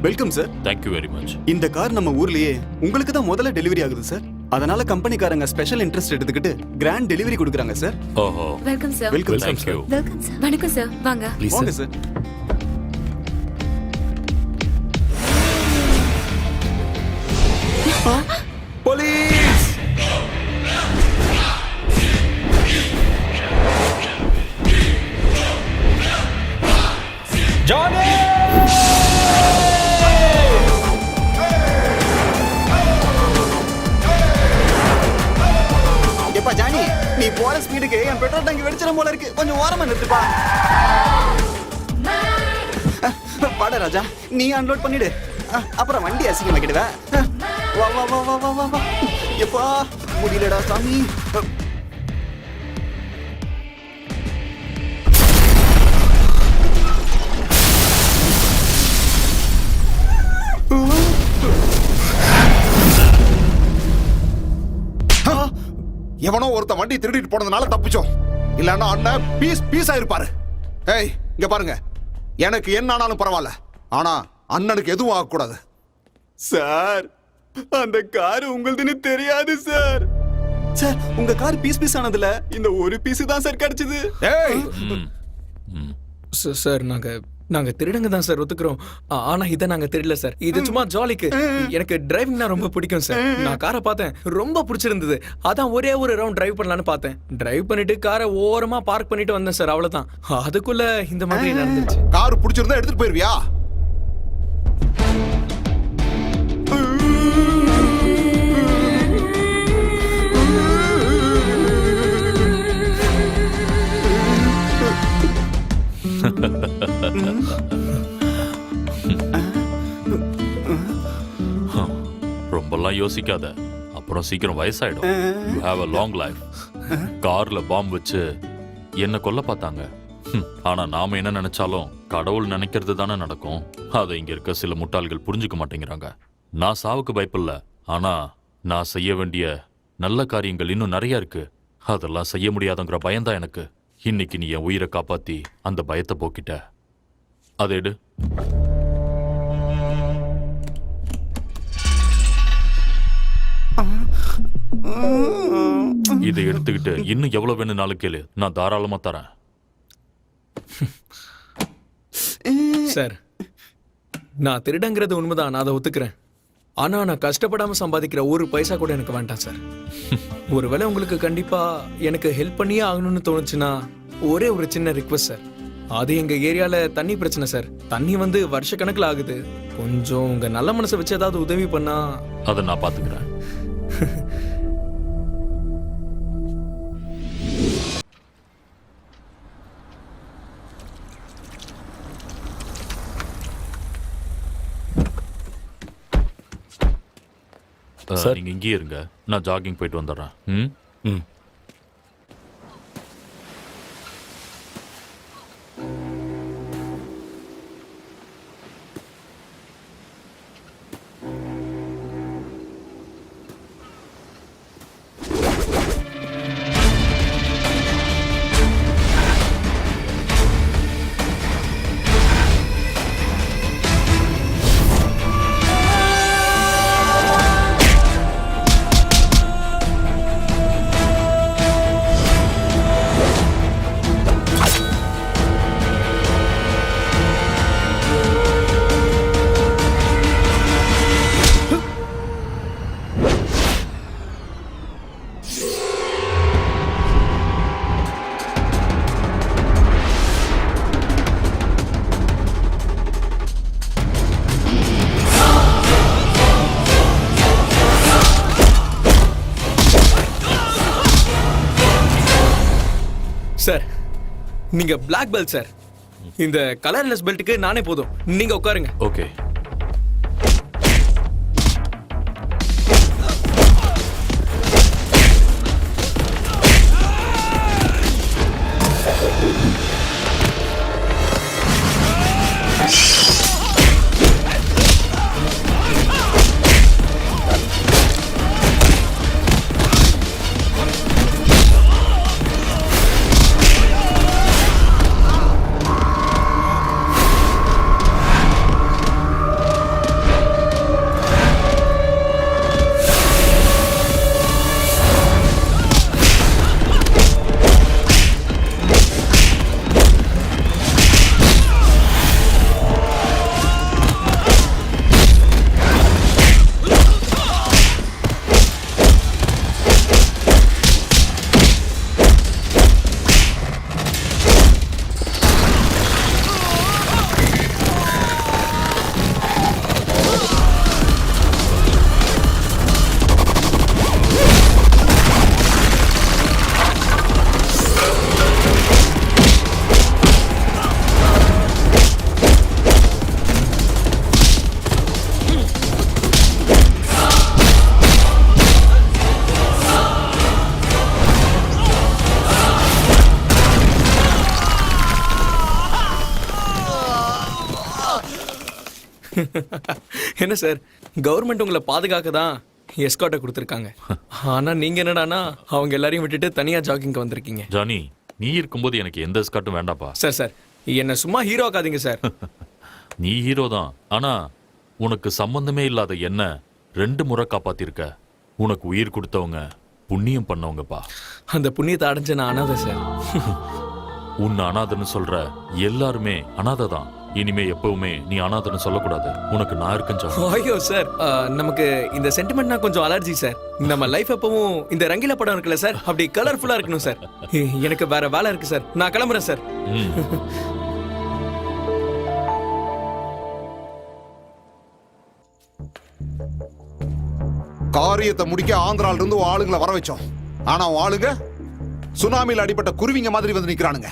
Welcome sir. Thank you very much. இந்த car நம்ம ஊர்லயே உங்களுக்கு தான் முதல்ல டெலிவரி ஆகுது சார். அதனால கம்பெனிக்காரங்க ஸ்பெஷல் இன்ட்ரெஸ்ட் எடுத்துக்கிட்டு கிராண்ட் டெலிவரி கொடுக்குறாங்க சார். ஓஹோ. Welcome sir. Welcome thank you. Welcome sir. வணக்கம் சார். வாங்க. வாங்க சார். போலீஸ்! ஜானி! எப்பா ஜானி, நீ போற ஸ்பீடுக்கு என் பெட்ரோல் டேங்க் வெடிச்சிடும் போல இருக்கு. கொஞ்சம் ஓரமா நிறுத்துப்பா. வாடா ராஜா, நீ அன்லோட் பண்ணிடு. அப்புறம் வண்டி அசிங்கமாக்கிடுவ. வா வா வா வா வா வா வா. எப்பா முடியலடா சாமி. எவனோ ஒருத்த வண்டி திருடிட்டு போனதுனால தப்பிச்சோம். இல்லன்னா அண்ணன் பீஸ் பீஸ் ஆயிருப்பாரு. ஏய் இங்க பாருங்க, எனக்கு என்ன ஆனாலும் பரவாயில்ல, ஆனா அண்ணனுக்கு எதுவும் ஆகக்கூடாது. சார், அந்த கார் உங்களுதுன்னு தெரியாது சார். சார், உங்க கார் பீஸ் பீஸ் ஆனதுல இந்த ஒரு பீஸ் தான் சார் கிடைச்சது. ஏய் சார், நாங்க திருடங்க தான் சார் ஒத்துக்கிறோம். ஆனா இதை நாங்க திருடல சார். இது சும்மா ஜாலிக்கு. எனக்கு டிரைவிங்னா ரொம்ப பிடிக்கும் சார். நான் காரை பார்த்தேன், ரொம்ப பிடிச்சிருந்தது. அதான் ஒரே ஒரு ரவுண்ட் டிரைவ் பண்ணலான்னு பார்த்தேன். டிரைவ் பண்ணிட்டு காரை ஓரமா பார்க் பண்ணிட்டு வந்தேன் சார். அவ்வளவுதான். அதுக்குள்ள இந்த மாதிரி நடந்துச்சு. கார் பிடிச்சிருந்தா எடுத்துட்டு போயிருவியா? ரொம்பலாம் யோசிக்காத, அப்புறம் சீக்கிரம் வயசாயிடும். You have a long life. கார்ல பாம்பு வச்சு என்ன கொல்ல பார்த்தாங்க. ஆனா நாம என்ன நினைச்சாலும் கடவுள் நினைக்கிறது தானே நடக்கும். அதை இங்க இருக்க சில முட்டாள்கள் புரிஞ்சுக்க மாட்டேங்கிறாங்க. நான் சாவுக்கு பயப்படல, ஆனா நான் செய்ய வேண்டிய நல்ல காரியங்கள் இன்னும் நிறைய இருக்கு. அதெல்லாம் செய்ய முடியாதுங்கிற பயம்தான் எனக்கு. இன்னைக்கு நீ என் உயிரை காப்பாத்தி அந்த பயத்தை போக்கிட்ட. அதை எடு. இதை எடுத்துக்கிட்டு இன்னும் எவ்வளவு வேணும்னாலும் கேளு, நான் தாராளமா தரேன். சார், நான் திருடங்கிறது உண்மைதான், நான் அதை ஒத்துக்கிறேன். ஆனா நான் கஷ்டப்படாம சம்பாதிக்கிற ஒரு பைசா கூட எனக்கு வேண்டாம் சார். ஒருவேளை உங்களுக்கு கண்டிப்பா எனக்கு ஹெல்ப் பண்ணியே ஆகணும்னு தோணுச்சுன்னா ஒரே ஒரு சின்ன ரிக்வெஸ்ட் சார். அது எங்க ஏரியால தண்ணி பிரச்சனை சார். தண்ணி வந்து வருஷ கணக்குல ஆகுது. கொஞ்சம் உங்க நல்ல மனசை வச்சு ஏதாவது உதவி பண்ணா. அதை நான் பாத்துக்கிறேன். நீங்க இங்கேயே இருங்க, நான் ஜாகிங் போயிட்டு வந்துடுறேன். ம் ம். சார் நீங்க பிளாக் பெல்ட் சார். இந்த கலர்லெஸ் பெல்ட்டுக்கு நானே போதும். நீங்க உட்காருங்க. ஓகே. என்ன சார், கவர்மெண்ட் உங்களை பாதுகாக்க தான் எஸ்கார்ட்டை கொடுத்துருக்காங்க. ஆனா நீங்க என்னடானா அவங்க எல்லாரையும் விட்டுட்டு தனியா ஜாகிங்க்கு வந்திருக்கீங்க. ஜானி, நீ இருக்கும்போது எனக்கு எந்த ஸ்காட்டும் வேண்டாப்பா. சார் சார் என்ன சும்மா ஹீரோ ஆக்காதீங்க சார். நீ ஹீரோ தான், ஆனா உனக்கு சம்பந்தமே இல்லாத என்ன 2 முறை காப்பாத்திருக்க. உனக்கு உயிர் கொடுத்தவங்க புண்ணியம் பண்ணவங்கப்பா. அந்த புண்ணியத்தை அடைஞ்ச நான் அனாதை சார். உன்னை அனாதைன்னு சொல்ற எல்லாருமே அனாதை தான். இனிமே எப்பவுமே நீ அனாதைன்னு சொல்லக்கூடாது. உனக்கு நான் இருக்கேன் ஜானி. ஐயோ சார், நமக்கு இந்த சென்டிமெண்ட்னா கொஞ்சம் அலர்ஜி சார். நம்ம லைஃப் எப்பவும் இந்த ரங்கில படம் இருக்குல்ல சார், அப்படி கலர்ஃபுல்லா இருக்கணும் சார். எனக்கு வேற வேலை இருக்கு சார், நான் கிளம்புறேன் சார். காரியத்தை முடிக்க ஆந்திரால இருந்து ஆளுங்களை வர வச்சோம். ஆனா ஆளுங்க சுனாமியில் அடிப்பட்ட குருவிங்க மாதிரி வந்து நிக்கிறானுங்க.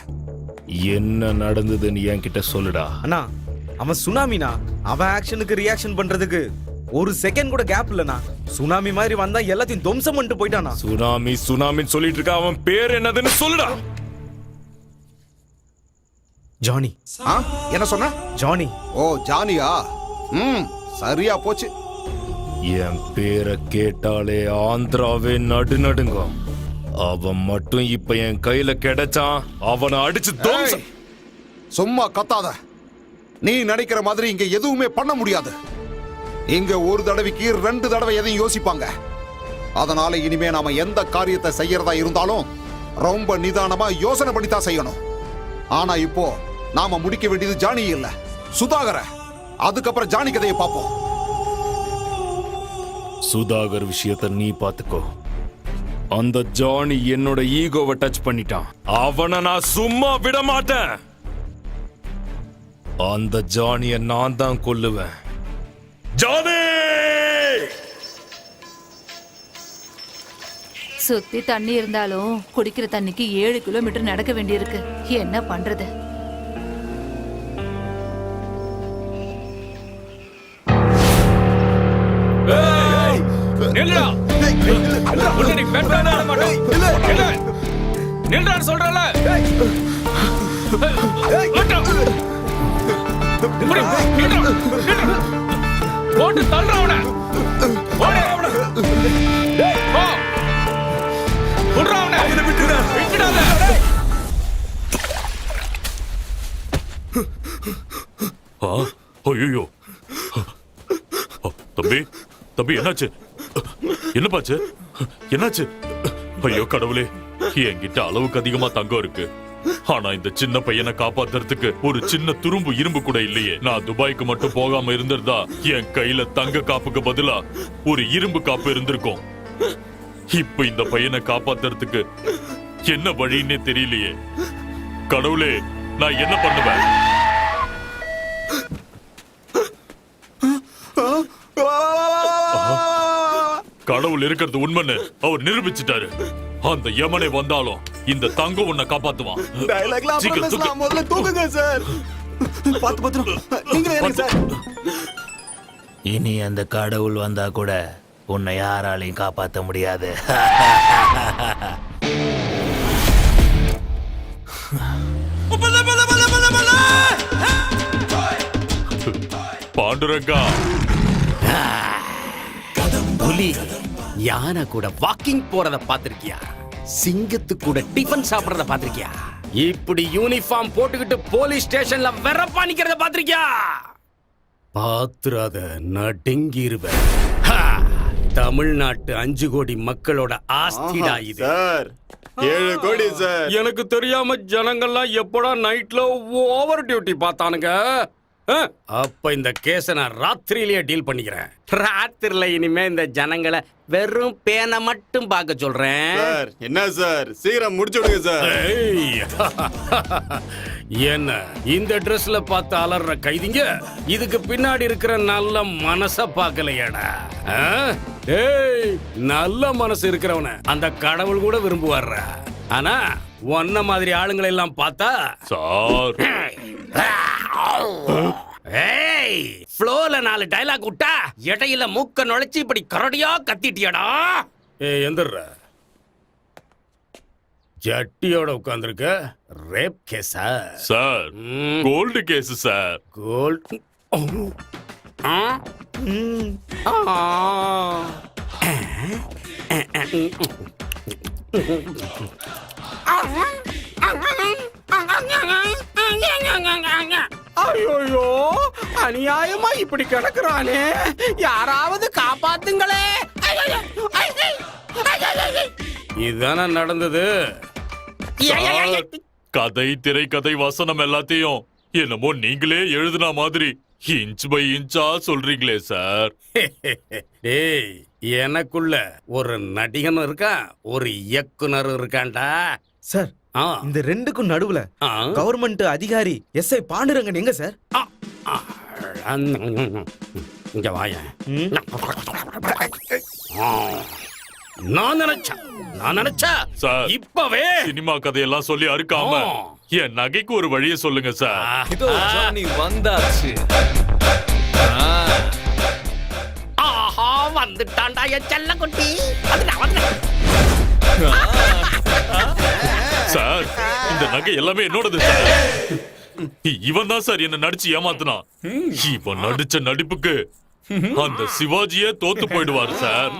என்ன நடந்ததுன்னு என்கிட்ட சொல்லுடா. அண்ணா, அவன் சுனாமினா, அவன் ஆக்ஷனுக்கு ரியாக்ஷன் பண்றதுக்கு ஒரு செகண்ட் கூட கேப் இல்லனா. சுனாமி மாதிரி வந்தா எல்லாத்தையும் துவம்சம் பண்ணிட்டு போயிட்டானா. சுனாமி சுனாமின்னு சொல்லிட்டு இருக்க, அவன் பேர் என்னதுன்னு சொல்லுடா. ஜானி. என்ன சொன்ன? ஜானி. ஓ ஜானியா? சரியா போச்சு. என் பேரை கேட்டாலே ஆந்திராவே நடுநடுங்கும். அவன் மட்டும் இப்ப என் கையில கிடைச்சான், அவனை அடிச்சு துவம்சம். சும்மா கத்தாத. நீ நினைக்கிற மாதிரி இங்க எதுவுமே பண்ண முடியாது. இங்க ஒரு தடவைக்கு 2 தடவை எதையும் யோசிப்பாங்க. அதனால இனிமே நாம எந்த காரியத்தை செய்யறதா இருந்தாலும் ரொம்ப நிதானமா யோசனை பண்ணி தான் செய்யணும். ஆனா இப்போ நாம முடிக்க வேண்டியது ஜானி இல்ல, சுதாகர. அதுக்கப்புறம் ஜானி கதையை பார்ப்போம். சுதாகர் விஷயத்தை நீ பாத்துக்கோ. அந்த ஜானி என்னோட ஈகோவை டச் பண்ணிட்டான். அவனை நான் சும்மா விட மாட்டேன். அந்த ஜானிய நான் தான் கொல்லுவேன். ஜானி! சுத்தி தண்ணி இருந்தாலும் குடிக்கிற தண்ணிக்கு 7 கிலோமீட்டர் நடக்க வேண்டியிருக்கு. என்ன பண்றது? நில்லுடா. உன்னை நீ வெட்டானே ஆட மாட்டேன். நில்லு. நில்லுடான்னு சொல்றேன்ல. இப்படி நில்லுடா. போட்டு தள்ளுற அவனை. ஓடு அவனை. போ. விடுறா அவனை. விட்டுடாத. ஐயோ தம்பி தம்பி என்னாச்சு? என்னப்பாச்சு? என்னாச்சு? ஐயோ கடவுளே, என்கிட்ட அளவுக்கு அதிகமா தங்கம் இருக்கு. ஆனா இந்த சின்ன பையனை காப்பாத்துறதுக்கு ஒரு சின்ன துரும்பு இரும்பு கூட இல்லையே. நான் துபாய்க்கு மட்டும் போகாம இருந்திருந்தா என் கையில தங்க காப்புக்கு பதிலா ஒரு இரும்பு காப்பு இருந்திருக்கும். இப்ப இந்த பையனை காப்பாத்துறதுக்கு என்ன வழின்னே தெரியலையே. கடவுளே, நான் என்ன பண்ணுவேன்? கடவுள் இருக்கிறது உண்மைன்னு அவர் நிரூபிச்சிட்டாரு. அந்த யமனை வந்தாலும் இந்த தங்கம் உன்னை காப்பாத்துவான். டயலாக்லாம் அப்புறம் சீக்கிரம் தூக்கு. பேசலாம். முதல்ல தூக்குங்க சார். பாத்து பத்திரம். நீங்களே இருங்க சார். இனி அந்த கடவுள் வந்தா கூட உன்னை யாராலையும் காப்பாற்ற முடியாது. பாண்டுரங்கா, புலி யானை கூட வாக்கிங் போறத பாத்திருக்கியா? சிங்கத்து கூட டிஃபன் சாப்பிடுறத பாத்திருக்கியா? இப்படி யூனிஃபார்ம் போட்டுக்கிட்டு போலீஸ் ஸ்டேஷன்ல வெறப்பா நிக்கிறத பாத்திருக்கியா? பாத்துறாத, நடுங்கிருவேன். தமிழ்நாட்டு 5 கோடி மக்களோட ஆஸ்திடா இது. சார் 7 கோடி சார். எனக்கு தெரியாம ஜனங்கள்லாம் எப்படா நைட்ல ஓவர் டியூட்டி பார்த்தானுங்க. அப்ப இந்த கேஸ நான் ராத்திரியிலேயே டீல் பண்ணிக்கிறேன். ராத்திரில இனிமே இந்த ஜனங்களை வெறும் பேனை மட்டும் பார்க்க சொல்றேன். சார் என்ன சார், சீக்கிரம் முடிச்சு விடுங்க சார். ஏய், என்ன இந்த ட்ரெஸ்ல பார்த்து அலற கைதிங்க இதுக்கு பின்னாடி இருக்கிற நல்ல மனச பார்க்கலையாடா? ஏய், நல்ல மனசு இருக்கிறவன அந்த கடவுள் கூட விரும்புவார்ற. ஆனா ஒன்ன மாதிரி ஆளுங்களை எல்லாம் பார்த்தா சார் ஏய், ஃப்ளோல 4 டயலாக் விட்டா இடையில மூக்க நுழைச்சு இப்படி கரடியா கத்திட்டியடா. ஏய், எந்திர ஜட்டியோட உட்கார்ந்துருக்க. ரேப் கேஸா? Sir gold case sir. Gold? ஐயோ, அநியாயமா இப்படி கிடக்குறானே, யாராவது காப்பாத்துங்களே. இதுதானே நடந்தது. சார், கதை திரைக்கதை வசனம் எல்லாத்தையும் என்னமோ நீங்களே எழுதுன மாதிரி இன்ச் பை இன்ச்சா சொல்றீங்களே சார். டேய், எனக்குள்ள ஒரு நடிகனும் இருக்கான், ஒரு இயக்குனர் இருக்கான்டா. சார், இந்த ரெண்டுக்கும் நடுவுல கவர்மெண்ட் அதிகாரி எஸ்ஐ பாண்டுரங்கன் எங்க சார்? இங்க வாயேன். நான் நினைச்சா சார், இப்பவே சினிமா கதையெல்லாம் சொல்லி அறுக்காம என் நகைக்கு ஒரு வழியை சொல்லுங்க சார். இதோ ஜானி வந்தாச்சு. ஆஹா, வந்துட்டான்டா என் செல்ல குட்டி. சார், இந்த நகை எல்லாமே என்னோடது சார். இவன் தான் சார் என்ன நடிச்சு ஏமாத்துனான். இவன் நடிச்ச நடிப்புக்கு அந்த சிவாஜியே தோத்து போயிடுவாரு சார்.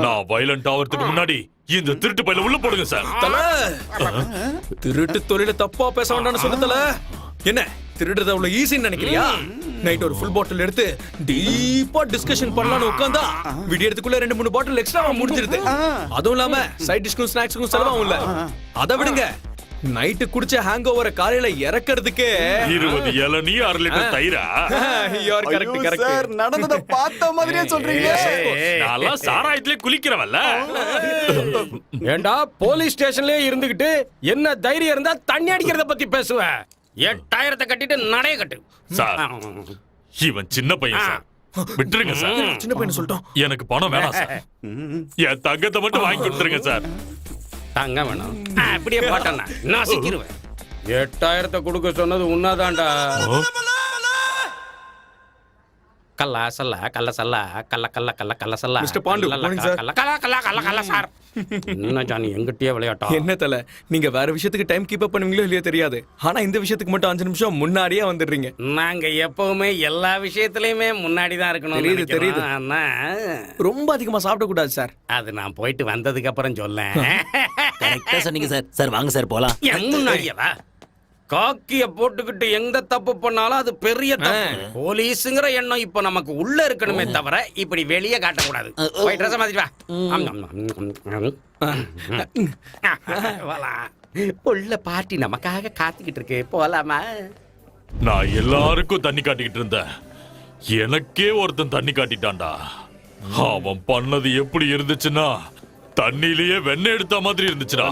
நான் வயலண்ட் ஆவறதுக்கு முன்னாடி இந்த திருட்டு பையில உள்ள போடுங்க சார். திருட்டு தொழில தப்பா பேச வேண்டாம்னு சொல்லுதல. என்ன திருடுறது அவ்வளவு ஈஸின்னு நினைக்கிறியா? நைட் ஒரு ஃபுல் பாட்டில் எடுத்து டீப்பா டிஸ்கஷன் பண்ணலாம்னு உட்கார்ந்தா விடியறதுக்குள்ள 2-3 பாட்டில் எக்ஸ்ட்ரா முடிஞ்சிருது. அதுவும் இல்லாம சைட் டிஷ்க்கும் ஸ்நாக்ஸ்க்கும் செலவாகும் இல்ல. அதை விடுங்க, நைட்டு குடிச்ச ஹேங் ஓவரை காலையில இறக்கிறதுக்கே 20 இளநீ 1/2 லிட்டர் தயிரா? சார் நடந்தத பார்த்த மாதிரியே சொல்றீங்க. நான் சாராயத்திலே குளிக்கிறவல்ல. ஏண்டா போலீஸ் ஸ்டேஷன்லயே இருந்துகிட்டு என்ன தைரியம் இருந்தா தண்ணி அடிக்கிறத பத்தி பேசுவேன்? 8000 கட்டிட்டு நடைய கட்டு சார் இவன் சின்ன பையன் சார், விட்டுருங்க சார். சின்ன பையன் சொல்லிட்டோம். எனக்கு பணம் வேணாம் சார், என் தங்கத்தை மட்டும் வாங்கி கொடுத்துருங்க சார். தங்க வேணும் அப்படியே போட்டேன்னா நான் சிக்கிருவேன். 8000 கொடுக்க சொன்னது உன்னாதான்டா. கல்லா சல்லா கல்ல சல்லா கல்ல கல்ல கல்ல கல்ல சல்லா மிஸ்டர் பாண்டு, morning sir. கல்ல கல்ல கல்ல கல்ல கல்ல சார். என்ன ஜானி எங்கிட்டயே விளையாட்டா? என்ன தல, நீங்க வேற விஷயத்துக்கு டைம் கீப் அப் பண்ணுவீங்களோ இல்லையோ தெரியாது, ஆனா இந்த விஷயத்துக்கு மட்டும் 5 நிமிஷம் முன்னாடியே வந்துடுறீங்க. நாங்க எப்பவுமே எல்லா விஷயத்திலயுமே முன்னாடி தான் இருக்கணும். தெரியுது, தெரியுது. ஆனா ரொம்ப அதிகமா சாப்பிட கூடாது சார். அது நான் போயிட்டு வந்ததுக்கு அப்புறம் சொல்ல. கரெக்டா சொன்னீங்க சார். சார் வாங்க சார் போலாம். என் முன்னாடியவா காக்கிய போட்டுக்கிட்டு எந்த தப்பு பண்ணாலும் அது பெரிய தப்பு. போலீஸுங்கிற எண்ணம் இப்ப நமக்கு உள்ள இருக்கணுமே தவிர இப்படி வெளியே காட்டக்கூடாது. போய் ட்ரெஸ் மாத்திட்டு வா. உள்ள பார்ட்டி நமக்காக காத்துக்கிட்டு இருக்கு, போலாமா? நான் எல்லாருக்கும் தண்ணி காட்டிக்கிட்டு இருந்தேன், எனக்கே ஒருத்தன் தண்ணி காட்டிட்டான்டா. அவன் பண்ணது எப்படி இருந்துச்சுன்னா தண்ணியிலேயே வெண்ணெய் எடுத்த மாதிரி இருந்துச்சுடா.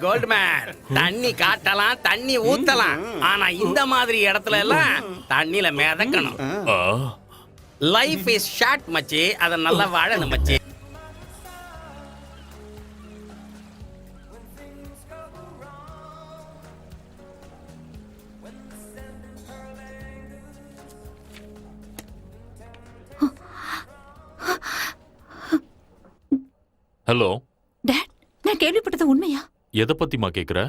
கோல்ட்மேன், தண்ணி காட்டலாம், தண்ணி ஊத்தலாம், ஆனா இந்த மாதிரி இடத்துல எல்லாம் தண்ணியில மிதக்கணும். லைஃப் இஸ் ஷார்ட் மச்சி, அத நல்லா வாழணும் மச்சி. ஹலோ டாட், நான் கேள்விப்பட்டது உண்மையா? எதை பத்திமா கேக்குற?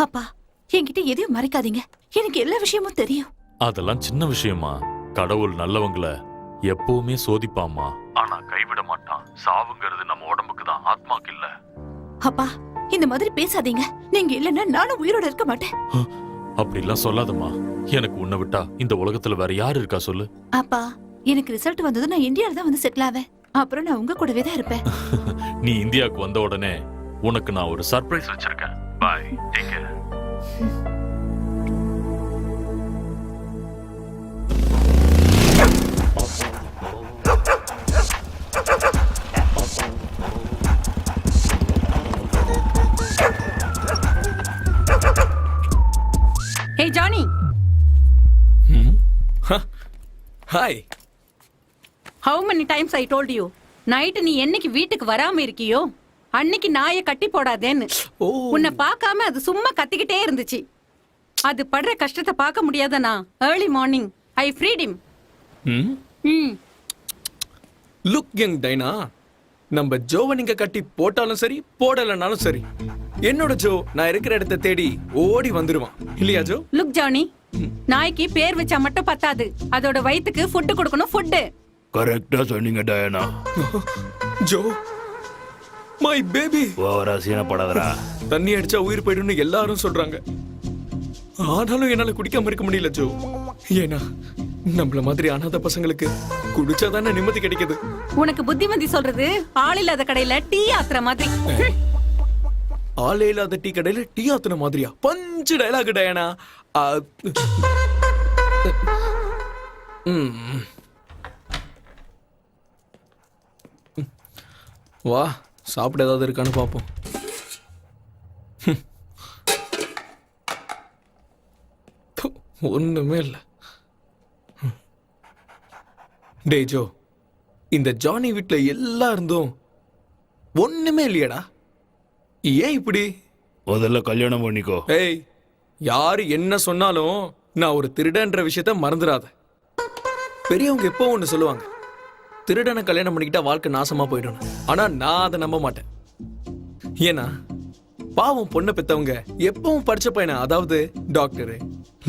அப்பா, என்கிட்ட எதையும் மறைக்காதீங்க, எனக்கு எல்லா விஷயமும் தெரியும். அதெல்லாம் சின்ன விஷயமா? கடவுள் நல்லவங்கள எப்பவுமே சோதிப்பாமா, ஆனா கைவிட மாட்டான். சாவுங்கிறது நம்ம உடம்புக்கு தான், ஆத்மாக்கு இல்ல. அப்பா, இந்த மாதிரி பேசாதீங்க, நீங்க இல்லைன்னா நானும் உயிரோட இருக்க மாட்டேன். அப்படிலாம் சொல்லாதம்மா, எனக்கு உன்னை விட்டா இந்த உலகத்துல வேற யாரு இருக்கா சொல்லு? அப்பா, எனக்கு ரிசல்ட் வந்தது நான் இந்தியால தான் வந்து செட்டில் ஆவேன், அப்புறம் நான் உங்க கூடவே தான் இருப்பேன். நீ இந்தியாவுக்கு வந்த உடனே உனக்கு நான் ஒரு சர்ப்ரைஸ் வச்சிருக்கேன். Bye, take care. Hey Johnny. Hi. How many times I told you? நைட்டு நீ என்னைக்கு வீட்டுக்கு வராம இருக்கியோ அன்னைக்கு நாயை கட்டி போடாதேன்னு. உன்னை பார்க்காம அது சும்மா கத்திக்கிட்டே இருந்துச்சு. அது படுற கஷ்டத்தை பார்க்க முடியாதனா early morning I freed him. Look young டைனா, நம்ம ஜோவை நீங்க கட்டி போட்டாலும் சரி போடலனாலும் சரி, என்னோட ஜோ நான் இருக்கிற இடத்தை தேடி ஓடி வந்துருவான், இல்லையா ஜோ? லுக் ஜானி, நாய்க்கு பேர் வச்சா மட்டும் பத்தாது, அதோட வயித்துக்கு ஃபுட் கொடுக்கணும். ஃபுட் கரெக்டா சொன்னீங்க டயானா. Joe, my baby. ஓவரா சீனப்படாதடா. தண்ணி அடிச்சா உயிர் போயிடும்னு எல்லாரும் சொல்றாங்க, ஆனாலும் என்னால குடிக்காம இருக்க முடியல ஜோ. ஏன்னா நம்மள மாதிரி அனாதை பசங்களுக்கு குடிச்சாதானே நிம்மதி கிடைக்குது. உனக்கு புத்திமதி சொல்றது ஆள் இல்லாத கடையில டீ ஆத்துற மாதிரி. ஆளே இல்லாத டீ கடையில டீ ஆத்துன மாதிரியா? பஞ்சு டயலாக் டயானா. வா, சாப்பிட ஏதாவது இருக்கான்னு பாப்போம். ஒண்ணுமே இல்ல. டே ஜோ, இந்த ஜானி வீட்ல எல்லாம் இருந்தும் ஒண்ணுமே இல்லையடா, ஏன் இப்படி? முதல்ல கல்யாணம் பண்ணிக்கோ. ஏய், யாரு என்ன சொன்னாலும் நான் ஒரு திருடன்ற விஷயத்த மறந்துடாத. பெரியவங்க எப்போ ஒண்ணு சொல்லுவாங்க, திருடனை கல்யாணம் பண்ணிக்கிட்டா வாழ்க்கை நாசமா போயிடும். ஆனா நான் அதை நம்ப மாட்டேன். ஏன்னா பாவம் பொண்ணை பெத்தவங்க எப்பவும் படிச்ச பையனை, அதாவது டாக்டரு,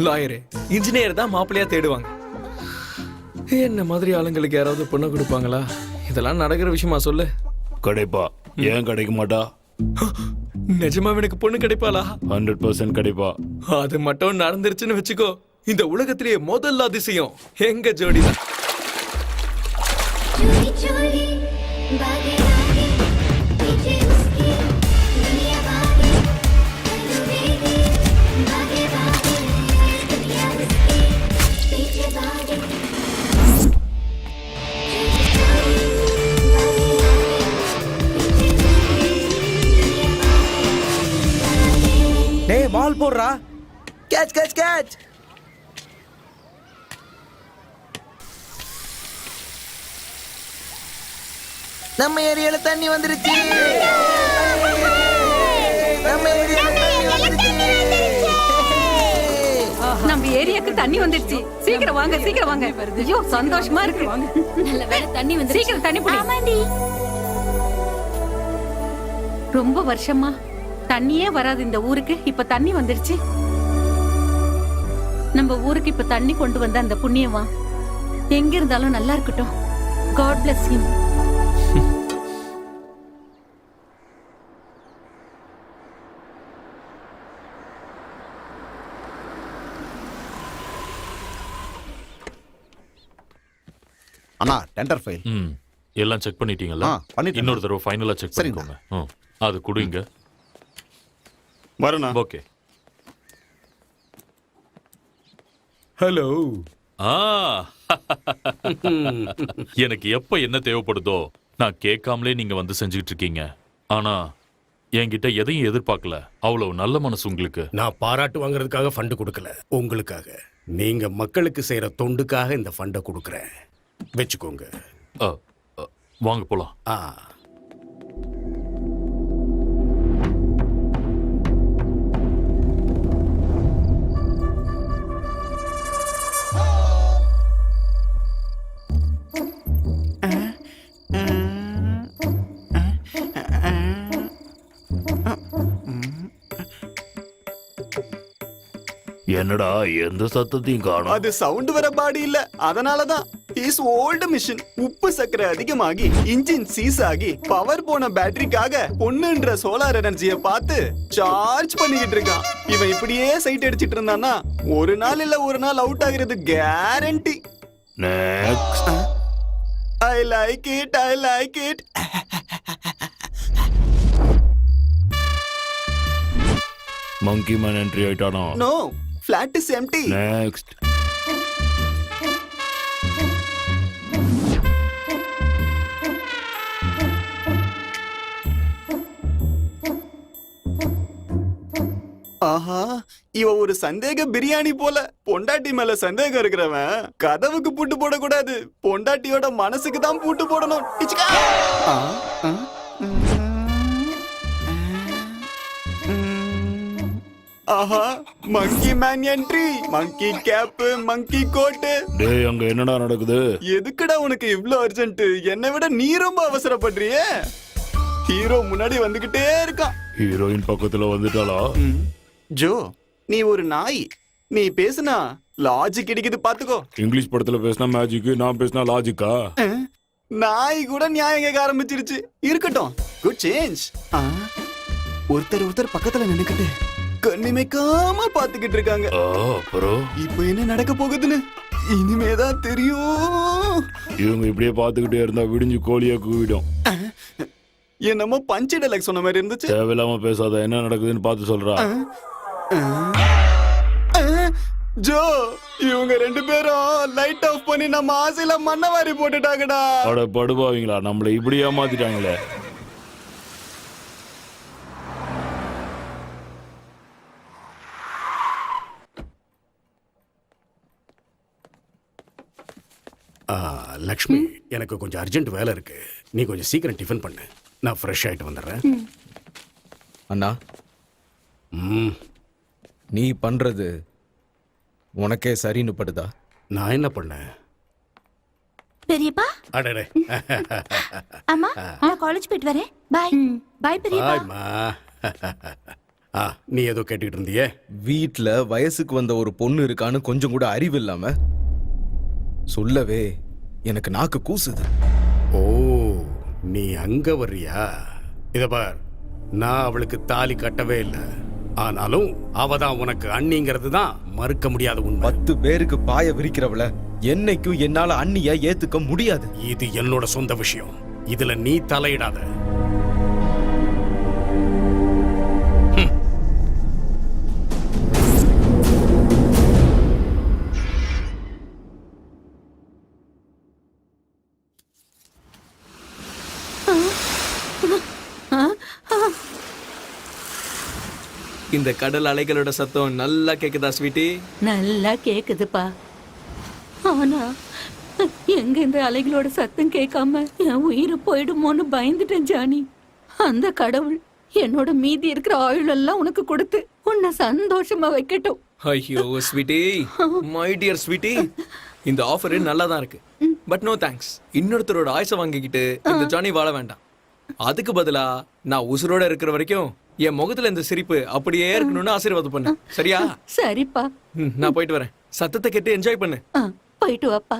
லாயரு, இன்ஜினியர் தான் மாப்பிள்ளையா தேடுவாங்க. என்ன மாதிரி ஆளுங்களுக்கு யாராவது பொண்ணை கொடுப்பாங்களா? இதெல்லாம் நடக்கிற விஷயமா சொல்லு? கிடைப்பா. ஏன் கிடைக்க மாட்டா? நிஜமா எனக்கு பொண்ணு கிடைப்பாளா? 100% கிடைப்பா. அது மட்டும் நடந்துருச்சுன்னு வச்சுக்கோ, இந்த உலகத்திலேயே முதல் அதிசயம் எங்க ஜோடிதான். கோல் போடுறா. Catch catch catch. நம்ம ஏரியால தண்ணி வந்துருச்சு. நம்ம ஏரியால தண்ணி வந்துருச்சு. நம்ம ஏரியாக்கு தண்ணி வந்துருச்சு. சீக்கிரம் வாங்க, சீக்கிரம் வாங்க. ஐயோ சந்தோஷமா இருக்கு. நல்ல வேளை தண்ணி வந்து சீக்கிரம் தண்ணி பிடி. ரொம்ப வருஷமா தண்ணியே வராது இந்த ஊருக்கு. இப்ப தண்ணி வந்துருச்சு. நம்ம ஊருக்கு இப்ப தண்ணி கொண்டு வந்த அந்த புண்ணியமா எங்க இருந்தாலும் நல்லா இருக்கட்டும். God bless him. அண்ணா டெண்டர் ஃபைல். ம் எல்லாம் செக் பண்ணிட்டீங்களா? பண்ணிட்டேன். இன்னொரு தடவை ஃபைனலா செக் சரிங்க. பண்ணிக்கோங்க. அது குடுங்க. வரணும். ஓகே. ஹலோ. ஆ எனக்கு எப்ப என்ன தேவைப்படுதோ நான் கேட்காமலே நீங்க வந்து செஞ்சுக்கிட்டு இருக்கீங்க. ஆனா என்கிட்ட எதையும் எதிர்பார்க்கல. அவ்வளவு நல்ல மனசு உங்களுக்கு. நான் பாராட்டு வாங்குறதுக்காக ஃபண்ட் கொடுக்கல, உங்களுக்காக. நீங்க மக்களுக்கு செய்யற தொண்டுக்காக இந்த ஃபண்டை கொடுக்கறேன். வெச்சுக்கோங்க. வாங்க போலாம். என்னடா எந்த சத்தத்தையும் காணோம். அது சவுண்ட் வர பாடி இல்ல, அதனாலதான். Is old machine. உப்பு சக்கரை அதிகமாகி இன்ஜின் சீஸ் ஆகி பவர் போன பேட்டரிக்காக பொண்ணுன்ற சோலார் எனர்ஜியை பார்த்து சார்ஜ் பண்ணிக்கிட்டு இருக்கான். இவன் இப்படியே சைட் அடிச்சிட்டு இருந்தானா ஒரு நாள் இல்ல ஒரு நாள் அவுட் ஆகிறது guarantee. Next. I like it, I like it. Monkey man entry ஆயிட்டானோ? No, flat is empty. Next. ஆஹா, இவ ஒரு சந்தேக பிரியாணி போல. பொண்டாட்டி மேல சந்தேகம் இருக்கிறவன் கதவுக்கு பூட்டு போடக்கூடாது, பொண்டாட்டியோட மனசுக்கு தான் பூட்டு போடணும். டிச்சிக்கா. ஆஹா, மங்கி மேன் என்ட்ரி. மங்கி கேப், மங்கி கோட். டேய் அங்க என்னடா நடக்குது? எதுக்குடா உனக்கு இவ்ளோ அர்ஜென்ட்? என்னை விட நீ ரொம்ப அவசரப்படுறியே. ஹீரோ முன்னாடி வந்துகிட்டே இருக்கான். ஹீரோயின் பக்கத்துல வந்துட்டாளா? ஜோ, நீ ஒரு நாய். நீ பேசுனா லாஜிக் கிடைக்குது பாத்துக்கோ. இங்கிலீஷ் படத்துல பேசினா மேஜிக், நான் பேசினா லாஜிக்கா? நாய் கூட நியாயம் கேட்க ஆரம்பிச்சிருச்சு. இருக்கட்டும், குட் சேஞ்ச். ஒருத்தர் பக்கத்துல நின்னுக்கிட்டு கண்ணிமைக்காம பாத்துக்கிட்டு இருக்காங்க. அப்புறம் இப்போ என்ன நடக்க போகுதுன்னு இனிமேதான் தெரியும். இவங்க இப்படியே பாத்துக்கிட்டே இருந்தா விடிஞ்சு கோழியா கூவிடும். என்னமோ பஞ்சு டைலாக் சொன்ன மாதிரி இருந்துச்சு. தேவையில்லாம பேசாத, என்ன நடக்குதுன்னு பார்த்து சொல்றா. ஜோ, இவங்க ரெண்டு பேரும் லைட் ஆஃப் பண்ணி நம்ம ஆசையில மண்ணவாரி போட்டுட்டாங்கடா. அட படுபாவீங்களா, நம்மள இப்படி ஏமாத்திட்டாங்களே. லக்ஷ்மி, எனக்கு கொஞ்சம் அர்ஜென்ட் வேலை இருக்கு. நீ கொஞ்சம் சீக்கிரம் டிஃபன் பண்ணு, நான் ஃப்ரெஷ் ஆயிட்டு வந்துடுறேன். அண்ணா, நீ பண்றது உனக்கே சரின்னு படுதா? நான் என்ன பண்ணேன்? பெரியப்பா, அடடே. அம்மா, நான் காலேஜ் போயிட்டு வரேன். பை பை பெரியப்பா. பாய்மா. நீ ஏதோ கேட்டுக்கிட்டு இருந்தியே. வீட்ல வயசுக்கு வந்த ஒரு பொண்ணு இருக்கான்னு கொஞ்சம் கூட அறிவு இல்லாம சொல்லவே எனக்கு நாக்கு கூசுது. ஓ, நீ அங்க வர்றியா? இத பார், நான் அவளுக்கு தாலி கட்டவே இல்லை. ஆனாலும் அவ தான் உனக்கு அண்ணிங்கிறது தான் மறுக்க முடியாத உண்மை. 10 பேருக்கு பாய விரிக்கிறவள என்னைக்கும் என்னால அண்ணிய ஏத்துக்க முடியாது. இது என்னோட சொந்த விஷயம், இதுல நீ தலையிடாத. இந்த கடல் அலைகளோட சத்தம் நல்லா கேக்குதா ஸ்வீட்டி? நல்லா கேக்குதுப்பா. ஆனா எங்க இந்த அலைகளோட சத்தம் கேட்காம என் உயிரை போயிடுமோன்னு பயந்துட்டேன் ஜானி. அந்த கடவுள் என்னோட மீதி இருக்கிற ஆயுள் எல்லாம் உனக்கு கொடுத்து உன்னை சந்தோஷமா வைக்கட்டும். ஐயோ ஸ்வீட்டி, மை டியர் ஸ்வீட்டி, இந்த ஆஃபர் நல்லா தான் இருக்கு. But no thanks. இன்னொருத்தரோட ஆயுசை வாங்கிக்கிட்டு இந்த ஜானி வாழ வேண்டாம். அதுக்கு பதிலா நான் உசுரோட இருக்கிற வரைக்கும் என் முகத்துல இந்த சிரிப்பு அப்படியே இருக்கணும்னு ஆசீர்வாதம் பண்ணு. சரியா? சரிப்பா. நான் போயிட்டு வரேன். சத்தத்தை கேட்டு என்ஜாய் பண்ணு. போயிட்டு வாப்பா.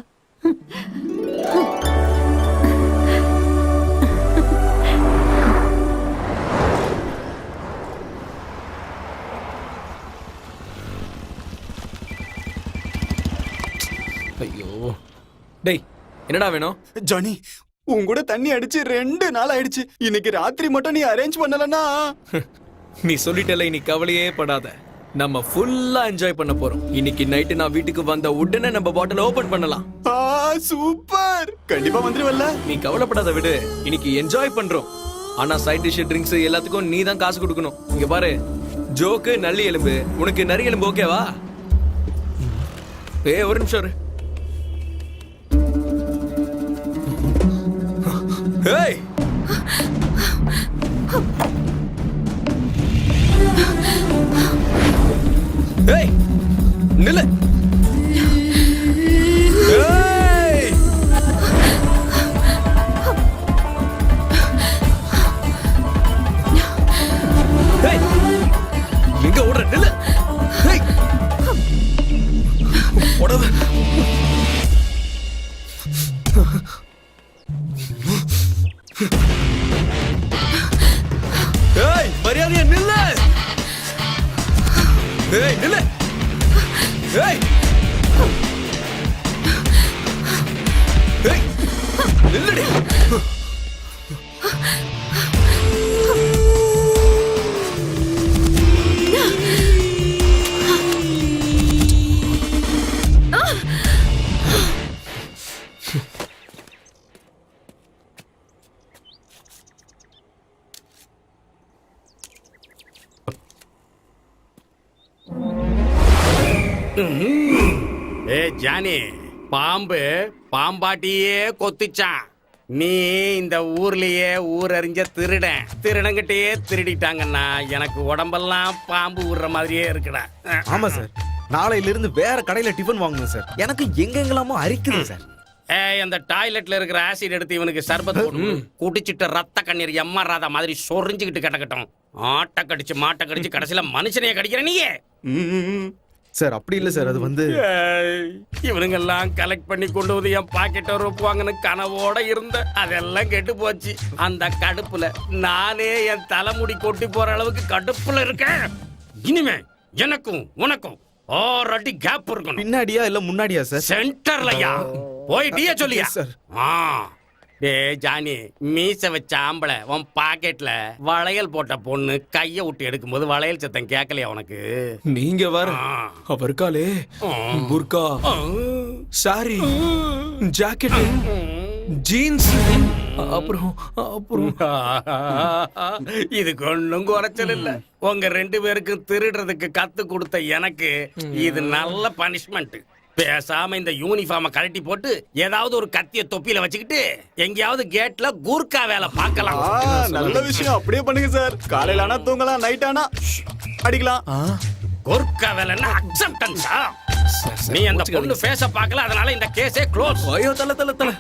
ஐயோ டேய், என்னடா வேணும்? ஜானி, உன் கூட தண்ணி அடிச்சு 2 நாள் ஆயிடுச்சு. இன்னைக்கு ராத்திரி மட்டும் நீ அரேஞ்ச் பண்ணலன்னா நீ சொல்லிட்டல, நீ கவலையே படாத. நம்ம ஃபுல்லா என்ஜாய் பண்ண போறோம். இன்னைக்கு நைட்டு நான் வீட்டுக்கு வந்த உடனே நம்ம பாட்டில் ஓபன் பண்ணலாம். சூப்பர், கண்டிப்பா வந்துருவல்ல? நீ கவலைப்படாத, விடு. இன்னைக்கு என்ஜாய் பண்றோம். ஆனா சைட் டிஷ், ட்ரிங்க்ஸ் எல்லாத்துக்கும் நீ தான் காசு கொடுக்கணும். இங்க பாரு, ஜோக்கு நல்லி எலும்பு, உனக்கு நரி எலும்பு ஓகேவா? ஒரு நிமிஷம் இரு. ஏய், ஏய், நில்லு. ஏய், ஏய், எங்க ஓடுற? நில்லு. ஏய், உடவ. ஏய், மரியாதையா நில்லு. ஏய், நில்லு. ஏய், ஏய், நில்லுடி. ஏ ஜானி, பாம்பு பாம்பாட்டியே கொத்துச்சான். நீ இந்த ஊர்லயே ஊரறிஞ்ச திருடங்கிட்டே திருடிட்டாங்கன்னா எனக்கு உடம்பெல்லாம் பாம்பு ஊர்ற மாதிரியே இருக்குடா. ஆமா சார், நாளையில இருந்து வேற கடையில டிஃபன் வாங்கணும் சார். எனக்கு எங்கெங்கெல்லாமோ அரிக்குது சார். அந்த டாய்லெட்ல இருக்கிற ஆசிட் எடுத்து இவனுக்கு சர்பத் போடணும். குடிச்சிட்டு ரத்த கண்ணீர் எம்மராத மாதிரி சொரிஞ்சுக்கிட்டு கிடக்கட்டும். ஆட்டை கடிச்சு மாட்டை கடிச்சு கடைசியில மனுஷனையே கடிக்கிற நீயே. சார் அப்படி இல்ல சார், அது வந்து இவனுங்கெல்லாம் கலெக்ட் பண்ணி கொண்டு வந்து என் பாக்கெட்டை ரொப்புவாங்கன்னு கனவோட இருந்த அதெல்லாம் கெட்டு போச்சு. அந்த கடுப்புல நானே என் தலைமுடி கொட்டி போற அளவுக்கு கடுப்புல இருக்கேன். இனிமே எனக்கும் உனக்கும் 6 அடி கேப் இருக்கணும். பின்னாடியா இல்ல முன்னாடியா சார்? சென்டர்லயா? போயிட்டியா சொல்லியா சார். டே ஜானி, மீச வச்ச ஆம்பளை உன் பாக்கெட்ல வளையல் போட்ட பொண்ணு கைய விட்டு எடுக்கும்போது வளையல் சத்தம் கேட்கலையா உனக்கு? நீங்க வர அவ இருக்காளே, புர்கா, சாரி, ஜாக்கெட், ஜீன்ஸ், அப்புறம் இதுக்கு ஒண்ணும் குறைச்சல் இல்ல. உங்க 2 பேருக்கு திருடுறதுக்கு கத்து கொடுத்த எனக்கு இது நல்ல பனிஷ்மெண்ட். பேசாம இந்த யூனிஃபார்மை கழட்டி போட்டு ஏதாவது ஒரு கத்திய தொப்பியில வச்சுக்கிட்டு எங்கேயாவது கேட்ல கூர்க்கா வேலை பார்க்கலாம். நல்ல விஷயம், அப்படியே பண்ணுங்க சார். காலையில ஆனா தூங்கலாம், நைட் ஆனா அடிக்கலாம். கூர்க்கா வேலைன்னா அக்செப்டன்ஸா? நீ அந்த பொண்ணு ஃபேஸ பார்க்கல, அதனால இந்த கேஸே க்ளோஸ். ஐயோ தல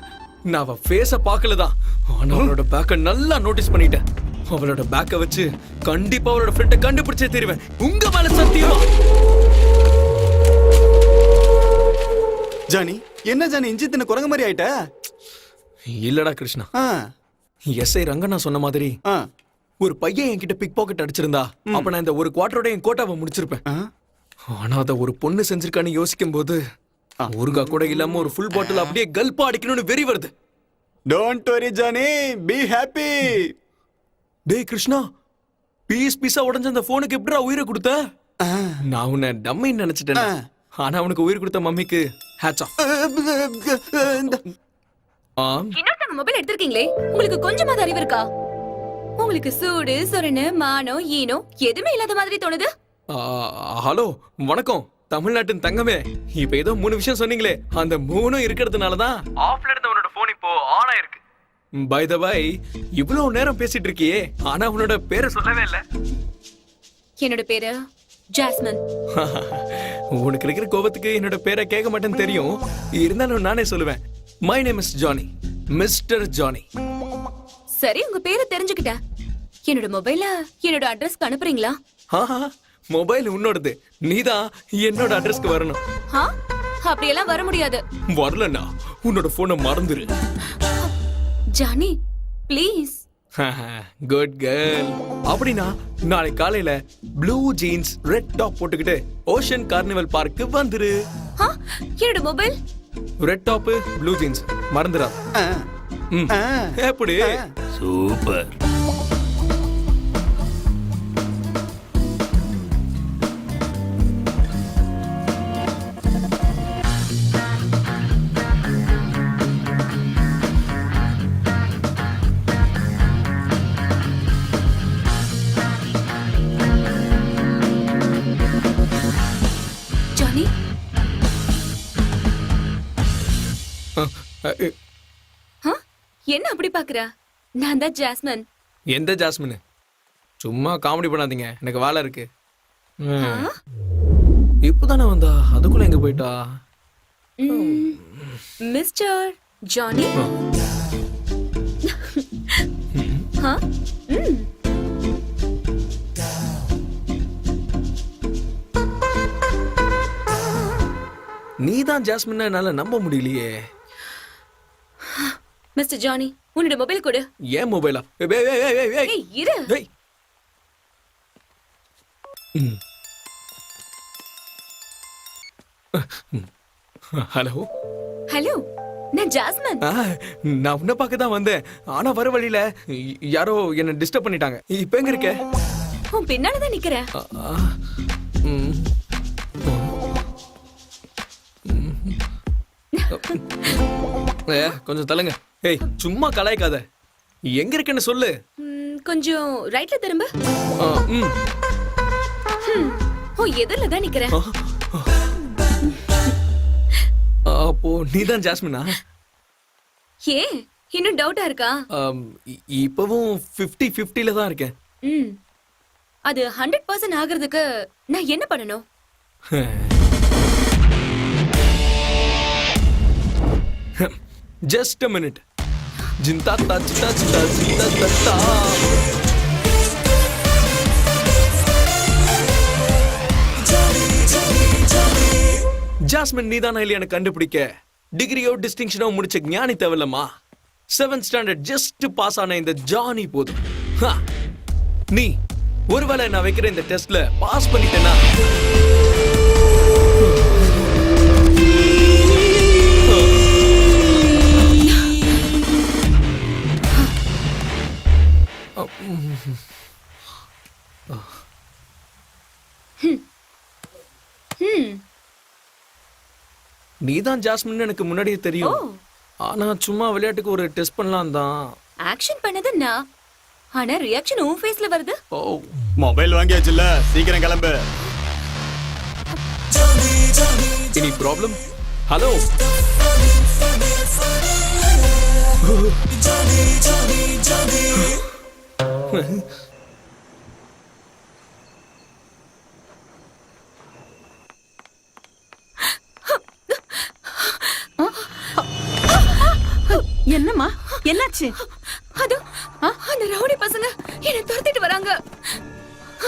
நான் அவ ஃபேஸ பார்க்கலதான், ஆனா அவளோட பேக்க நல்லா நோட்டீஸ் பண்ணிட்டேன். அவளோட பேக்க வச்சு கண்டிப்பா அவளோட ஃப்ரெண்டை கண்டுபிடிச்சே தெரிவேன். உங்க மேல சத்தியமா. ஜானி, என்ன ஜானி இஞ்சி தின்ன குரங்கு மாதிரி ஆயிட்ட? இல்லடா கிருஷ்ணா, எஸ்ஐ ரங்கண்ணா சொன்ன மாதிரி ஒரு பையன் என்கிட்ட பிக் பாக்கெட் அடிச்சிருந்தா அப்ப நான் இந்த ஒரு குவார்டரோட என் கோட்டாவை முடிச்சிருப்பேன். ஆனா அத ஒரு பொண்ணு செஞ்சிருக்கான்னு யோசிக்கும் போது ஊருகா கூட இல்லாம ஒரு ஃபுல் பாட்டில் அப்படியே கல்பா அடிக்கணும்னு வெறி வருது. Don't worry Johnny, be happy. டேய் கிருஷ்ணா, பீஸா உடைஞ்ச அந்த போனுக்கு எப்படிடா உயிரை கொடுத்த? நான் உன்னை டம்மின்னு நினைச்சிட்டேன். ஆனா அவனுக்கு உயிர் கொடுத்த மம்மிக்கு ஹேட்ஸ் ஆஃப். இன்னொருத்தங்க மொபைல் எடுத்திருக்கீங்களே, உங்களுக்கு கொஞ்சமாவது அறிவு இருக்கா? உங்களுக்கு சூடு சொரணு மானம் ஈனம் எதுவுமே இல்லாத மாதிரி தோணுது. ஹலோ வணக்கம் தமிழ்நாட்டின் தங்கமே. இப்ப ஏதோ 3 விஷயம் சொன்னீங்களே, அந்த 3 இருக்கிறதுனாலதான் ஆஃப்ல இருந்த உன்னோட போன் இப்போ ஆன் ஆயிருக்கு. பை த பை, இவ்வளவு நேரம் பேசிட்டு இருக்கியே, ஆனா உன்னோட பேரை சொல்லவே இல்ல. என்னோட பேரு ஜாஸ்மின். உனக்கு இருக்கிற கோபத்துக்கு என்னோட பேரை கேட்க மாட்டேன்னு தெரியும். இருந்தாலும் நானே சொல்லுவேன். My name is Johnny, mister Johnny. சரி, உங்க பேரை தெரிஞ்சுக்கிட்டேன். என்னோட மொபைல்ல என்னோட அட்ரஸ்க்கு அனுப்புறீங்களா? மொபைல் உன்னோடது, நீதான் என்னோட அட்ரஸ்க்கு வரணும். அப்படியெல்லாம் வர முடியாது. வரலன்னா உன்னோட போனை மறந்துரு. Johnny please. Good girl. அப்படின்னா நாளை காலையில ப்ளூ ஜீன்ஸ் ரெட் டாப் போட்டுக்கிட்டு ஓஷன் கார்னிவல் பார்க்கு வந்துரு. என்னோட mobile red top blue jeans மறந்துடா. எப்படி? சூப்பர். ஜானி, என்ன அப்படி பாக்குற? நான் தான் ஜாஸ்மின். எந்த ஜாஸ்மின்? சும்மா காமெடி பண்ணாதீங்க, எனக்கு வேலை இருக்கு. இப்பதானே வந்தா, அதுக்குள்ள எங்க போயிட்டா? Mister Johnny. நீதான் ஜாஸ்மின், என்னால நம்ப முடியலையே. மிஸ்டர் ஜானி, உன்னோட மொபைல் கொடு. ஏன் மொபைலா? ஏய், இரு. ஹலோ ஹலோ, நான் ஜாஸ்மின். நான் உன்னை பார்க்க தான் வந்தேன். ஆனா வர வழியில யாரோ என்ன டிஸ்டர்ப் பண்ணிட்டாங்க. இப்ப எங்க இருக்க? உன் பின்னாலதான் நிக்கிறேன். கொஞ்சம் தள்ளுங்க. ஏய், சும்மா கலாய்க்காத. எங்க இருக்கேன்னு சொல்லு. கொஞ்சம் ரைட்ல திரும்ப. எதிரில தான் நிக்கிறேன். அப்போ நீதான் ஜாஸ்மினா? ஏ, இன்னும் டவுட்டா இருக்கா? இப்பவும் 50-50ல தான் இருக்கேன். அது 100% ஆகிறதுக்கு நான் என்ன பண்ணணும்? Just a minute. Jinta ta ta ta jinta ta ta. Jasmine நீதானா இல்லையா எனக்கு கண்டுபிடிக்க? டிகிரியோ டிஸ்டிங்ஷனோ முடிச்ச ஞானி தேவலம்மா. 7th ஸ்டாண்டர்ட் ஜஸ்ட் பாஸ் ஆன இந்த ஜானி போதும். நீ ஒருவேளை நான் வைக்கிற இந்த டெஸ்ட்ல பாஸ் பண்ணிட்டேன்னா நீதான் ஜாஸ்மின் எனக்கு முன்னாடியே தெரியும். ஆனா சும்மா விளையாட்டுக்கு ஒரு டெஸ்ட் பண்ணலாம் தான். ஆக்ஷன் பண்ணது நான், ஆனா ரியாக்ஷன் உன் ஃபேஸ்ல வருது. மொபைல் வாங்கியாச்சுல்ல, சீக்கிரம் கிளம்பு. Any problem? ஹலோ. என்னம்மா, என்னாச்சு? அது அந்த ரவுடி பசங்க என்ன துரத்திட்டு வராங்க.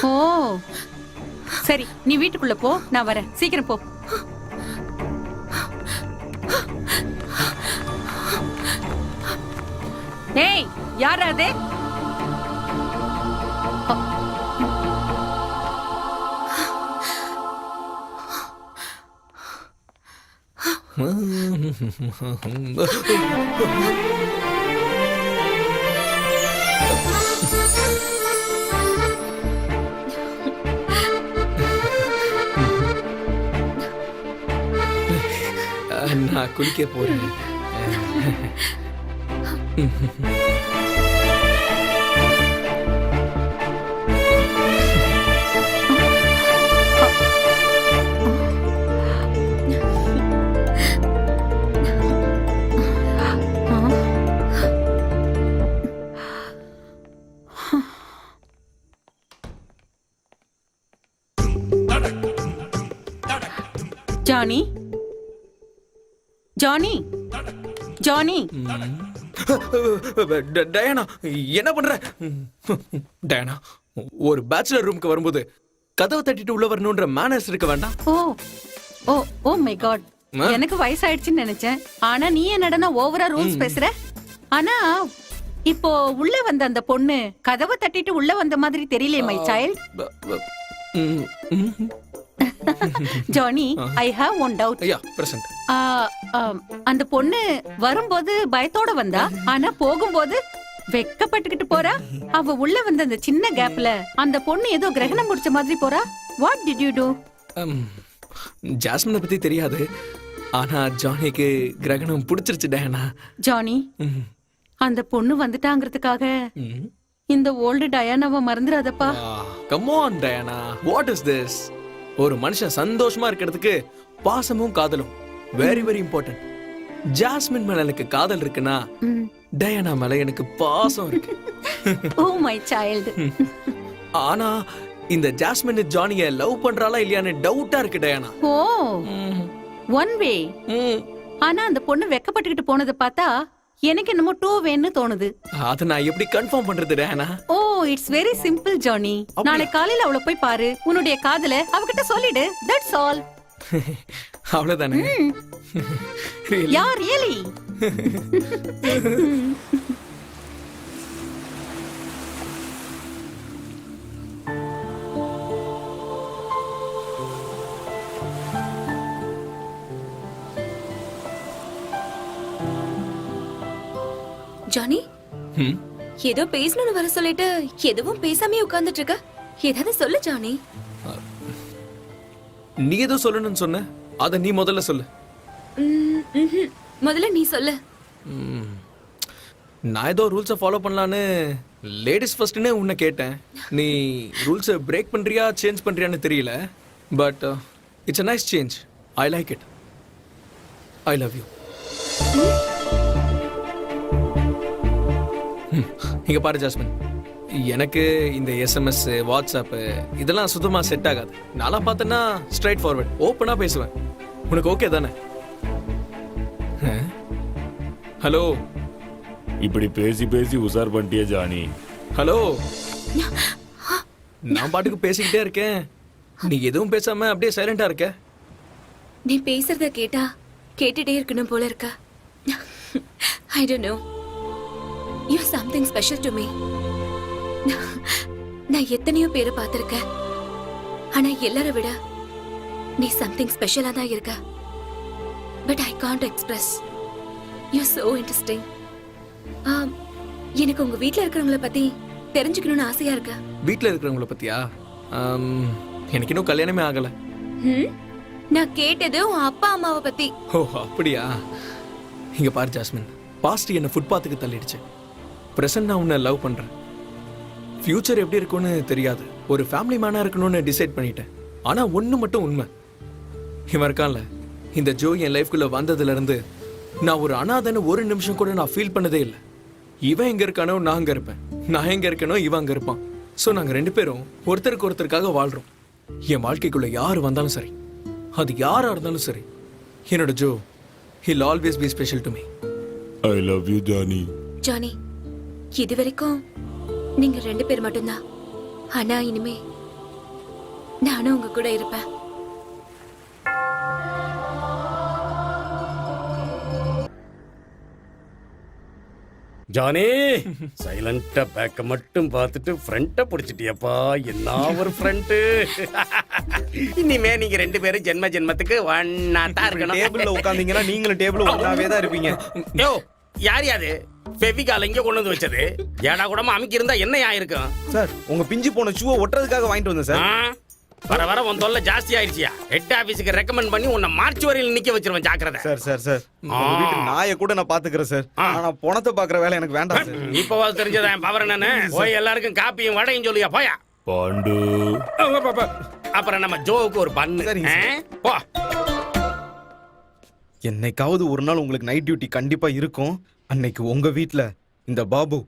ஓ சரி, நீ வீட்டுக்குள்ள போ, நான் வரேன். சீக்கிரம் போ. ஏய், யார் அது? நான் குளிக்க போறேன். ஜானி ஜானி ஜானி டயானா என்ன பண்ற? டயானா, ஒரு பேச்சுலர் ரூமுக்கு வரும்போது கதவை தட்டிட்டு உள்ள வரணும்ன்ற மேனர்ஸ் இருக்க வேண்டாம்? ஓ ஓ ஓ மை காட், எனக்கு வயசாயிடுச்சுன்னு நினைச்சேன். ஆனா நீ என்னடனா ஓவரா ரூல்ஸ் பேசுற. ஆனா இப்போ உள்ள வந்த அந்த பொண்ணு கதவை தட்டிட்டு உள்ள வந்த மாதிரி தெரியலையே my child. Johnny, I have one doubt. ஐயா பிரசன்ட். அந்த பொண்ணு வரும்போது பயத்தோட வந்தா, ஆனா போகும்போது வெக்கப்பட்டுக்கிட்டு போறா. அவ உள்ள வந்த அந்த சின்ன கேப்ல அந்த பொண்ணு ஏதோ கிரகணம் முடிச்ச மாதிரி போறா. What did you do? ஜாஸ்மினை பத்தி தெரியாது, ஆனா ஜானிக்கு கிரகணம் பிடிச்சிருச்சு டயானா. ஜானி, அந்த பொண்ணு வந்துட்டாங்கிறதுக்காக இந்த ஓல்டு டயானாவை மறந்துடாதப்பா. Come on Diana, what is this? ஒரு மனுஷன் சந்தோஷமா இருக்கிறதுக்கு பாசமும் காதலும் வெரி வெரி இம்பார்ட்டன்ட். ஜாஸ்மின் மேல எனக்கு காதல் இருக்குன்னா டயானா மேல எனக்கு பாசம் இருக்கு. Oh my child. ஆனா இந்த ஜாஸ்மின் ஜானிய லவ் பண்றாளா இல்லையான்னு டவுட்டா இருக்கு டயானா. ஓ ஒன் வே. ஆனா அந்த பொண்ணு வெக்கப்பட்டுக்கிட்டு போனதை பார்த்தா எனக்கு என்னமோ டூ வேன்னு தோணுது. அத நான் எப்படி கன்ஃபார்ம் பண்றது Diana? Oh it's very simple Johnny. நாளை காலையில அவளை போய் பாரு, உன்னுடைய காதல அவகிட்ட சொல்லிடு. That's all. அவ்வளவுதானே? Yeah really? ஜானி, ஏதோ பேசணும்னு வர சொல்லிட்டு எதுவும் பேசாமே உட்கார்ந்துட்டு இருக்க. ஏதாவது சொல்லு ஜானி. நீ ஏதோ சொல்லணும்னு சொன்ன, அத நீ முதல்ல சொல்லு. முதல்ல நீ சொல்லு. நான் ஏதோ ரூல்ஸை ஃபாலோ பண்ணலான்னு லேடிஸ் ஃபர்ஸ்ட்னு உன்னை கேட்டேன். நீ ரூல்ஸை பிரேக் பண்றியா சேஞ்ச் பண்றியான்னு தெரியல. But it's a nice change. I like it. I love you. இங்க பாரு ஜாஸ்மின், எனக்கு இந்த எஸ்எம்எஸ் வாட்ஸ்அப் இதெல்லாம் சுத்தமா செட் ஆகாது. நான்லாம் பார்த்தேன்னா ஸ்ட்ரைட் ஃபார்வர்ட் ஓப்பனா பேசுவேன். உனக்கு ஓகே தானே? ஹலோ, இப்படி பேசி பேசி உசார் பண்ணிட்டியே ஜானி. ஹலோ, நான் பாட்டுக்கு பேசிக்கிட்டே இருக்கேன், நீ எதுவும் பேசாம அப்படியே சைலண்டா இருக்க. நீ பேசுறத கேட்டா கேட்டுட்டே இருக்கணும் போல இருக்க. I don't know. You're something special to me. நான் எத்தனையோ பேரை பார்த்திருக்கேன், ஆனா எல்லாரை விட நீ சம்திங் ஸ்பெஷலா தான் இருக்க. But I can't express. You're so interesting. எனக்கு உங்க வீட்ல இருக்கிறவங்கள பத்தி தெரிஞ்சுக்கணும்னு ஆசையா இருக்கு. வீட்ல இருக்கிறவங்கள பத்தியா? எனக்கு இன்னும் கல்யாணமே ஆகல. நான் கேட்டது உன் அப்பா அம்மாவை பத்தி. ஓ அப்படியா? இங்க பாரு ஜாஸ்மின், பாஸ்ட் என்ன ஃபுட்பாத்துக்கு தள்ளிடுச்சு. பிரசன்ட் நான் உன்னை லவ் பண்றேன். ஃபியூச்சர் எப்படி இருக்கும்னு தெரியாது. ஒரு ஃபேமிலி மேனா இருக்கணும்னு டிசைட் பண்ணிட்டேன். ஆனா ஒண்ணு மட்டும் உண்மை, இவன் இருக்கான்ல, இந்த ஜோ என் லைஃப்குள்ள வந்ததுல இருந்து நான் ஒரு அனாதைன்னு ஒரு நிமிஷம் கூட நான் ஃபீல் பண்ணதே இல்லை. இவன் எங்க இருக்கானோ நான் அங்க இருப்பேன், நான் எங்க இருக்கனோ இவன் அங்க இருப்பான். ஸோ நாங்க ரெண்டு பேரும் ஒருத்தருக்கு ஒருத்தருக்காக வாழ்றோம். என் வாழ்க்கைக்குள்ள யார் வந்தாலும் சரி, அது யாரா இருந்தாலும் சரி, என்னோட Jo he'll always be special to me. I love you Johnny. Johnny, இது வரைக்கும் நீங்க ரெண்டு பேர் மட்டும்தான். ஆனா இனிமே நானும் உங்க கூட இருப்பேன். ஜானி, சைலண்டா பேக்க மட்டும் பார்த்துட்டு ஃப்ரண்ட்ட பிடிச்சிட்டியப்பா. என்ன ஒரு ஃப்ரண்ட். இனிமே நீங்க ரெண்டு பேரும் ஜென்ம ஜென்மத்துக்கு ஒண்ணா தான் இருக்கணும். டேபிள்ல உட்கார்ந்தீங்கன்னா நீங்களும் டேபிள் ஒண்ணாவே தான் இருப்பீங்க. யோ, யார் யாது ஃபெவிகால் இங்க கொண்டு வந்து வச்சது? ஏடா கூடமா அமைக்கி இருந்தா என்ன ஆயிருக்கும்? சார், உங்க பிஞ்சு போன ஷூவை ஒட்டுறதுக்காக வாங்கிட்டு வந்தேன் சார். வர வர உன் தொல்லை ஜாஸ்தி ஆயிடுச்சியா? ஹெட் ஆபீஸுக்கு ரெக்கமெண்ட் பண்ணி உன்னை மார்ச் வரையில் நிக்க வச்சிருவேன், ஜாக்கிரதை. சார் சார் சார், உங்க வீட்டு நாயை கூட நான் பாத்துக்கிறேன் சார். ஆனா பணத்தை பாக்குற வேலை எனக்கு வேண்டாம் சார். இப்போவாது தெரிஞ்சதா என் பவர் என்னன்னு? போய் எல்லாருக்கும் காப்பியும் வடையும் சொல்லியா போயா. பாண்டு, அப்புறம் நம்ம ஜோவுக்கு ஒரு பண்ணு. சரிங்க போ. என்னைக்காவது ஒரு நாள் உங்களுக்கு நைட் டியூட்டி கண்டிப்பா இருக்கும். அன்னைக்கு உங்க வீட்ல இந்த பாபு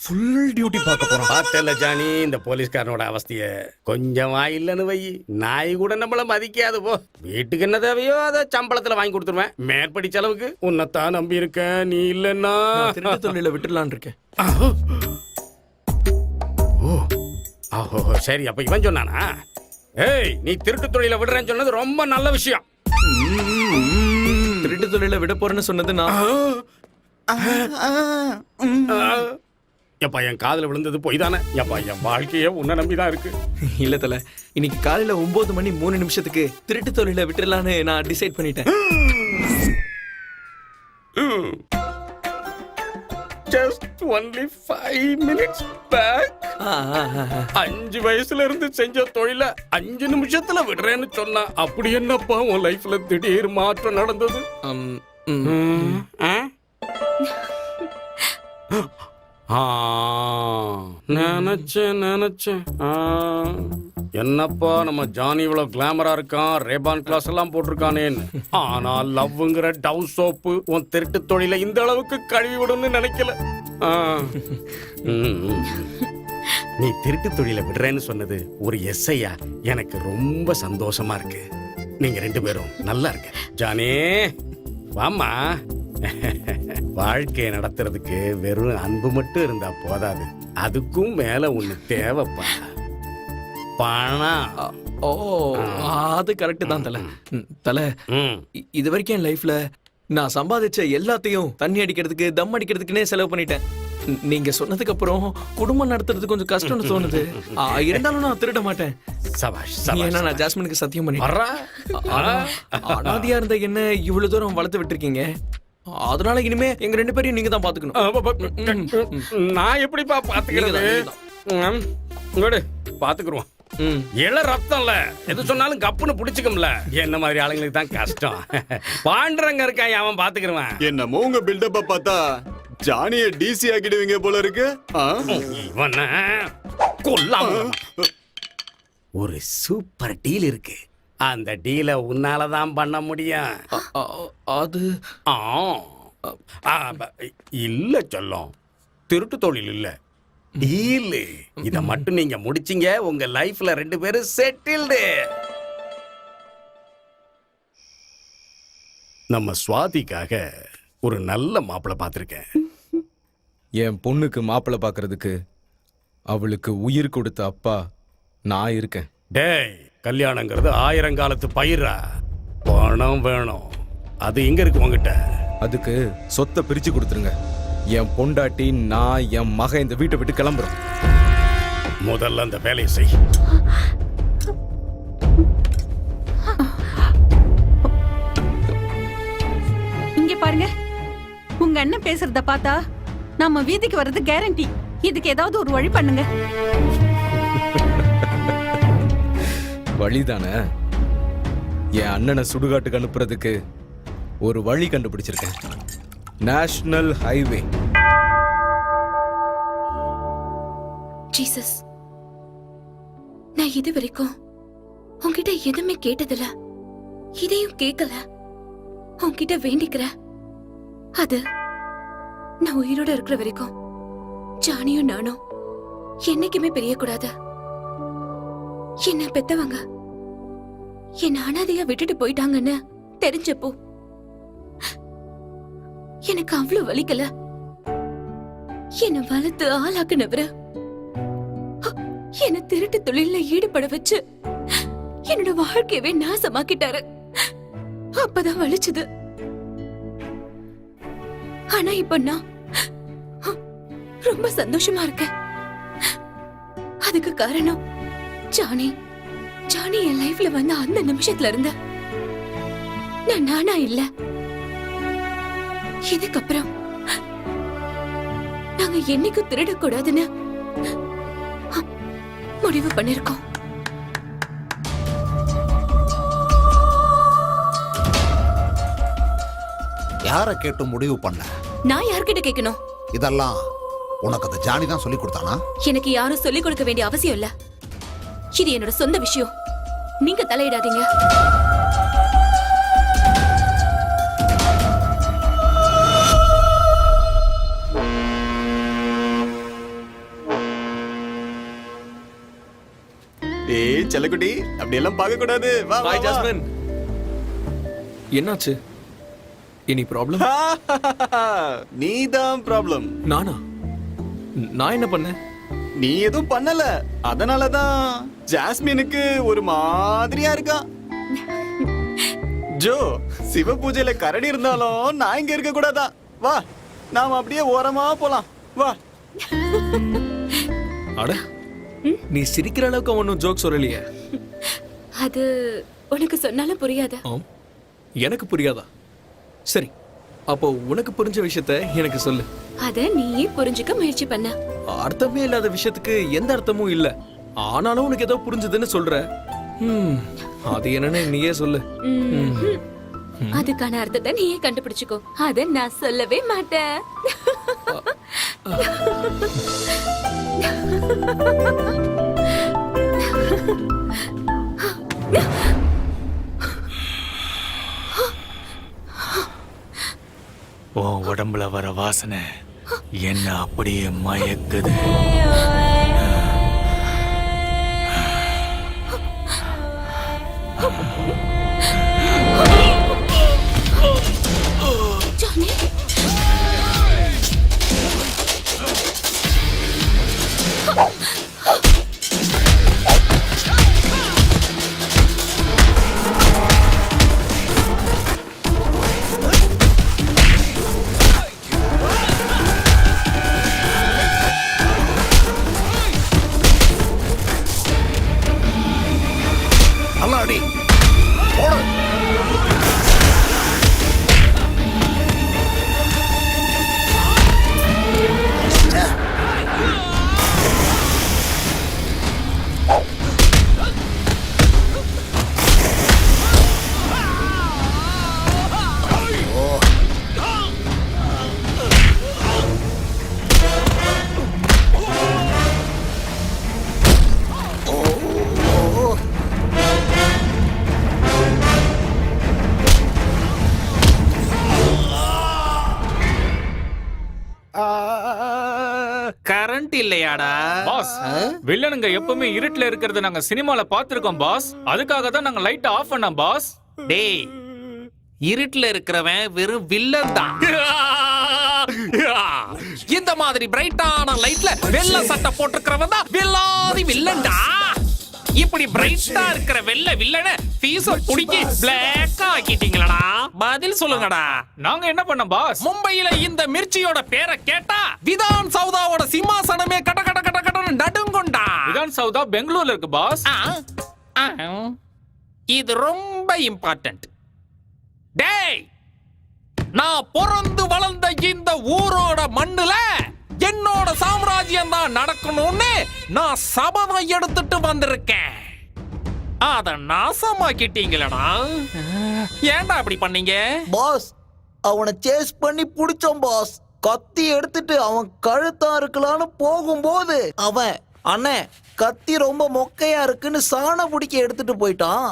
ஃபுல் டியூட்டி பார்க்க போறான். பார்த்தல ஜானி இந்த போலீஸ்காரனோட அவஸ்தைய. கொஞ்சம் வாயில்லன்னு வை, நாய் கூட நம்மள மதிக்காது. போ, வீட்டுக்கு என்ன தேவையோ அதை சம்பளத்துல வாங்கி கொடுத்துருவேன். மேற்படி செலவுக்கு உன்னைத்தான் நம்பி இருக்கேன். நீ இல்லன்னா நான் திருட்டு தொழில விட்டுடலான்னு இருக்கேன். ஓஹோ சரி, அப்ப இவன் சொன்னானா? ஏய், நீ திருட்டு தொழில விடுறேன்னு சொன்னது ரொம்ப நல்ல விஷயம். திருட்டு தொழில விட போறேன்னு சொன்னது நான். எப்பா என் காதுல விழுந்தது போய் தானே? எப்பா என் வாழ்க்கையே உன்னை நம்பிதான் இருக்கு. இல்ல தல, இன்னைக்கு காலையில 9:03 திருட்டு தொழில விட்டுடலான்னு நான் டிசைட் பண்ணிட்டேன். Just only 5 minutes back. 5 வயசுல இருந்து செஞ்ச தொழில 5 நிமிஷத்துல விடுறேன்னு சொன்னா, அப்படி என்னப்பா உன் லைஃப்ல திடீர் மாற்றம் நடந்தது? நினைச்சேன். என்னப்பா நம்ம ஜானி இவ்வளவு கிளாமரா இருக்கான், ரேபான் கிளாஸ் எல்லாம் போட்டிருக்கானேன்னு. ஆனா லவ்ங்கிற டவ் சோப்பு உன் திருட்டு தொழில இந்த அளவுக்கு கழுவி விடும்னு நினைக்கல. நீ திருட்டு தொழில விடுறேன்னு சொன்னது ஒரு எஸ்ஐயா எனக்கு ரொம்ப சந்தோஷமா இருக்கு. நீங்க 2 பேரும் நல்லா இருக்க. ஜானே வாமா. வாழ்க்கையை நடத்துறதுக்கு வெறும் அன்பு மட்டும் இருந்தா போதாது, அதுக்கும் மேல ஒண்ணு தேவைப்பா. பணம். ஓ, அது கரெக்ட் தான் தல. தல, இது வரைக்கும் என் லைஃப்ல நான் சம்பாதிச்ச எல்லாத்தையும் தண்ணி அடிக்கிறதுக்கு, தம் அடிக்கிறதுக்குன்னே செலவு பண்ணிட்டேன். நீங்க சொன்னதுக்கு அப்புறம் குடும்பம் நடத்துறது கொஞ்சம் கஷ்டம்னு தோணுது. இருந்தாலும் நான் திருட மாட்டேன். ஏன்னா நான் ஜாஸ்மினுக்கு சத்தியம் பண்ணிட்டேன். அனாதியா இருந்த என்ன இவ்வளவு தூரம் வளர்த்து விட்டுருக்கீங்க. அதனால இனிமே எங்க 2 பேரையும் நீங்க தான் பாத்துக்கணும். நான் எப்படிப்பா பாத்துக்கிறது? பாத்துக்குருவோம். இள ரத்தம்ல எது சொன்னாலும் கப்புன்னு புடிச்சுக்கோம்ல. என்ன மாதிரி ஆளுங்களுக்கு தான் கஷ்டம். பாண்டரங்க இருக்கான், அவன் பாத்துக்கிருவான். என்னமோ உங்க பில்டப்ப பார்த்தா ஜானிய டிசி ஆக்கிடுவீங்க போல இருக்கு. இவன கொல்லாம ஒரு சூப்பர் டீல் இருக்கு. அந்த டீலை உன்னாலதான் பண்ண முடியும். அது இல்ல சொல்லும், திருட்டு தொழில் இல்ல, டீல். இத மட்டும் நீங்க முடிச்சீங்க, உங்க லைஃப்ல 2 பேரும் செட்டில்டு. நம்ம சுவாதிக்காக ஒரு நல்ல மாப்பிள்ளை பார்த்திருக்கேன். என் பொண்ணுக்கு மாப்பிள்ளை பார்க்கறதுக்கு அவளுக்கு உயிர் கொடுத்த அப்பா நான் இருக்கேன். டேய், கல்யாணங்கிறது 1000 காலத்து பயிரா. பணம் வேணும். அது எங்க இருக்கு உங்ககிட்ட? அதுக்கு சொத்தை பிரிச்சு கொடுத்துருங்க. என் பொண்டாட்டி, நான், என் மகன் இந்த வீட்டை விட்டு கிளம்புறோம். முதல்ல அந்த வேலையை செய். இங்க பாருங்க, உங்க அண்ணன் பேசுறத பார்த்தா நம்ம வீதிக்கு வர்றது கேரண்டி. இதுக்கு ஏதாவது ஒரு வழி பண்ணுங்க. வழிதானே? என் அண்ணனை சுடுகாட்டுக்கு அனுப்புறதுக்கு ஒரு வழி கண்டுபிடிச்சிருக்கேன். National highway. ஜீசஸ், நான் இது வரைக்கும் உன்கிட்ட எதுவுமே கேட்டதில்ல, இதையும் கேட்கல. உன்கிட்ட வேண்டிக்கிற அது நான் உயிரோட இருக்கிற வரைக்கும் ஜானியும் நானும் என்னைக்குமே பிரியக்கூடாது. என்ன பெத்தவங்க என்ன அனாதையா விட்டுட்டு போயிட்டாங்கன்னு தெரிஞ்சப்போ எனக்கு அவ்வளவு வலிக்கல. என்ன வளர்த்து ஆளாக்குனவர என்ன திருட்டு தொழில ஈடுபட வச்சு என்னோட வாழ்க்கையவே நாசமாக்கிட்டாரு. அப்பதான் வலிச்சது. ஆனா இப்ப நான் ரொம்ப சந்தோஷமா இருக்கேன். அதுக்கு காரணம் ஜானி. ஜானி என் லைஃப்ல வந்த அந்த நிமிஷத்துல இருந்த நான் நானா இல்ல. இதுக்கப்புறம் நாங்க என்னைக்கும் திருடக்கூடாதுன்னு முடிவு பண்ணிருக்கோம். யார கேட்டு முடிவு பண்ண? நான் யார்கிட்ட கேட்கணும்? இதெல்லாம் உனக்கு அந்த ஜானி தான் சொல்லி கொடுத்தானா? எனக்கு யாரும் சொல்லிக் கொடுக்க வேண்டிய அவசியம் இல்ல. இது என்னோட சொந்த விஷயம். நீங்க தலையிடாதீங்க. ஏய் செல்லக்குட்டி அப்படி எல்லாம் பார்க்க கூடாது. வா பாய் ஜாஸ்மின். என்னாச்சு? Any problem? நீதான் ப்ராப்ளம். நானா? நான் என்ன பண்ணேன்? நீ எதுவும் பண்ணல. அதனாலதான் ஜாஸ்மினுக்கு ஒரு மாதிரியா இருக்கா. ஜோ, சிவ பூஜையில கரடி இருந்தாலும் நான் இங்க இருக்க கூடாதா? வா, நாம அப்படியே ஓரமா போலாம். வா. அட, நீ சிரிக்கிற அளவுக்கு ஒன்னும் ஜோக் சொல்லலையே. அது உனக்கு சொன்னாலும் புரியாதா? ஆம், எனக்கு புரியாதா? சரி, அப்போ உனக்கு புரிஞ்ச விஷயத்த எனக்கு சொல்லு. அத நீயே புரிஞ்சுக்க முயற்சி பண்ண. அர்த்தமே இல்லாத விஷயத்துக்கு எந்த அர்த்தமும் இல்ல. ஆனாலும் உனக்கு ஏதோ புரிஞ்சதுன்னு சொல்ற. அது என்னன்னு நீயே சொல்லு. அதுக்கான அர்த்தத்தை நீயே கண்டுபிடிச்சுக்கோ. அத நான் சொல்லவே மாட்டேன். உன் உடம்புல வர வாசனை என்ன அப்படியே மயக்குது. ஜானி, அல்லாடி போடு. கரண்ட் இல்லையாடா? பாஸ், வில்லனுங்க எப்பவுமே இருட்டுல இருக்கிறது நாங்க சினிமால பாத்துருக்கோம் பாஸ். அதுக்காக தான் நாங்க லைட் ஆஃப் பண்ணோம் பாஸ். டேய், இருட்டுல இருக்கிறவன் வெறும் வில்லன் தான். இந்த மாதிரி பிரைட்டான லைட்ல வெள்ளை சட்டை போட்டுக்கிறவன் தான் வில்லாதி வில்லன்டா. இப்படி பிரைட்டா இருக்கிற வெள்ளை வில்லனை பீஸ புடிக்கி பிளாக் ஆக்கிட்டீங்களடா. பதில் சொல்லுங்கடா. நாங்க என்ன பண்ணோம் பாஸ்? மும்பையில இந்த மிர்ச்சியோட பேரை கேட்டா விதான் சௌதாவோட சிம்மாசனமே கட கட கட கடன்னு நடுங்குண்டா. விதான் சௌதா பெங்களூர்ல இருக்கு பாஸ். இது ரொம்ப இம்பார்ட்டன்ட். டேய், நான் பிறந்து வளர்ந்த இந்த ஊரோட மண்ணுல என்னோட சாம்ராஜ்யம் தான் நடக்கணும்னு நான் சபதம் எடுத்துட்டு வந்திருக்கேன். அத நாசமாக்கிட்டீங்களடா. ஏன்டா அப்படி பண்ணீங்க? பாஸ், அவனை சேஸ் பண்ணி புடிச்சோம் பாஸ். கத்தி எடுத்துட்டு அவன் கழுத்தா இருக்கலான்னு போகும்போது அவன் அண்ணே கத்தி ரொம்ப மொக்கையா இருக்குன்னு சாண பிடிக்க எடுத்துட்டு போயிட்டான்.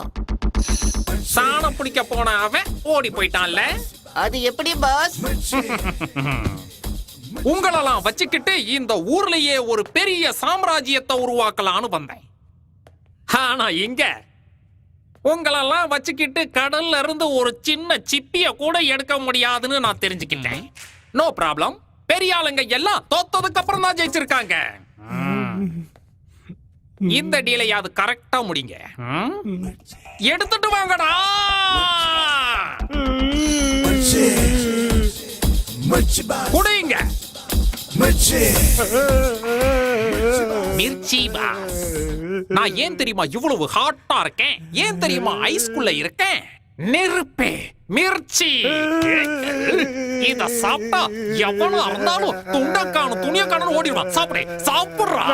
சாணம் பிடிக்க போன அவன் ஓடி போயிட்டான்ல. அது எப்படி பாஸ்? உங்களெல்லாம் வச்சுக்கிட்டு இந்த ஊர்லயே ஒரு பெரிய சாம்ராஜ்யத்தை உருவாக்கலான்னு வந்தேன். ஆனா இங்க உங்களெல்லாம் வச்சுக்கிட்டு கடல்ல இருந்து ஒரு சின்ன சிப்பிய கூட எடுக்க முடியாதுன்னு நான் தெரிஞ்சுக்கிட்டேன். No problem. பெரிய ஆளுங்க எல்லாம் தோத்ததுக்கு அப்புறம் தான் ஜெயிச்சிருக்காங்க. இந்த டீலையாவது கரெக்டா முடிங்க. எடுத்துட்டு வாங்கடா. குடிங்க. மிர்ச்சி பாஸ். நான் ஏன் தெரியுமா இவ்வளவு ஹாட்டா இருக்கேன்? ஏன் தெரியுமா ஐஸ்குள்ள இருக்கேன்? நெருப்பே மிர்ச்சி. இத சாப்பிட்டா எவனா இருந்தாலும் துண்டக்கான துணியக்கான ஓடிடுவான். சாப்பிடு, சாப்பிடுறா.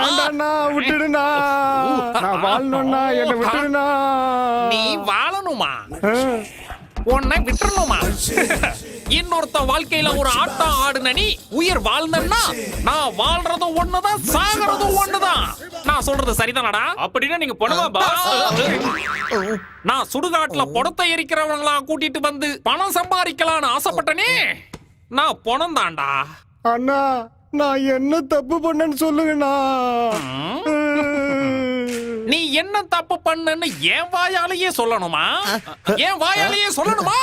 விட்டுடுனா, நான் வாழணும்னா என்ன விட்டுடுனா. நீ வாழணுமா? உன்னை விட்டுறணுமா? இன்னொருத்த வாழ்க்கையில ஒரு ஆட்டம் ஆடுன நீ உயிர் வாழ்ந்தா நான் வாழ்றதும் ஒண்ணுதான், சாகிறதும் ஒண்ணுதான். நான் சொல்றது சரிதானடா? அப்படின்னா நீங்க பண்ணுவா பாஸ். நான் சுடுகாட்டுல பணத்தை எரிக்கிறவங்களா கூட்டிட்டு வந்து பணம் சம்பாதிக்கலாம்னு ஆசைப்பட்டனே, நான் பணம் தான்டா. அண்ணா, நான் என்ன தப்பு பண்ணேன்னு சொல்லுங்கண்ணா. நீ என்ன தப்பு பண்ணன்னு என் வாயாலேயே சொல்லணுமா? என் வாயாலேயே சொல்லணுமா?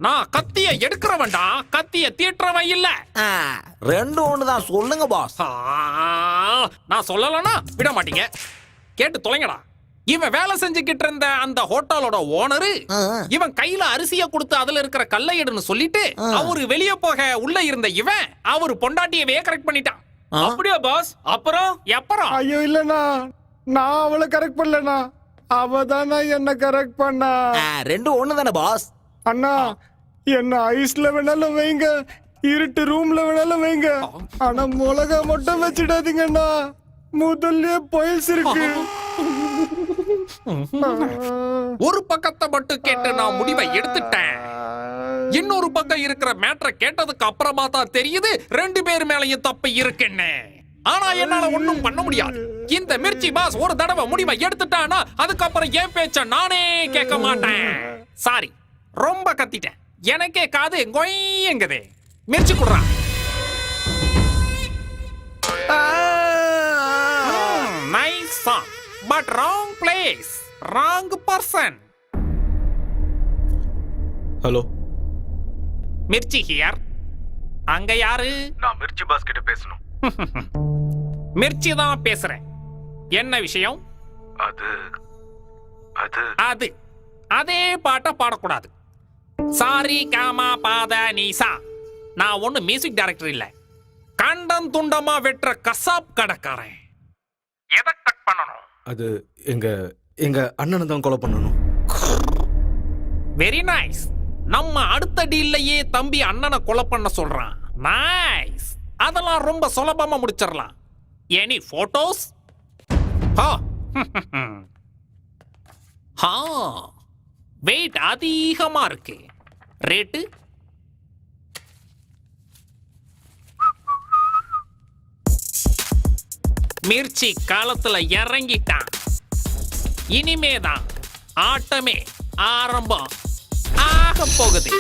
நான் கத்திய எடுக்கிறவன்டா, கத்திய தீட்டுறவன் இல்ல. ரெண்டும் ஒண்ணுதான், சொல்லுங்க பாஸ். நான் சொல்லலன்னா விட மாட்டீங்க. கேட்டு தொலைங்கடா. இவன் வேலை செஞ்சுக்கிட்டு இருந்த அந்த ஹோட்டலோட ஓனரு இவன் கையில அரிசிய கொடுத்து அதுல இருக்கிற கல்லை எடுன்னு சொல்லிட்டு அவரு வெளியே போக உள்ள இருந்த இவன் அவரு பொண்டாட்டியவே கரெக்ட் பண்ணிட்டான். அப்படியா பாஸ்? அப்புறம் எப்பறம்? ஐயோ இல்லண்ணா, நான் அவளை கரெக்ட் பண்ணலண்ணா, அவ தானே என்ன கரெக்ட் பண்ணா. ரெண்டும் ஒண்ணுதானே பாஸ். அண்ணா, என்ன ஐஸ்ல வேணாலும் வைங்க, இருட்டு ரூம்ல வேணாலும் வைங்க, ஆனா மிளகா மட்டும் வச்சிடாதீங்கண்ணா, முதல்ல பாயில்ஸ் இருக்கு. ஒரு பக்கத்தை மட்டும் கேட்டு நான் முடிவை எடுத்துட்டேன். இன்னொரு பக்கம் இருக்கிற மேட்டரை கேட்டதுக்கு அப்புறமா தான் தெரியுது ரெண்டு பேர் மேலயும் தப்பு இருக்குன்னு. ஆனா என்னால ஒண்ணும் பண்ண முடியாது. இந்த மிர்ச்சி பாஸ் ஒரு தடவை முடிவை எடுத்துட்டானா அதுக்கப்புறம் என் பேச்ச நானே கேட்க மாட்டேன். சாரி, ரொம்ப கத்திட்டேன். எனக்கே காது கொய்யுங்குது. மிர்ச்சி குடுறான். Nice song, but wrong place, wrong person. Hello, Mirchi here. அங்க யாரு? நான் மிர்ச்சி பாஸ் கிட்ட பேசணும். மிர்ச்சி தான் பேசுறேன். என்ன விஷயம்? அது அதே பாட்ட பாடக்கூடாது. சாரி காமா பாத நீசா. நான் ஒண்ணு மியூசிக் டைரக்டர் இல்ல, கண்டம் துண்டமா வெற்ற கசாப் கடைக்காரன். எதை கட் பண்ணணும்? அது எங்க அண்ணனை தான் கொலை பண்ணணும். Very nice. நம்ம அடுத்த டீல்லையே தம்பி அண்ணனை கொலை பண்ண சொல்றான். நைஸ். அதெல்லாம் ரொம்ப சுலபமா முடிச்சிடலாம். Any photos? வெயிட் அதிகமா இருக்கு. ரேட்டு? மிர்ச்சி காலத்துல இறங்கிட்டான். இனிமேதான் ஆட்டமே ஆரம்பம் ஆக போகுது.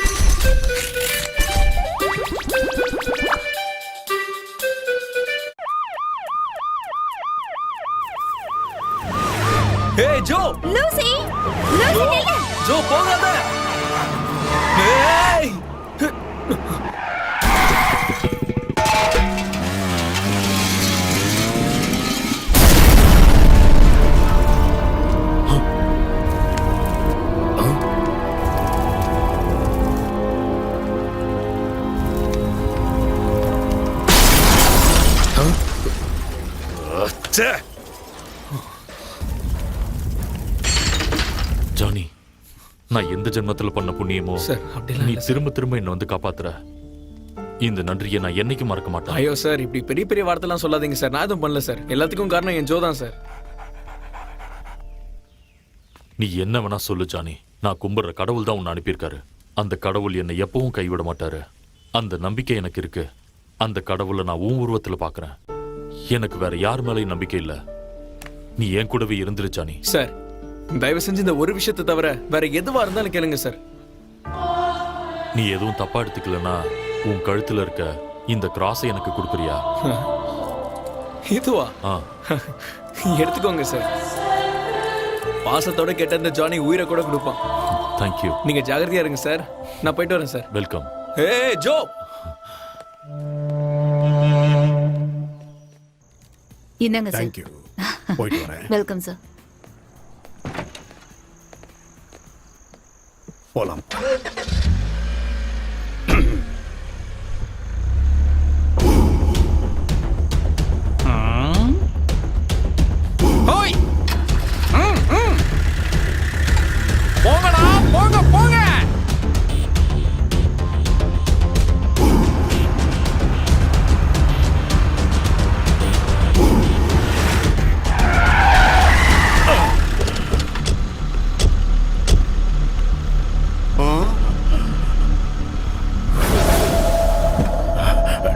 ஏய் ஜோ, லூசி, ஜோ போகாத. ஏய் ஜானி, நான் எந்த ஜென்மத்துல பண்ண புண்ணியமோ சார், அப்படிலாம் நீ இல்ல சார். திரும்ப திரும்ப என்ன வந்து காப்பாத்துற. இந்த நன்றியை நான் என்னைக்கும் மறக்க மாட்டேன். ஐயோ சார், இப்படி பெரிய பெரிய வார்த்தைலாம் சொல்லாதீங்க சார். நான் எதுவும் பண்ணல சார். எல்லாத்துக்கும் காரணம் என் ஜோ தான் சார். நீ என்ன வேணா சொல்லு ஜானி, நான் கும்பிடுற கடவுள் தான் உன்னை அனுப்பியிருக்காரு. அந்த கடவுள் என்னை எப்பவும் கைவிட மாட்டாரு. அந்த நம்பிக்கை எனக்கு இருக்கு. அந்த கடவுளை நான் உன் உருவத்துல பாக்குறேன். எனக்கு வேற யார் மேலேயும் நம்பிக்கை இல்ல. நீ என் கூடவே இருந்துரு ஜானி. சார், தயவு செஞ்சு இந்த ஒரு விஷயத்தை தவிர வேற எதுவா இருந்தாலும் கேளுங்க சார். நீ எதுவும் தப்பா எடுத்துக்கலனா உன் கழுத்துல இருக்க இந்த கிராஸை எனக்கு கொடுக்குறியா? இதுவா? எடுத்துக்கோங்க சார். பாசத்தோட கேட்ட இந்த ஜானி உயிரை கூட கொடுப்பான். தேங்க்யூ. நீங்க ஜாகிரதையா இருங்க சார். நான் போயிட்டு வரேன் சார். வெல்கம். ஏய் ஜோ, என்னங்க சார்? போயிட்டு வரேன். Welcome sir. போலாம். ஹோய், போங்கடா, போங்க போங்க.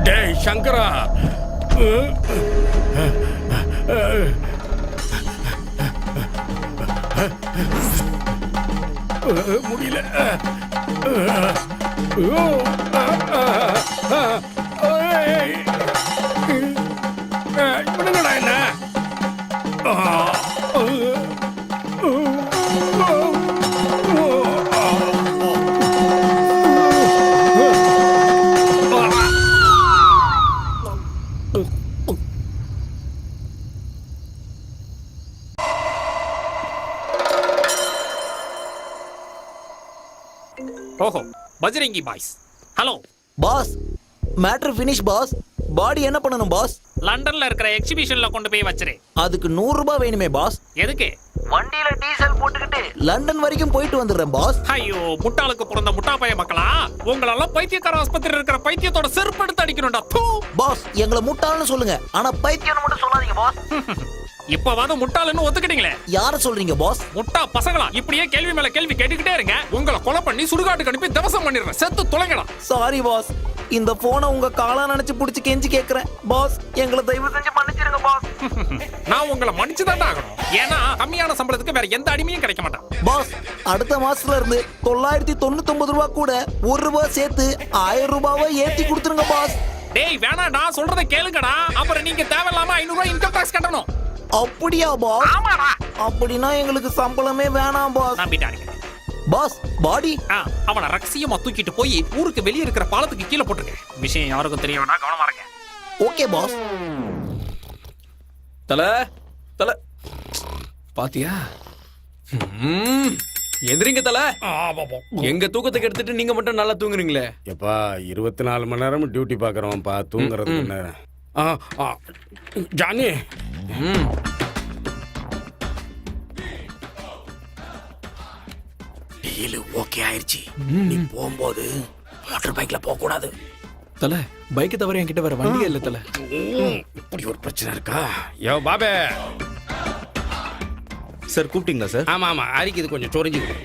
டேய் சங்கரா, முடியல. ஓஹோ Bajrangi boys. Hello boss matter finish boss. Body என்ன பண்ணணும் பாஸ்? லண்டன்ல இருக்கிற எக்ஸிபிஷன்ல கொண்டு போய் வச்சிரு. அதுக்கு 100 ரூபாய் வேணுமே பாஸ். எதுக்கு? வண்டியில டீசல் போட்டுக்கிட்டு லண்டன் வரைக்கும் போயிட்டு வந்துடுறேன் பாஸ். ஐயோ முட்டாளுக்கு பிறந்த முட்டா பைய மக்களா, உங்களெல்லாம் பைத்தியக்கார ஆஸ்பத்திரி இருக்கிற பைத்தியத்தோட செருப்பு எடுத்து அடிக்கணும்டா. பாஸ் எங்களை முட்டாள்னு சொல்லுங்க, ஆனா பைத்தியம் மட்டும் சொல்லாதீங்க பாஸ். இப்பவாத முட்டாளுன்னு ஒத்துக்கிட்டீங்களே. யார சொல்றீங்க பாஸ்? முட்டா பசங்களா, இப்படியே கேள்வி மேல கேள்வி கேட்டுக்கிட்டே இருங்க. உங்களை கொலை பண்ணி சுடுகாட்டுக்கு அனுப்பி தவசம் பண்ணிடுறேன். செத்து தொலைங்கடா. சாரி பாஸ், இந்த போனை உங்க காலா நினைச்சு புடிச்சு கெஞ்சி கேக்குறேன் பாஸ். எங்களை தயவு செஞ்சு மன்னிச்சிருங்க பாஸ். நான் உங்களை மன்னிச்சுதான் ஆகணும். ஏன்னா கம்மியான சம்பளத்துக்கு வேற எந்த அடிமையும் கிடைக்க மாட்டான். பாஸ் அடுத்த மாசத்துல இருந்து 999 ரூபாய் கூட 1 ரூபாய் சேர்த்து 1000 ரூபாவை ஏத்தி கொடுத்துருங்க பாஸ். டேய் வேணாடா, சொல்றத கேளுங்கடா. அப்புறம் நீங்க தேவையில்லாம 500 ரூபாய் இன்கம் டாக்ஸ் கட்டணும். அப்படியா பாஸ்? அப்படின்னா எங்களுக்கு சம்பளமே வேணாம் பாஸ். நம்பிட்டாருங்க பாஸ். பாடி அவனை ரகசியமா தூக்கிட்டு போய் ஊருக்கு வெளியே இருக்கிற பாலத்துக்கு கீழே போட்டுருங்க. விஷயம் யாருக்கும் தெரிய வேணா, கவனமா இருங்க. Okay boss. தல தல பாத்தியா? எதிரிங்க தல. எங்க தூக்கத்துக்கு எடுத்துட்டு நீங்க மட்டும் நல்லா தூங்குறீங்களே. எப்பா 24 மணி நேரமும் டியூட்டி பாக்குறோம்ப்பா, தூங்குறது நேரம். ஜானி டீலு ஓகே ஆயிருச்சு. நீ போகும்போது மோட்டார் பைக்ல போக கூடாது. தல பைக்கை தவிர என்கிட்ட வேற வண்டியே இல்ல தல. இப்படி ஒரு பிரச்சனை இருக்கா? யோ பாபே. சார் கூப்பிட்டீங்களா சார்? ஆமா ஆமா, அரிக்குது கொஞ்சம் சொரிஞ்சுக்குது.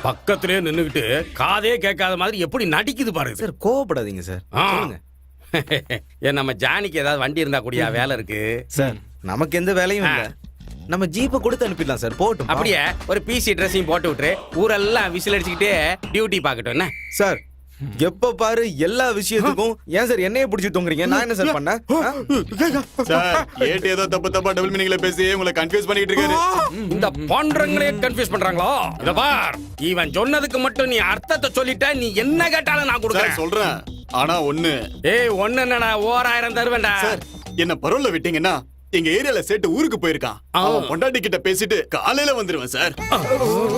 பக்கத்திலே நின்னுகிட்டு காதே கேட்காத மாதிரி எப்படி நடிக்குது பாருங்க சார் கோவப்படாதீங்க சார். ஏன் நம்ம ஜானிக்கு ஏதாவது வண்டி இருந்தா கூடியா? வேலை இருக்கு சார். நமக்கு எந்த வேலையும் இல்ல. நம்ம ஜீப்பை கொடுத்து அனுப்பிடலாம் சார். போட்டும். அப்படியே ஒரு பிசி ட்ரெஸ்ஸையும் போட்டு விட்டுரு. ஊரெல்லாம் விசில் அடிச்சுக்கிட்டே டியூட்டி பார்க்கட்டும். என்ன சார் எப்ப பாரு எல்லா விஷயத்துக்கும் ஏன் சார் என்னைய பிடிச்சி தொங்குறீங்க? நான் என்ன சார் பண்ணேன்? சார் ஏட்டு ஏதோ தப்பா டபுள் மீனிங்ல பேசி உங்களை கன்ஃபியூஸ் பண்ணிட்டு இருக்காரு. இந்த பாண்டங்களே கன்ஃபியூஸ் பண்றாங்களோ? இத பார், இவன் சொன்னதுக்கு மட்டும் நீ அர்த்தத்தை சொல்லிட்ட. நீ என்ன கேட்டாலும் நான் கொடுக்குறேன். சொல்றேன், ஆனா ஒண்ணு. ஏய் ஒண்ணு என்னடா, 1000 தருவேன்டா. சார் என்ன பரோல்ல விட்டீங்கன்னா எங்க ஏரியால சேட்டு ஊருக்கு போயிருக்கான். அவன் பொண்டாட்டி கிட்ட பேசிட்டு காலையில வந்துருவேன் சார்.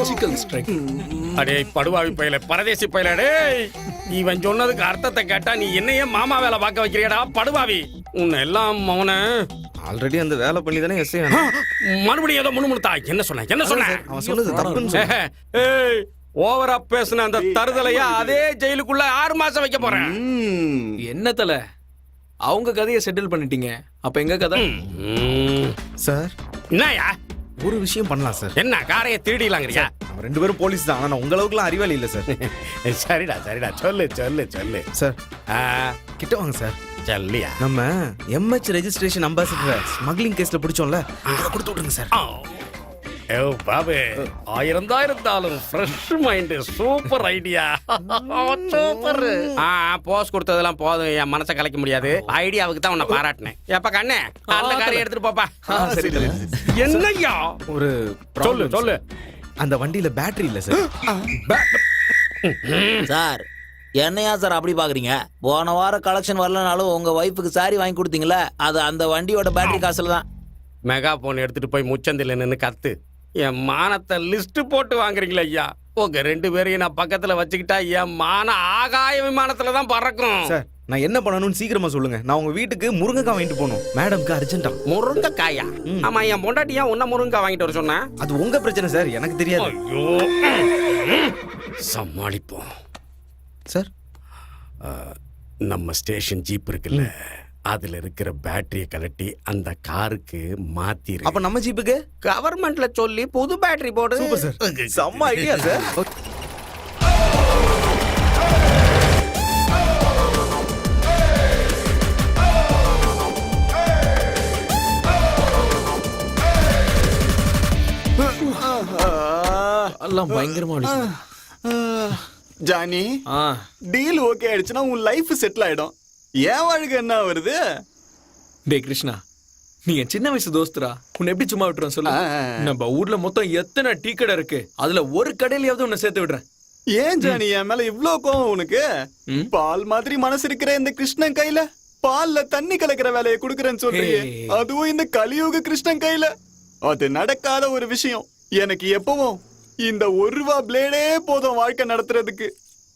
Chicken strike. அடே படுவாவி பையல, பரதேசி பையல. டேய் இவன் சொன்னதுக்கு அர்த்தத்தை கேட்டா நீ என்னையே மாமா வேலை பார்க்க வைக்கிறியடா படுவாவி. உன்னை எல்லாம் அவனை ஆல்ரெடி அந்த வேலை பண்ணி தானே எஸ்ஐ. மறுபடியும் ஏதோ முணுமுணுத்தா. என்ன சொன்ன? என்ன சொன்ன? அவன் சொன்னது தப்புன்னு சொன்ன. ஏய் ஓவரா பேசுன அந்த தருதலையா அதே ஜெயிலுக்குள்ள 6 மாசம் வைக்க போறேன். என்ன தல, அவங்க கதையை செட்டில் பண்ணிட்டீங்க, அப்ப எங்க கதை? சார் என்னயா ஒரு விஷயம் பண்ணலாம் சார். என்ன காரையை திருடிலாங்கறியா? நம்ம 2 பேரும் போலீஸ் தான், ஆனா உங்க அளவுக்குலாம் அறிவாளி இல்ல சார். சரிடா சரிடா, சொல்லு சொல்லு சொல்லு சார். கிட்ட வாங்க சார். சொல்லியா? நம்ம எம்ஹெச் ரெஜிஸ்ட்ரேஷன் அம்பாசிடர் ஸ்மக்லிங் கேஸ்ல பிடிச்சோம்ல, அதை கொடுத்து விட்டுருங்க சார். ஏ பாபு, 1000 தான் இருந்தாலும் fresh mind. Super idea, super. Pose கொடுத்ததெல்லாம் போதும், என் மனசை கலைக்க முடியாது. ஐடியாவுக்கு தான் உன்னை பாராட்டினேன். எப்ப கண்ணே அந்த காரை எடுத்துட்டு போப்பா. என்னய்யா? ஒரு சொல்லு சொல்லு. அந்த வண்டியில பேட்டரி இல்ல சார். சார் என்னையா சார் அப்படி பாக்குறீங்க? போன வாரம் கலெக்ஷன் வரலனாலும் உங்க ஒய்ஃபுக்கு சாரி வாங்கி கொடுத்தீங்களா, அது அந்த வண்டியோட பேட்டரி காசுல தான். மெகா போன் எடுத்துட்டு போய் முச்சந்தில நின்னு கத்து. என் மானத்தை லிஸ்ட் போட்டு வாங்குறீங்களா ஐயா? உங்க 2 பேரையும் நான் பக்கத்துல வச்சுக்கிட்டா என் மான ஆகாய விமானத்துல தான் பறக்கும். சார் நான் என்ன பண்ணணும்னு சீக்கிரமா சொல்லுங்க. நான் உங்க வீட்டுக்கு முருங்கைக்காய் வாங்கிட்டு போகணும். மேடம்க்கு அர்ஜென்ட்டா. முருங்கைக்காயா? ஆமா, என் பொண்டாட்டியா உன்ன முருங்கைக்காய் வாங்கிட்டு வர சொன்னா? அது உங்க பிரச்சனை சார், எனக்கு தெரியாது. ஐயோ சமாளிப்போம் சார். நம்ம ஸ்டேஷன் ஜீப் இருக்குல்ல, அதுல இருக்கிற பேட்டரியை கலட்டி அந்த காருக்கு மாத்திரு. அப்ப நம்ம ஜீப்புக்கு கவர்மெண்ட்ல சொல்லி புது பேட்டரி போடு. சூப்பர் சார், செம்ம ஐடியா சார். எல்லாம் பயங்கரமா வலிக்குது. ஜானி, டீல் ஓகே ஆயிடுச்சுன்னா உன் லைஃப் செட்டில் ஆயிடும். ஏன் வாழ்க்கை என்ன வருது? டே கிருஷ்ணா, நீ என் சின்ன வயசு தோஸ்துரா, உன்னை எப்படி சும்மா விட்டுறேன் சொல்லு? நம்ம ஊர்ல மொத்தம் எத்தனை டீ கடை இருக்கு, அதுல ஒரு கடையிலயாவது உன்னை சேர்த்து விடுறேன். ஏன் ஜானி என் மேல இவ்ளோ கோவம் உனக்கு? பால் மாதிரி மனசு இருக்கிற இந்த கிருஷ்ணன் கையில பால்ல தண்ணி கலக்கிற வேலையை குடுக்கறேன்னு சொல்றியே, அதுவும் இந்த கலியுக கிருஷ்ணன் கையில. அது நடக்காத ஒரு விஷயம். எனக்கு எப்பவும் இந்த 1 ரூபா பிளேடே போதும் வாழ்க்கை நடத்துறதுக்கு.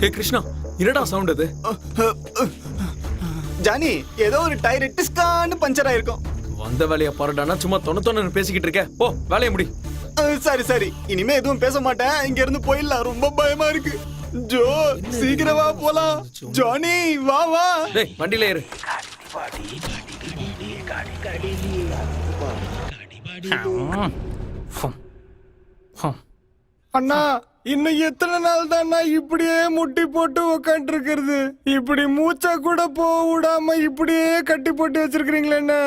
ஹே கிருஷ்ணா, என்னடா சவுண்ட் அது? ஜானி, ஏதோ ஒரு டயர் டிஸ்கான்னு பஞ்சர் ஆயிருக்கும். வந்த வேலையை பாருடானா, சும்மா தொண்ணு பேசிக்கிட்டு இருக்க. ஓ, வேலையை முடி. சரி சரி, இனிமே எதுவும் பேச மாட்டேன். இங்க இருந்து போயிடலாம், ரொம்ப பயமா இருக்கு. ஜோ, சீக்கிரம் வா போலாம். ஜானி, வா வா. டேய், வண்டியில ஏறு. அண்ணா, இன்னும் எத்தனை நாள் தான் இப்படியே முட்டி போட்டு உக்காண்டு இருக்கிறது? இப்படி மூச்சா கூட போக விடாம இப்படியே கட்டி போட்டு வச்சிருக்கீங்களே,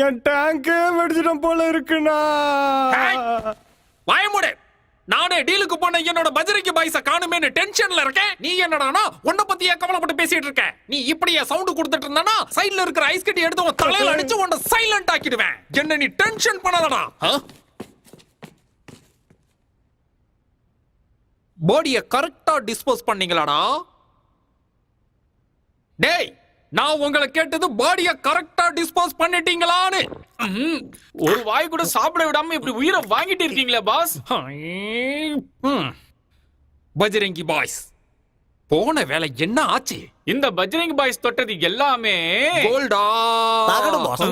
என் டேங்கே வெடிச்சிடும் போல இருக்குண்ணா. வாயமுடு. நானே டீலுக்கு போன என்னோட பஜ்ரங்கி பாய்ஸ காணுமேன்னு டென்ஷன்ல இருக்கேன். நீ என்னடானா உன்னை பத்தியே கவலைப்பட்டு பேசிட்டு இருக்க? நீ இப்படியே சவுண்ட் கொடுத்துட்டு இருந்தானா சைடுல இருக்கிற ஐஸ் கட்டி எடுத்து உன் தலையில அடிச்சு உன்னை சைலண்ட் ஆக்கிடுவேன். என்ன நீ டென்ஷன் பண்ணாதடா. பாடிய கரெக்டா டிஸ்போஸ் பண்ணீங்களாடா? டேய், நான் உங்களை கேட்டது பாடிய கரெக்டா டிஸ்போஸ் பண்ணிட்டீங்களான்னு. ஒரு வாய் கூட சாப்பிட விடாம இப்படி உயிரை வாங்கிட்டு இருக்கீங்களே பாஸ். பஜ்ரங்கி பாய்ஸ், போன வேலை என்ன ஆச்சு? இந்த பஜ்ரங்கி பாய்ஸ் தொட்டது எல்லாமே கோல்டா. தகடு boss.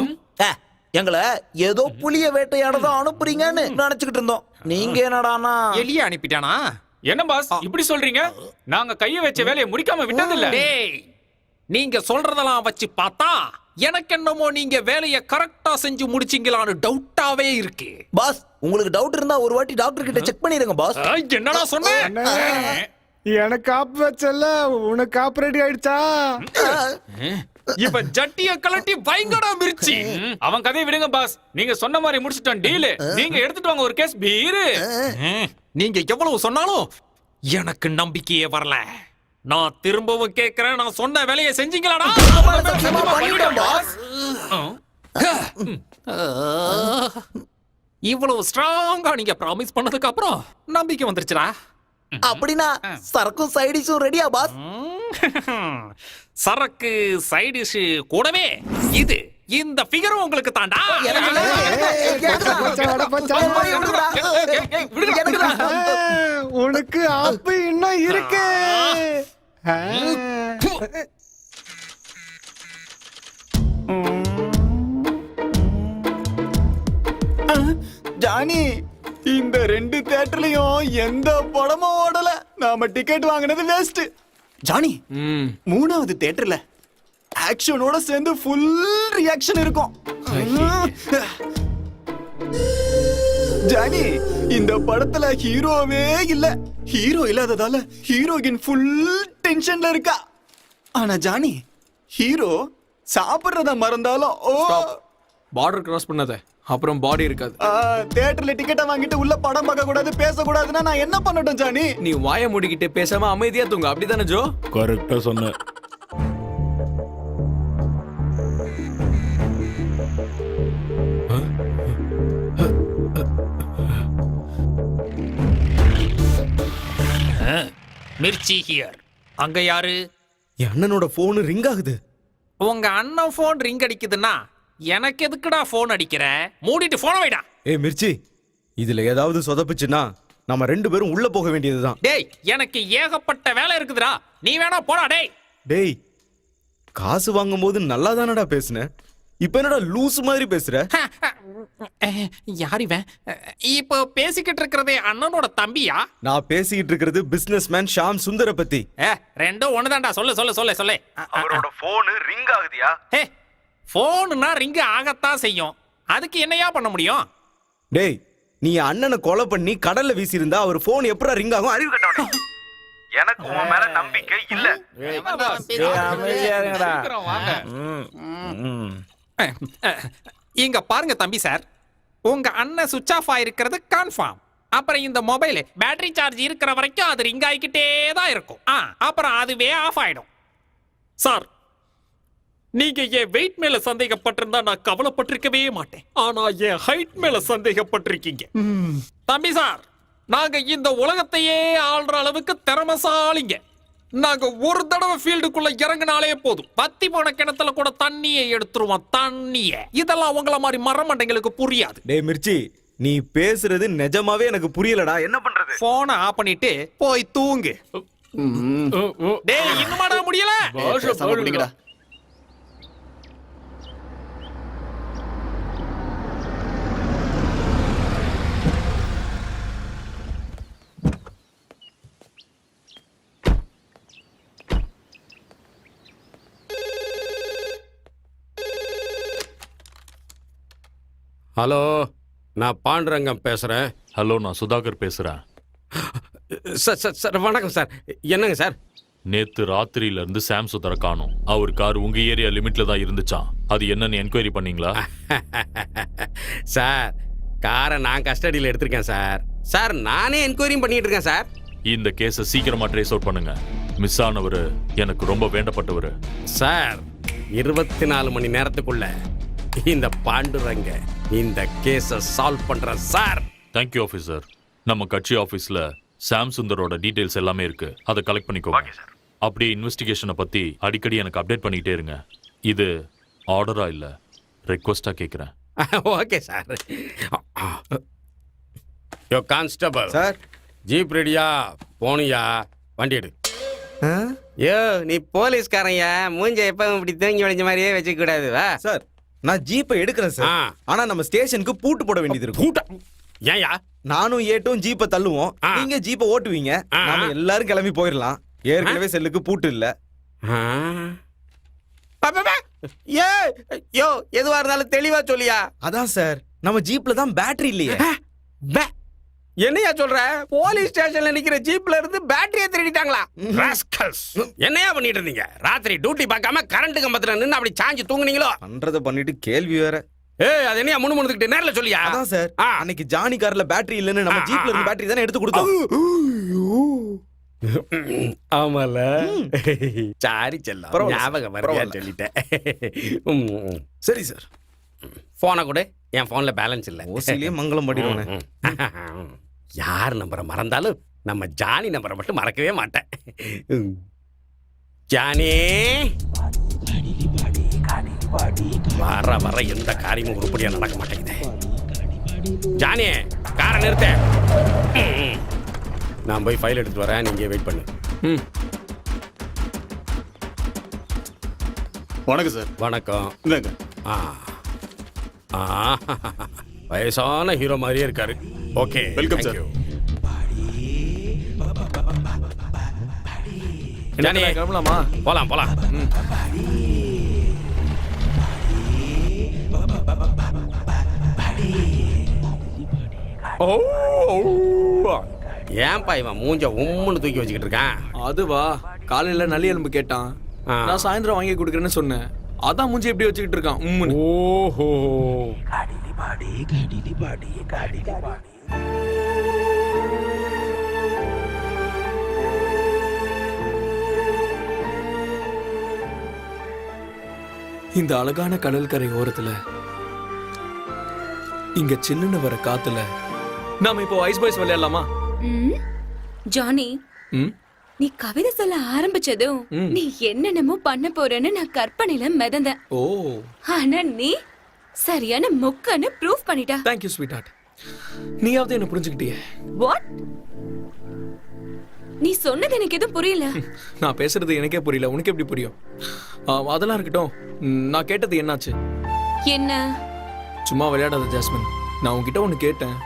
எங்களை ஏதோ புலிய வேட்டையாடதான் அனுப்புறீங்கன்னு நினைச்சுக்கிட்டு இருந்தோம். நீங்க என்னடானா எலிய அனுப்பிட்டானா? என்ன பாஸ் இப்படி சொல்றீங்க? நாங்க கைய வச்ச வேலையை முடிக்காம விட்டதில்ல. டேய், நீங்க சொல்றதெல்லாம் வச்சு பார்த்தா எனக்கு என்னமோ நீங்க வேலையை கரெக்டா செஞ்சு முடிச்சீங்களான்னு டவுட்டாவே இருக்கு. பாஸ், உங்களுக்கு டவுட் இருந்தா ஒரு வாட்டி டாக்டர் கிட்ட செக் பண்ணிருங்க பாஸ். என்னடா சொன்னேன்? எனக்கு ஆப் வச்சல, உனக்கு ஆப் ரெடி ஆயிடுச்சா? இப்ப ஜட்டிய கலட்டி பயங்கடா மிர்ச்சி. அவன் கதையை விடுங்க பாஸ். நீங்க சொன்ன மாதிரி முடிச்சிட்டோம் டீல். நீங்க எடுத்துட்டு வாங்க ஒரு கேஸ் பீரு. நீங்க எவ்வளவு சொன்னாலும் எனக்கு நம்பிக்கையே வரல. நான் திரும்பவும் கேக்குறேன், நான் சொன்ன வேலையை செஞ்சீங்களாடா? இவ்வளவு ஸ்ட்ராங்கா நீங்க ப்ராமிஸ் பண்ணதுக்கு அப்புறம் நம்பிக்கை வந்துருச்சுடா. அப்படின்னா சரக்கும் சைடிஷும் ரெடியா பாஸ்? சரக்கு சைடிஷ் கூடவே இது இந்த ஃபிகரும் உங்களுக்கு தாண்டா. உனக்கு ஆப் இன்னும் இருக்கு. ஜானி, இந்த 2 தியேட்டர்லயும் எந்த படமும் ஓடல. நாம டிக்கெட் வாங்கினது வேஸ்ட். ஜானி, 3வது தியேட்டர்ல ஆக்ஷனோட சேர்ந்து ஃபுல் ரியாக்ஷன் இருக்கும். ஜானி, இந்த படத்துல ஹீரோவே இல்ல. ஹீரோ இல்லாததால ஹீரோயின் ஃபுல் டென்ஷன்ல இருக்கா. ஆனா ஜானி, ஹீரோ சாப்பிடுறத மறந்தாலும் பார்டர் கிராஸ் பண்ணாத, அப்புறம் பாடி இருக்காது. தியேட்டர்ல டிக்கெட்டை வாங்கிட்டு உள்ள படம் பார்க்க கூடாது, பேசக்கூடாதுன்னா நான் என்ன பண்ணட்டும் ஜானி? நீ வாயை மூடிக்கிட்டு பேசாம அமைதியா தூங்க, அப்படிதானே ஜோ? கரெக்டா சொன்ன. மிர்ச்சி ஹியர். அங்க யாரு? என் அண்ணனோட போன் ரிங் ஆகுது. உங்க அண்ணன் போன் ரிங் அடிக்குதுன்னா எனக்கு எதுக்குடா போன் அடிக்கிற? மூடிட்டு போன வைடா. ஏய் மிர்ச்சி, இதுல ஏதாவது சொதப்புச்சுன்னா நம்ம 2 பேரும் உள்ள போக வேண்டியதுதான். டேய், எனக்கு ஏகப்பட்ட வேலை இருக்குதுடா. நீ வேணா போடா. டேய் டேய், காசு வாங்கும் போது நல்லா தானடா பேசுன, இப்ப என்னடா லூஸ் மாதிரி பேசுற? யார் இவன்? இப்போ பேசிக்கிட்டு இருக்கிறதே அண்ணனோட தம்பியா? நான் பேசிக்கிட்டு இருக்கிறது பிசினஸ் மேன் ஷாம் சுந்தர பத்தி. ரெண்டும் ஒண்ணுதான்டா. சொல்லு சொல்லு சொல்லு சொல்லு. அவரோட போன் ரிங் ஆகுதியா? போனுனா ரிங் ஆகத்தான் செய்யும். அதுக்கு என்னையா பண்ண முடியும்? டேய், நீ அண்ணனை கொலை பண்ணி கடல்ல வீசியிருந்தா அவர் போன் எப்படா ரிங் ஆகும்? அறிவு கட்டவனே. எனக்கு உன் மேல நம்பிக்கை இல்ல. சீக்கிரம் வாங்க. இங்க பாருங்க தம்பி சார், உங்க அண்ணன் சுவிட்ச் ஆஃப் ஆயிருக்கிறது கன்ஃபார்ம். அப்புறம் இந்த மொபைல் பேட்டரி சார்ஜ் இருக்கிற வரைக்கும் அது ரிங் ஆகிக்கிட்டே தான் இருக்கும். அப்புறம் அதுவே ஆஃப் ஆயிடும். சார், நீங்க என் வெயிட் மேல சந்தேகப்பட்டிருந்தா நான் கவலைப்பட்டிருக்கவே மாட்டேன். ஆனா என் ஹைட் மேல சந்தேகப்பட்டிருக்கீங்க. தம்பி சார், நாங்க இந்த உலகத்தையே ஆள்ற அளவுக்கு திறமசாலிங்க. நாங்க ஒரு தடவை ஃபீல்டுக்குள்ள இறங்கினாலே போதும், பத்தி போன கிணத்துல கூட தண்ணியை எடுத்துருவோம். தண்ணிய இதெல்லாம் உங்கள மாதிரி மரமண்டைங்களுக்கு புரியாது. டேய் மிர்ச்சி, நீ பேசுறது நிஜமாவே எனக்கு புரியலடா. என்ன பண்றது? போனை ஆஃப் பண்ணிட்டு போய் தூங்கு. டேய், இன்னுமாடா முடியல? பேசாம குடிங்கடா. ஹலோ, நான் பாண்டுரங்கம் பேசுறேன். ஹலோ, நான் சுதாகர் பேசுறேன். சார் சார் சார் வணக்கம் சார். என்னங்க சார்? நேத்து ராத்திரியில இருந்து சாம் சுந்தர காணோம். அவர் கார் உங்க ஏரியா லிமிட்ல தான் இருந்துச்சான். அது என்னன்னு என்கொயரி பண்ணீங்களா? சார், காரை நான் கஸ்டடியில் எடுத்திருக்கேன் சார். சார், நானே என்கொயரியும் பண்ணிட்டு இருக்கேன் சார். இந்த கேஸை சீக்கிரமா ட்ரேஸ் அவுட் பண்ணுங்க. மிஸ் ஆனவர் எனக்கு ரொம்ப வேண்டப்பட்டவர். சார், 24 மணி நேரத்துக்குள்ள இந்த பாண்டுரங்க இந்த கேஸை சால்வ் பண்ற சார். Thank you officer. நம்ம கட்சி ஆஃபீஸ்ல சாம் சுந்தரோட டீடைல்ஸ் எல்லாமே இருக்கு. அதை கலெக்ட் பண்ணிக்கோங்க. அப்படியே இன்வெஸ்டிகேஷனை பத்தி அடிக்கடி எனக்கு அப்டேட் பண்ணிக்கிட்டே இருங்க. இது ஆர்டரா இல்ல, ரெக்வஸ்டா கேட்குறேன். Okay sir. Yo constable sir, jeep ரெடியா? போனியா? வண்டி எடு. யோ, நீ போலீஸ்காரையா, மூஞ்ச எப்ப இப்படி தூங்கி வளைஞ்ச மாதிரியே வச்சுக்க கூடாது. வா சார், நான் ஜீப்பை எடுக்கிறேன் சார். ஆனா நம்ம ஸ்டேஷனுக்கு பூட்டு போட வேண்டியது இருக்கும். ஏயா? நானும் ஏட்டும் ஜீப்பை தள்ளுவோம், நீங்க ஜீப்பை ஓட்டுவீங்க. நாம எல்லாரும் கிளம்பி போயிடலாம். ஏற்கனவே செல்லுக்கு பூட்டு இல்ல. ஏ யோ, எதுவா இருந்தாலும் தெளிவா சொல்லியா. அதான் சார், நம்ம ஜீப்ல தான் பேட்டரி இல்லையே. என்னையா சொல்ற? போலீஸ் ஸ்டேஷன்ல நிக்கிற ஜீப்ல இருந்து பேட்டரியை திருடிட்டாங்களா? ராஸ்கல்ஸ்! என்னையா பண்ணிட்டு இருந்தீங்க? ராத்திரி டியூட்டி பார்க்காம கரண்ட் கம்பத்துல நின்னு அப்படி சாஞ்சி தூங்குனீங்களோ? பண்றத பண்ணிட்டு கேள்வி வேற. ஏய், அது என்னையா முணுமுணுக்கிட்டு நேர்ல சொல்லியா? அதான் சார், அன்னைக்கு ஜானி கார்ல பேட்டரி இல்லன்னு நம்ம ஜீப்ல இருந்து பேட்டரி தானே எடுத்து கொடுத்தோம். ஆமால. சாரி செல்லம், ஞாபகம் வரலையா சொல்லிட்டேன். சரி சார், போனை கூட. என் போன்ல பேலன்ஸ் இல்ல. ஓசிலேயே மங்களம் பண்ணிடுவோம். யார் நம்பரை மறந்தாலும் நம்ம ஜானி நம்பரை மட்டும் மறக்கவே மாட்டேன். ஜானி, வர வர எந்த காரியமும் உருப்படியா நடக்க மாட்டேங்குது. ஜானி, காரை நிறுத்த. நான் போய் ஃபைல் எடுத்துட்டு வரேன், நீங்க வெயிட் பண்ணு. வணக்கம் சார். வணக்கம். இந்தாங்க. வயசான ஹீரோ மாதிரியே இருக்காரு. Okay, welcome sir. ஜானி, கிளம்பலாமா? போலாம் போலாம். ஏன்பா இவன் மூஞ்ச உம்முன்னு தூக்கி வச்சுக்கிட்டு இருக்கான்? அதுவா, காலையில நல்லி எலும்பு கேட்டான். நான் சாயந்தரம் வாங்கி கொடுக்குறேன்னு சொன்னேன். அதான் மூஞ்சி எப்படி வச்சுக்கிட்டு இருக்கான் உம்முன்னு. ஓஹோ. இந்த அழகான கடற்கரை ஓரத்துல, இங்க சில்லுன்னு வர காத்துல நாம இப்போ ஐஸ் பாய்ஸ் விளையாடலாமா? ஜானி, ம், நீ கவிதை சொல்ல ஆரம்பிச்சதும் நீ என்னென்னமோ பண்ண போறேன்னு நான் கற்பனையில மிதந்தேன். ஓ, ஆனா நீ சரியான மொக்கன்னு ப்ரூவ் பண்ணிட்ட. Thank you sweetheart. நீயாவது என்ன புரிஞ்சுக்கிட்டியே. வாட்? நீ சொன்னது எனக்கு எதுவும் புரியல. நான் பேசுறது எனக்கே புரியல, உனக்கு எப்படி புரியும்? அதெல்லாம் இருக்கட்டும், நான் கேட்டது என்னாச்சு? என்ன? சும்மா விளையாடாத ஜாஸ்மின். நான் உன்கிட்ட ஒன்று கேட்டேன்,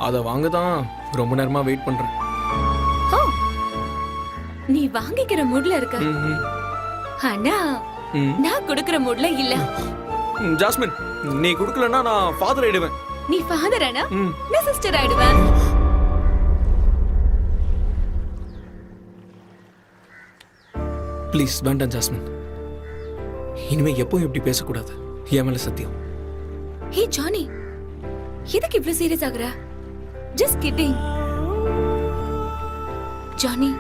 அதை வாங்க தான் ரொம்ப நேரமா வெயிட் பண்றேன். நீ வாங்கிக்கிற மூட்ல இருக்க, ஆனா நான் கொடுக்கிற மூட்ல இல்ல. ஜாஸ்மின், நீ கொடுக்கலன்னா நான் ஃபாதர் ஆயிடுவேன். நீ ஃபாதர் ஆனா நான் சிஸ்டர் ஆயிடுவேன். ப்ளீஸ் வேண்டாம் ஜாஸ்மின். இனிமே எப்பவும் இப்படி பேசக்கூடாது. என் மேல சத்தியம். ஹே ஜானி, எதுக்கு இவ்ளோ சீரியஸ் ஆகுற? Just kidding. ஜானி,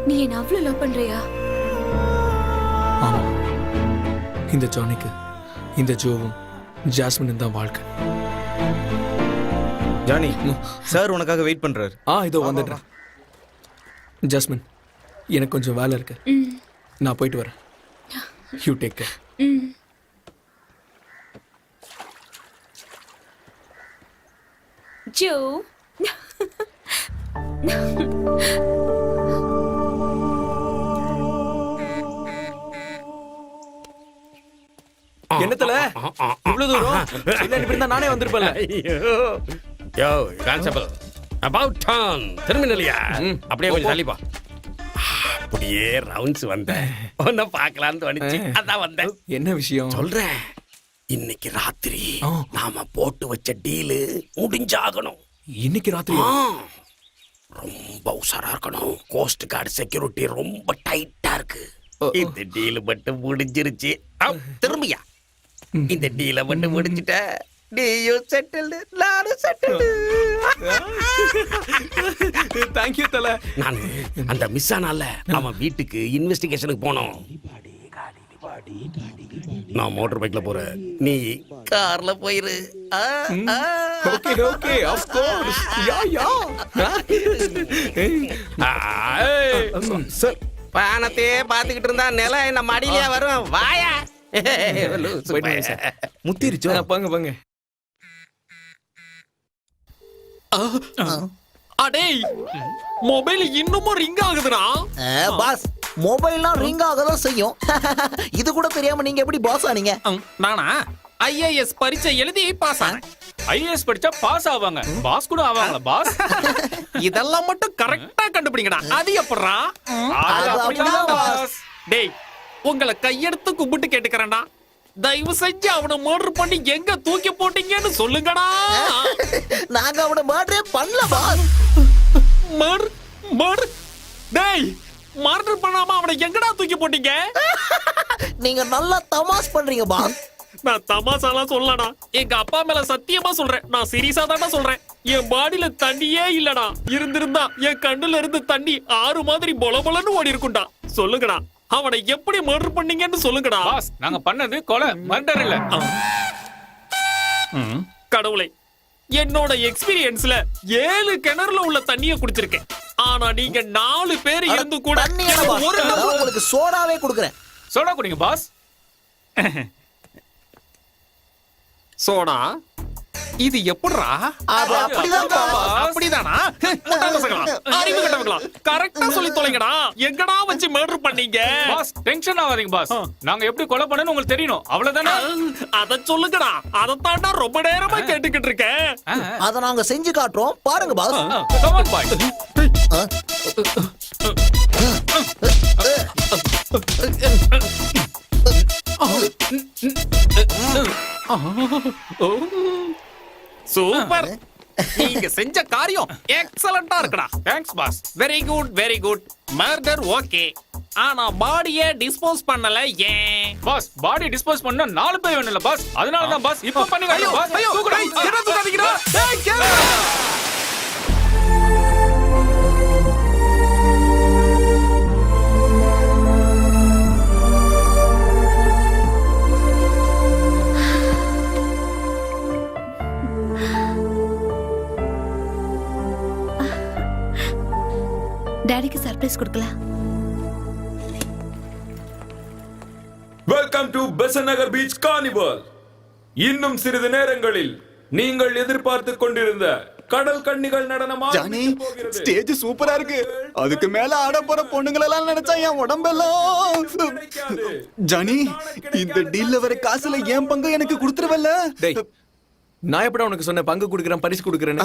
நீ என்ன அவ்வளவு லவ் பண்றியா? ஆமா, இந்த ஜானிக்கு இந்த ஜோவும் ஜாஸ்மின் தான் வாழ்க்கை. ஜானி சார் உனக்காக வெயிட் பண்றாரு. இதோ வந்துடுறேன். ஜாஸ்மின், எனக்கு கொஞ்சம் வேலை இருக்கு. நான் போயிட்டு வரேன். You take care. ஜோ, என்னத்துல இவ்வளவு தூரம் இல்ல இருந்தா நானே வந்திருப்பேன்ல. யோ கான்ஸ்டபிள், அபவுட் டான் டெர்மினலியா? அப்படியே கொஞ்சம் தள்ளிப்பா. அப்படியே ரவுண்ட்ஸ் வந்தேன், உன்னை பார்க்கலான்னு தோணுச்சு, அதான் வந்தேன். என்ன விஷயம் சொல்றேன். இன்னைக்கு ராத்திரி நாம போட்டு வச்ச டீலு முடிஞ்சாகணும். இன்னைக்கு ராத்திரி ரொம்ப உஷாரா இருக்கணும். கோஸ்ட் கார்டு செக்யூரிட்டி ரொம்ப டைட்டா இருக்கு. இந்த டீல் மட்டும் முடிஞ்சிருச்சு. திரும்பியா இந்த டீல மட்டும் முடிஞ்சிட்ட, நீயும் செட்டில்டு, நானும் செட்டில்டு. தேங்க் யூ தல. நான் அந்த மிஸ் ஆனால அவன் வீட்டுக்கு இன்வெஸ்டிகேஷனுக்கு போனோம். நான் மோட்டார் பைக்ல போறேன், நீ கார்ல போயிரு. Okay okay, of course. Yeah sir, பானத்தையே பாத்துக்கிட்டு இருந்தா நிலம் என்ன மடியிலே வரும். வாயா முத்திருச்சோ. பாங்க பாங்க. அடேய், மொபைல் இன்னமும் ரிங் ஆகுதுடா. பாஸ், மொபைல்லாம் ரிங் ஆகதான் செய்யும். இது கூட தெரியாம நீங்க எப்படி பாஸ் ஆனீங்க? நானா ஐஏஎஸ் பரீட்சை எழுதி பாஸ் ஆனேன். ஐஏஎஸ் படிச்சா பாஸ் ஆவாங்க, பாஸ் கூட ஆவாங்களா பாஸ்? இதெல்லாம் மட்டும் கரெக்டா கண்டுபிடிங்கடா. அது எப்படிடா? அது அப்படிதான் பாஸ். டேய், உங்களை கையெடுத்து கும்பிட்டு கேட்டுக்கிறேன்டா, தயவு செஞ்சு அவனை மர்டர் பண்ணி எங்க தூக்கி போட்டீங்கன்னு சொல்லுங்கடா. நாங்க அவனை மர்டரே பண்ணல பாஸ். மர்டர்? டேய், மர்டர் பண்ணாம அவனை எங்கடா தூக்கி போட்டீங்க? நீங்க நல்லா தமாஸ் பண்றீங்க பாஸ். நான் தமாசாலாம் சொல்லடா, எங்க அப்பா மேல சத்தியமா சொல்றேன், நான் சீரியஸா தான்டா சொல்றேன். என் பாடியில தண்ணியே இல்லடா. இருந்திருந்தா என் கண்ணுல இருந்து தண்ணி ஆறு மாதிரி பொல பொலன்னு ஓடி இருக்கும்டா. சொல்லுங்கடா, அவனை எப்படி மர்டர் பண்ணீங்கன்னு சொல்லுங்கடா. பாஸ், நாங்க பண்ணது கொலை, மர்டர் இல்ல. கடவுளே, என்னோட எக்ஸ்பீரியன்ஸ்ல 7 கிணறுல உள்ள தண்ணிய குடிச்சிருக்கேன். ஆனா நீங்க 4 பேர் இருந்து கூட ஒரு உங்களுக்கு சோடாவே கொடுக்குறேன். சோடா குடிங்க பாஸ். சோடா? இது எப்படிரா? அது அப்படிதான் பாஸ். அப்படிதானா? அறிவு கட்டவங்களா, கரெக்டா சொல்லி தொலைங்கடா. எங்கடா வச்சு மர்டர் பண்ணீங்க? பாஸ், டென்ஷன் ஆகாதீங்க பாஸ். நாங்க எப்படி கொலை பண்ணனும் உங்களுக்கு தெரியணும், அவ்வளவுதானே? அத சொல்லுங்கடா. அதத்தாண்டா ரொம்ப நேரமா கேட்டுக்கிட்டு இருக்கேன். அத நாங்க செஞ்சு காட்டுறோம், பாருங்க boss. Come on, boy. Super. நீங்க செஞ்ச காரியம் எக்ஸலண்டா இருக்குடா. Thanks boss. Very good, very good. Murder okay, ஆனா பாடியை டிஸ்போஸ் பண்ணல ஏன்? பாஸ், பாடி டிஸ்போஸ் பண்ணா 4 பேர் வேணும்ல பாஸ், அதனால தான் பாஸ் இப்ப பண்ணி ஐயோ, பாஸ். ஐயோ, தூக்குடா. என்ன தூக்காதீங்கடா. டேய், கேளு. டாடிக்கு சர்ப்ரைஸ் கொடுக்கலாம். Welcome to Besant Nagar beach carnival. இன்னும் சிறிது நேரங்களில் நீங்கள் எதிர்பார்த்து கொண்டிருந்த கடல் கன்னிகள் நடனமா ஜானி, ஸ்டேஜ் சூப்பரா இருக்கு. அதுக்கு மேல ஆட போற பொண்ணுங்களெல்லாம் நினைச்சா என் உடம்பெல்லாம். ஜானி, இந்த டீல்ல வர காசுல என் பங்கு எனக்கு கொடுத்துருவல்ல? டேய், நான் எப்படா உனக்கு சொன்ன பங்கு கொடுக்குறேன், பரிசு கொடுக்குறேன்னு?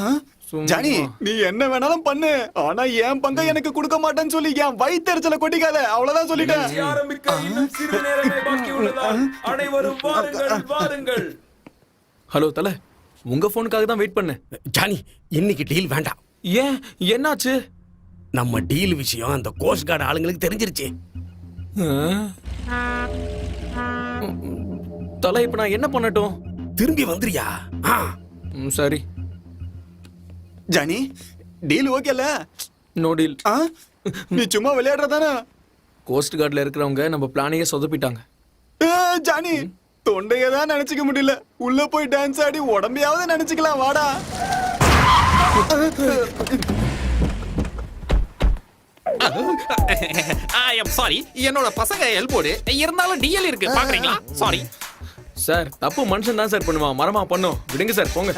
ஜானி, நீ என்ன வேணாலும் பண்ணு, ஆனா என் பங்கை எனக்கு கொடுக்க மாட்டேன்னு சொல்லி என் வயித்தெரிச்சல கொட்டிக்காத, அவ்வளவுதான் சொல்லிட்டேன். ஆரம்பிக்க இன்னும் சிறிது நேரமே பாக்கி உள்ளதால் அனைவரும் வாருங்கள், வாருங்கள். ஹலோ தல, உங்க போனுக்காக தான் வெயிட் பண்ணேன். ஜானி, இன்னைக்கு டீல் வேண்டாம். ஏன், என்னாச்சு? நம்ம டீல் விஷயம் அந்த கோஸ்ட் கார்டு ஆளுங்களுக்கு தெரிஞ்சிருச்சு. தல, இப்ப நான் என்ன பண்ணட்டும்? திரும்பி வந்துறியா? சரி. ஜானி, டீல் ஓகேல? No deal. நீ சும்மா விளையாடுறதானே? கோஸ்ட் கார்டுல இருக்கிறவங்க நம்ம பிளானையே சொதப்பிட்டாங்க. ஜானி, தொண்டையை தான் நினைச்சுக்க முடியல. உள்ள போய் டான்ஸ் ஆடி உடம்பையாவது நினைச்சுக்கலாம், வாடா. ஐ எம் சாரி, என்னோட பசங்க எல்போடு இருந்தாலும் டிஎல் இருக்கு, பாக்குறீங்களா? சாரி சார், தப்பு மனுஷன் தான் சார் பண்ணுவான், மரமா பண்ணும். விடுங்க சார், போங்க.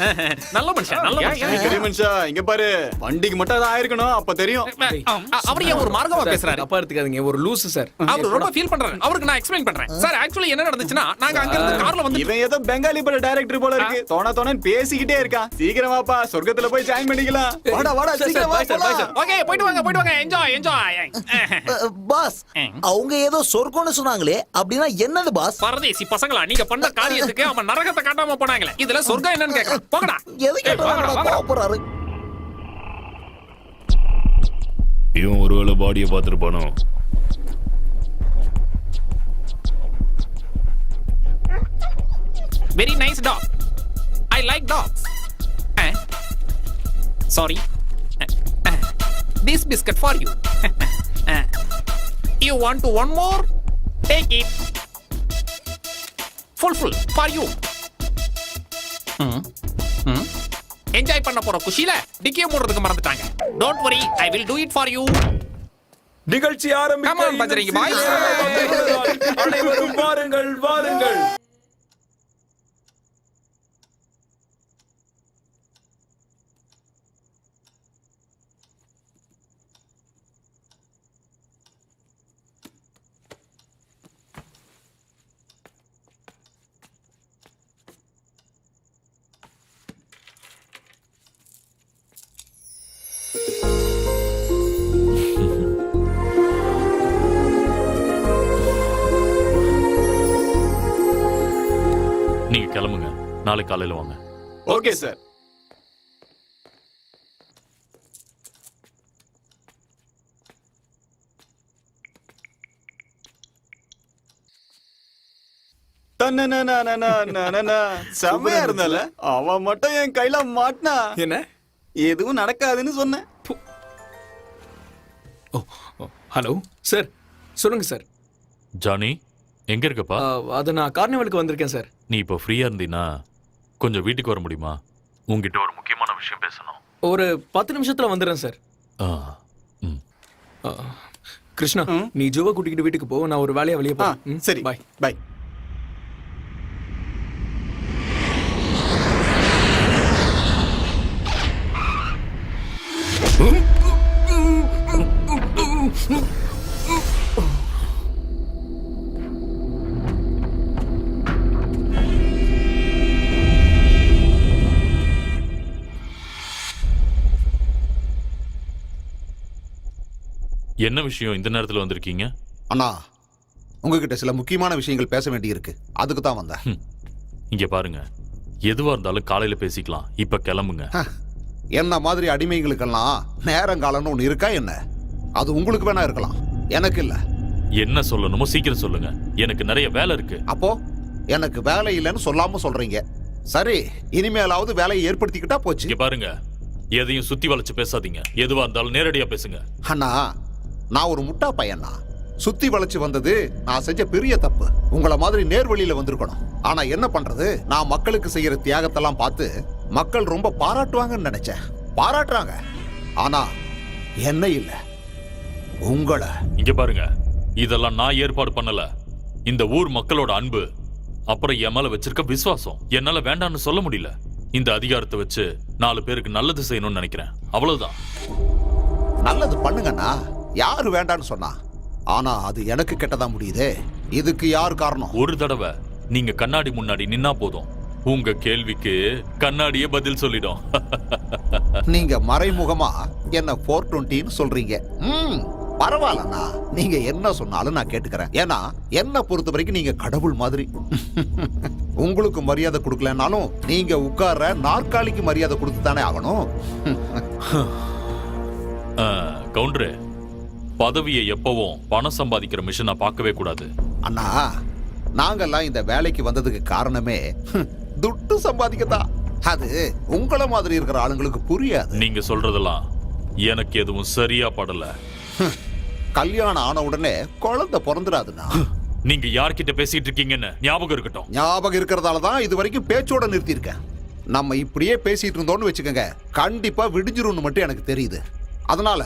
நல்ல மனுஷன், நல்ல மனுஷன். பெரிய மனுஷா, இங்க பாரு, வண்டிக்கு மட்டும் அது ஆயிருக்கணும், அப்ப தெரியும். அவர் ஏன் ஒரு மார்க்கமா பேசுறாரு? தப்பா எடுத்துக்காதீங்க, ஒரு லூசு சார். அவர் ரொம்ப ஃபீல் பண்றாரு. அவருக்கு நான் எக்ஸ்பிளைன் பண்றேன். சார், ஆக்சுவலி என்ன நடந்துச்சுன்னா, நாங்க அங்க இருந்து கார்ல வந்து இவன் ஏதோ பெங்காலி பட டைரக்டர் போல இருக்கு. தோண பேசிக்கிட்டே இருக்கான். சீக்கிரம் வாப்பா, சொர்க்கத்துல போய் ஜாயின் பண்ணிக்கலாம். வாடா வாடா, சீக்கிரம் வா. ஓகே, போயிட்டு வாங்க, என்ஜாய் என்ஜாய். பாஸ், அவங்க ஏதோ சொர்க்கம்னு சொன்னாங்களே, அப்படின்னா என்னது பாஸ்? பரதேசி பசங்களா, நீங்க பண்ண காரியத்துக்கு அவன் நரகத்தை காட்டாம போனாங்களே, இதுல சொர்க்கம் என்னன்னு கேக்குறான். போங்கடா. எது கேட்டாலும் கோபப்படுறாரு. இவன் ஒருவேளை பாடியை பார்த்துருப்பானோ? Very nice dog. I like dogs. Sorry. This biscuit for you. You want to one more? Take it. Full for you. Enjoy பண்ண போற குஷில டிக்கிய மூடுறதுக்கு மறந்துட்டாங்க. Don't worry, I will do it for you. நிகழ்ச்சி ஆரம்பிக்க. Come on, பஜ்ரங்கி பாய். அனைவரும் வாருங்கள், வாருங்கள். நீங்க கிளம்புங்க, நாளைக்கு காலையில வாங்க. Okay sir. செம்மையா இருந்தால, அவன் மட்டும் என் கையில மாட்டினா என்ன, எதுவும் நடக்காதுன்னு சொன்னேன். ஹலோ சார், சொல்லுங்க சார். ஜானி, எங்க இருக்கப்பா? அது நான் கார்னிவலுக்கு வந்திருக்கேன் சார். நீ இப்போ ஃப்ரீயா இருந்தீனா கொஞ்சம் வீட்டுக்கு வர முடியுமா? உங்ககிட்ட ஒரு முக்கியமான விஷயம் பேசணும். ஒரு 10 நிமிஷத்துல வந்துடுறேன் சார். கிருஷ்ணா, நீ ஜோவை கூட்டிக்கிட்டு வீட்டுக்கு போ, நான் ஒரு வேலையா வெளியே போறேன். சரி, பாய் பாய். என்ன விஷயம் இந்த நேரத்துல வந்திருக்கீங்க? அண்ணா, உங்ககிட்ட சில முக்கியமான விஷயங்கள் பேச வேண்டி இருக்கு, அதுக்கு தான் வந்தேன். இங்க பாருங்க, எதுவா இருந்தாலும் காலையில பேசிக்கலாம், இப்ப கிளம்புங்க. என்ன மாதிரி அடிமைகளுக்கெல்லாம் நேரங்காலம்னு ஒண்ணு இருக்கா என்ன? அது உங்களுக்கு வேணா இருக்கலாம், எனக்கு இல்ல. என்ன சொல்லணுமோ சீக்கிரம் சொல்லுங்க, எனக்கு நிறைய வேலை இருக்கு. அப்போ எனக்கு வேலை இல்லைன்னு சொல்லாம சொல்றீங்க. சரி, இனிமேலாவது வேலையை ஏற்படுத்திக்கிட்டா போச்சு. இங்க பாருங்க, எதையும் சுத்தி வளைச்சு பேசாதீங்க, எதுவா இருந்தாலும் நேரடியா பேசுங்க. அண்ணா, நான் ஒரு முட்டா பையனா, சுத்தி வளைச்சு வந்தது நான் செஞ்ச பெரிய தப்பு. உங்களை மாதிரி நேர்வழியில வந்திருக்கணும். ஆனா என்ன பண்றது, நான் மக்களுக்கு செய்யற தியாகத்தெல்லாம் பார்த்து மக்கள் ரொம்ப பாராட்டுவாங்கன்னு நினைச்சேன். பாராட்டுறாங்க, ஆனா என்ன இல்ல, உங்களை. இங்க பாருங்க, இதெல்லாம் நான் ஏற்பாடு பண்ணல. இந்த ஊர் மக்களோட அன்பு, அப்புறம் என் மேல வச்சிருக்க விசுவாசம், என்னால வேண்டாம்னு சொல்ல முடியல. இந்த அதிகாரத்தை வச்சு 4 பேருக்கு நல்லது செய்யணும்னு நினைக்கிறேன், அவ்வளவுதான். நல்லது பண்ணுங்கண்ணா, யாரு வேண்டான்னு சொன்னா? ஆனா அது எனக்கு கெட்டதா முடியுதே, இதுக்கு யார் காரணம்? ஒரு தடவை நீங்க கண்ணாடி முன்னாடி நின்னா போதும், உங்க கேள்விக்கு கண்ணாடியே பதில் சொல்லிடும். நீங்க மறைமுகமா என்ன 420 சொல்றீங்க. பரவாயில்லண்ணா, நீங்க என்ன சொன்னாலும் நான் கேட்டுக்கிறேன். ஏன்னா என்ன பொறுத்த வரைக்கும் நீங்க கடவுள் மாதிரி. உங்களுக்கு மரியாதை கொடுக்கலனாலும் நீங்க உட்கார்ற நாற்காலிக்கு மரியாதை கொடுத்து தானே ஆகணும். கவுண்டரு, பதவியை எப்பவும் பணம் சம்பாதிக்கிற மிஷனை பார்க்கவே கூடாது. அண்ணா, நாங்கெல்லாம் இந்த வேலைக்கு வந்ததுக்கு காரணமே துட்டு சம்பாதிக்கத்தான். அது உங்கள மாதிரி இருக்கிற ஆளுங்களுக்கு புரியாது. நீங்க சொல்றதெல்லாம் எனக்கு எதுவும் சரியா படல. கல்யாணம் ஆன உடனே குழந்தை பிறந்துடாதுண்ணா. நீங்க யார்கிட்ட பேசிட்டு இருக்கீங்கன்னு ஞாபகம் இருக்கட்டும். ஞாபகம் இருக்கிறதால தான் இது வரைக்கும் பேச்சோட நிறுத்தியிருக்கேன். நம்ம இப்படியே பேசிட்டு இருந்தோம்னு வச்சுக்கோங்க, கண்டிப்பா விடிஞ்சிரும்னு மட்டும் எனக்கு தெரியுது. அதனால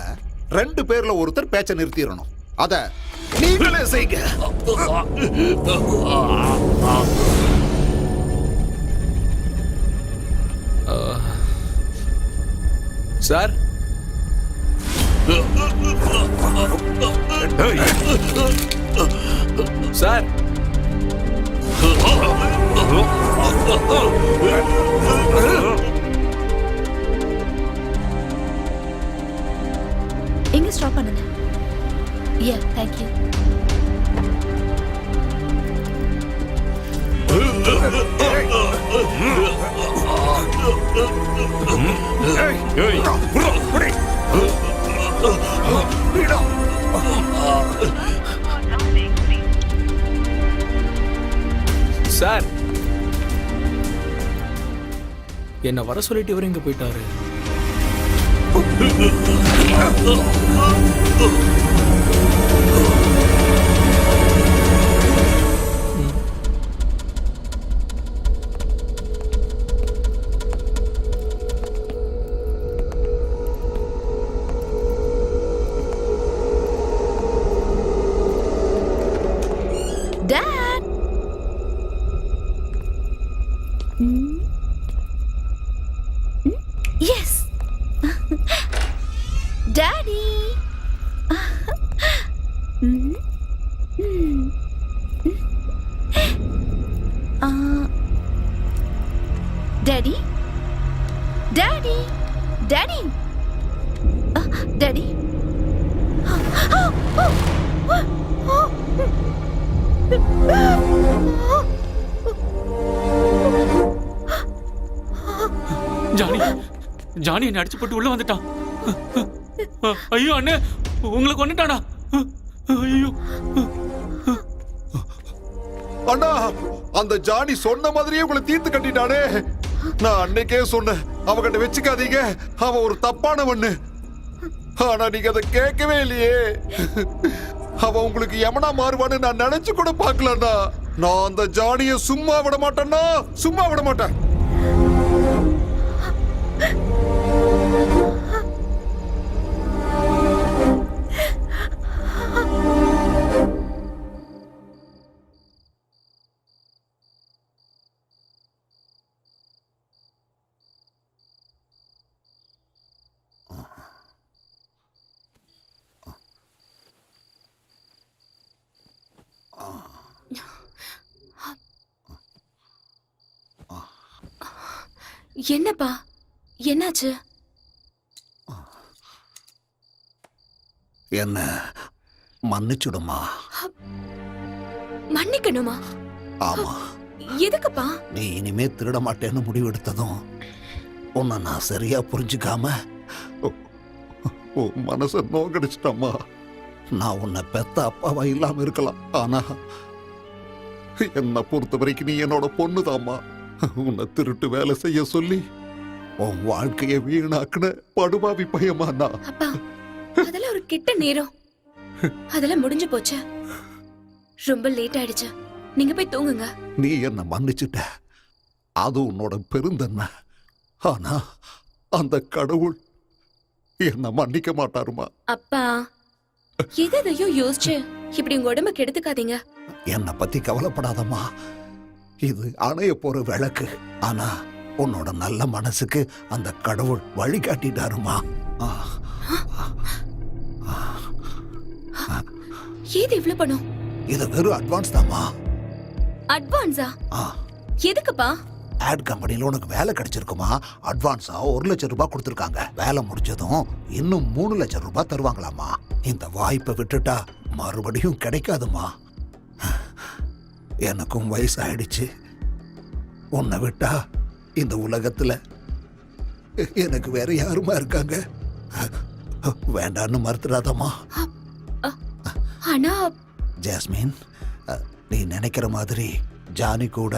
2 பேர்ல ஒருத்தர் பேச்ச நிறுத்திடணும். அத நீங்களே செய்யுங்க. சார், சார், எங்க ஸ்டாப் பண்ணுங்க. யா, தேங்க் யூ. சார், என்ன வர சொல்லிட்டு இவரு எங்க போயிட்டாரு? Dad. Yes. Daddy. Daddy. Daddy. Daddy. Daddy. Johnny, Johnny என்ன அடிச்சு போட்டு உள்ள வந்துட்டான். ஐயோ அண்ணே, உங்களை கொண்டுட்டானா? ஐயோ அண்ணா, அந்த ஜானி சொன்ன மாதிரியே உங்களை தீர்த்து கட்டிட்டானே. நான் அன்னைக்கே சொன்னேன், அவகிட்ட வச்சுக்காதீங்க, அவன் ஒரு தப்பானவன்னு. ஆனா நீங்க அதை கேட்கவே இல்லையே. அவன் உங்களுக்கு எமனா மாறுவான்னு நான் நினைச்சு கூட பார்க்கலண்ணா. நான் அந்த ஜானியை சும்மா விட மாட்டேன்னா, சும்மா விட மாட்டேன். என்னப்பா, என்னாச்சு? என்ன மன்னிச்சுடுமா. மன்னிக்கணுமா? ஆமா. எதுக்குப்பா? நீ இனிமே திருட மாட்டேன்னு முடிவெடுத்ததும் உன்னை நான் சரியா புரிஞ்சுக்காம உன் மனச நோக்கடிச்சிட்டம்மா. நான் உன்னை பெத்த அப்பாவா இல்லாம இருக்கலாம், ஆனா என்னை பொறுத்த வரைக்கும் நீ என்னோட பொண்ணுதாம்மா. உன்னை திருட்டு வேலை செய்ய சொல்லி உன் வாழ்க்கைய வீணாக்குன படுபாவி பையமாண்ணா. அப்பா, அதெல்லாம் ஒரு கெட்ட நேரம். அதெல்லாம் முடிஞ்சு போச்சு. ரொம்ப லேட் ஆயிடுச்சு. நீங்க போய் தூங்குங்க. நீ என்ன மன்னிச்சுட்ட, அது உன்னோட பெருந்தன்மை. ஆனா அந்த கடவுள் என்ன மன்னிக்க மாட்டாருமா. அப்பா, எதையும் யோசிச்சு இப்படி உங்க உடம்ப கெடுத்துக்காதீங்க. என்னை பத்தி கவலைப்படாதம்மா, இது அணைய போற விளக்கு. ஆனா உன்னோட நல்ல மனசுக்கு அந்த கடவுள் வழி காட்டிட்டாருமா. ஏது இவ்ளோ பணம்? இது வெறும் அட்வான்ஸ் தாமா. அட்வான்ஸா? எதுக்குப்பா? ஆட் கம்பெனில உனக்கு வேலை கிடைச்சிருக்குமா. அட்வான்ஸா 1 லட்சம் ரூபாய் கொடுத்துருக்காங்க. வேலை முடிச்சதும் இன்னும் 3 லட்சம் ரூபாய் தருவாங்களாமா. இந்த வாய்ப்பை விட்டுட்டா மறுபடியும் கிடைக்காதுமா. எனக்கும் வயசு ஆயிடுச்சு. உன்னை விட்டா இந்த உலகத்துல எனக்கு வேற யாருமா இருக்காங்க? வேண்டான்னு மறுத்துடாதம்மா. ஆனா ஜாஸ்மின், நீ நினைக்கிற மாதிரி ஜானி கூட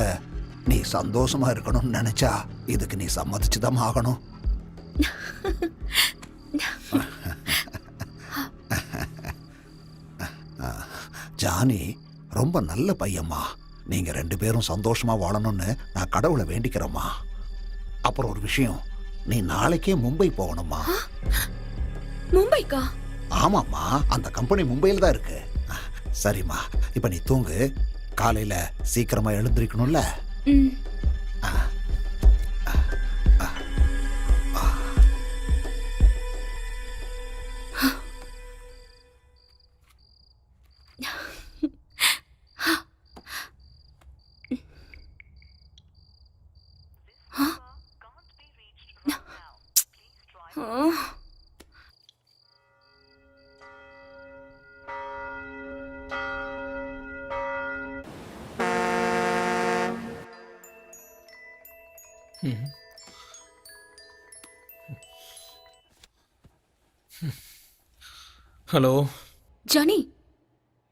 நீ சந்தோஷமா இருக்கணும்னு நினைச்சா இதுக்கு நீ சம்மதிச்சுதான் ஆகணும். ஜானி ரொம்ப நல்ல பையம்மா. நீங்க 2 பேரும் சந்தோஷமா வாழணும்னு நான் கடவுளை வேண்டிக்கிறேம்மா. அப்புறம் ஒரு விஷயம், நீ நாளைக்கே மும்பை போகணும்மா. மும்பைக்கா? ஆமாம்மா, அந்த கம்பெனி மும்பையில் தான் இருக்கு. சரிம்மா, இப்ப நீ தூங்கு. காலையில சீக்கிரமா எழுந்திருக்கணும்ல. ஹலோ ஜானி,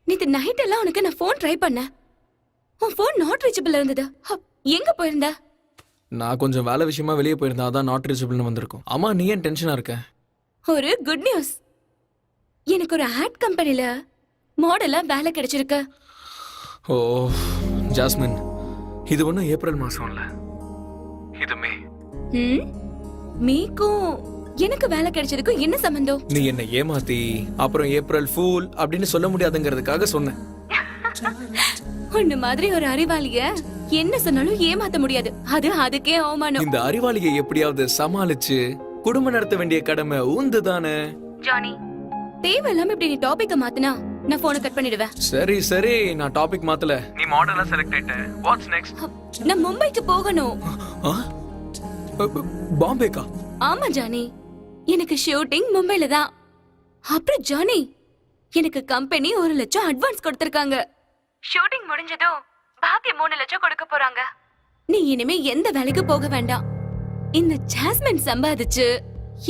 நேத்து நைட் எல்லாம் உனக்கு நான் ஃபோன் ட்ரை பண்ணேன். உன் ஃபோன் நாட் ரீச்சபிள் இருந்தது. எங்க போயிருந்த? நான் கொஞ்சம் வேலை விஷயமா வெளியே போயிருந்தேன், அதான் நாட் ரீச்சபிள்னு வந்திருக்கும். ஆமா, நீ ஏன் டென்ஷனா இருக்க? ஒரு குட் நியூஸ். எனக்கு ஒரு ஆட் கம்பெனில மாடலா வேலை கிடைச்சிருக்கு. ஓ ஜாஸ்மின், இது ஒன்றும் ஏப்ரல் மாசம் இல்ல, இது மே. மீக்கும் எனக்கு வேலை கிடைச்சதுக்கும் என்ன சம்பந்தம்? நீ என்ன ஏமாத்தி அப்புறம் ஏப்ரல் ஃபூல் அப்படின்னு சொல்ல முடியாதுங்கிறதுக்காக சொன்னேன். உன்ன மாதிரி ஒரு அறிவாளிய என்ன சொன்னாலும் ஏமாத்த முடியாது. அது அதுக்கே அவமானம். இந்த அறிவாளியை எப்படியாவது சமாளிச்சு குடும்பம் நடத்த வேண்டிய கடமை ஊந்து தானே. ஜானி, தேவையில்லாம இப்படி நீ டாபிக்க மாத்தினா நான் போனை கட் பண்ணிடுவேன். சரி சரி, நான் டாபிக் மாத்தல. நீ மாடலா செலக்ட் ஆயிட்ட. What's next? நான் மும்பைக்கு போகணும். பாம்பேக்கா? ஆமா ஜானி, எனக்கு ஷூட்டிங் மும்பைல தான். அப்புறம் ஜானி, எனக்கு கம்பெனி 1 லட்சம் அட்வான்ஸ் கொடுத்திருக்காங்க. ஷூட்டிங் முடிஞ்சதும் பாக்கி 3 லட்சம் கொடுக்க போறாங்க. நீ இனிமே எந்த வேலைக்கு போக வேண்டாம். இந்த ஜாஸ்மின் சம்பாதிச்சு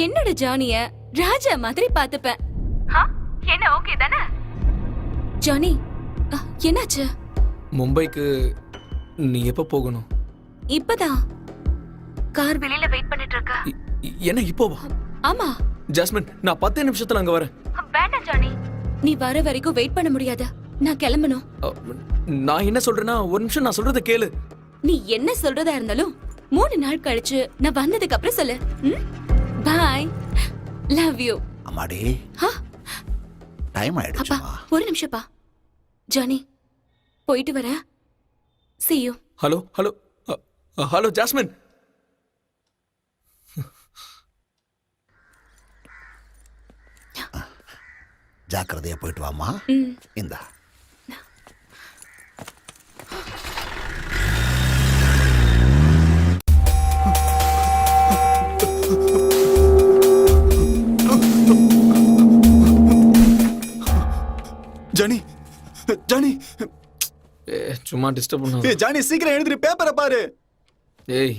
என்னோட ஜானிய ராஜா மாதிரி பாத்துப்பேன். என்ன ஓகே தானே? ஜானி, என்னாச்சு? மும்பைக்கு நீ எப்ப போகணும்? இப்பதான் கார் வெளியில வெயிட் பண்ணிட்டு இருக்க. என்ன இப்போவா? ஆமா ஜாஸ்மின், நான் 10 நிமிஷத்துல அங்க வரேன். வேண்டாம் ஜானி, நீ வர வரைக்கும் வெயிட் பண்ண முடியாது. நான் கிளம்பணும். நான் என்ன சொல்றேன்னா, ஒரு நிமிஷம் நான் சொல்றத கேளு. நீ என்ன சொல்றதா இருந்தாலும் 3 நாள் கழிச்சு நான் வந்ததுக்கு அப்புறம் சொல்லு. Bye, love you. அம்மாடி, டைம் அப்பா ஆயிடுச்சுமா. ஒரு நிமிஷப்பா. ஜானி, போயிட்டு வரேன். see you. Hello hello hello Jasmine. ஜாக்கிரதையா போயிட்டு வாமா. இந்தா. ஜானி, ஜானி, சும்மா டிஸ்டர்ப் பண்ணாத. ஜானி சீக்கிரம் எழுந்திரு, பேப்பரை பாரு. ஏய்,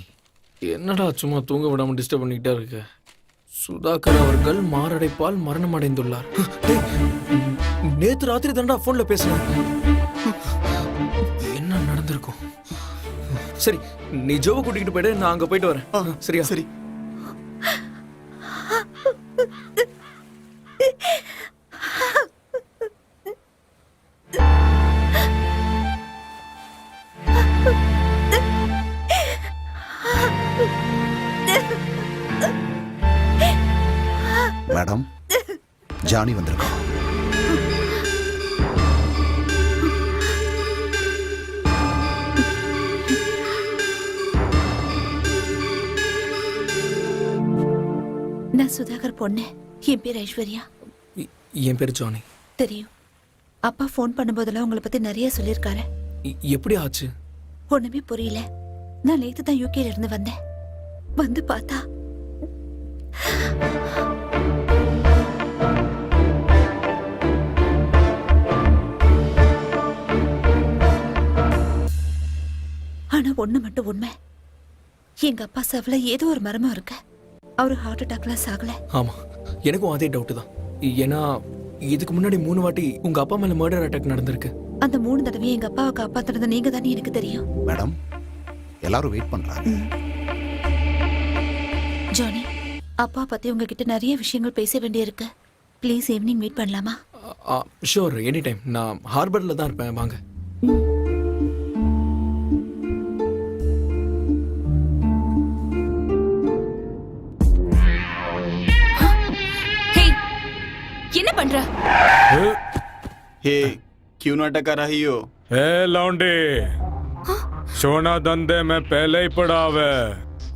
என்னடா சும்மா தூங்க விடாம டிஸ்டர்ப் பண்ணிக்கிட்டே இருக்க? சுதாகர் அவர்கள் மாரடைப்பால் மரணம் அடைந்துள்ளார். நேத்து ராத்திரி தான்டா போன்ல பேசுறேன். என்ன நடந்திருக்கும்? சரி, நீ ஜோவை கூட்டிக்கிட்டு போயிடு, நான் அங்க போயிட்டு வரேன். சரியா? சரி. மேடம், ஜானி வந்திருக்கோம். நான் சுதாகர் பொண்ணு. என் பேர் ஐஸ்வர்யா. என் பேர் ஜானி. தெரியும். அப்பா ஃபோன் பண்ணும்போதெல்லாம் உங்களை பத்தி நிறைய சொல்லியிருக்காரு. எப்படி ஆச்சு? ஒண்ணுமே புரியல. நான் நேத்து தான் யூகேல இருந்து வந்தேன். வந்து பார்த்தா ஆனா ஒண்ணு மட்டும் உண்மை, எங்க அப்பா செவல ஏதோ ஒரு மர்மம் இருக்கு. அவரு ஹார்ட் அட்டாக்ல சாகல. ஆமா, எனக்கும் அதே டவுட் தான். ஏன்னா இதுக்கு முன்னாடி 3 வாட்டி உங்க அப்பா மேல மர்டர் அட்டாக் நடந்திருக்கு. அந்த 3 தடவையும் எங்க அப்பாவை காப்பாத்துறது நீங்க தானே எனக்கு தெரியும். மேடம், எல்லாரும் வெயிட் பண்றாங்க. ஜானி, அப்பா பத்தி உங்ககிட்ட நிறைய விஷயங்கள் பேச வேண்டியிருக்கு. ப்ளீஸ் ஈவினிங் மீட் பண்ணலாமா? Sure, any time. நான் ஹார்பர்ல தான் இருப்பேன், வாங்க. ஹே, என்ன பண்ற? हे क्यों नाटक कर रही हो? ए लौंडे, सोना धंधे में पहले ही पड़ा है।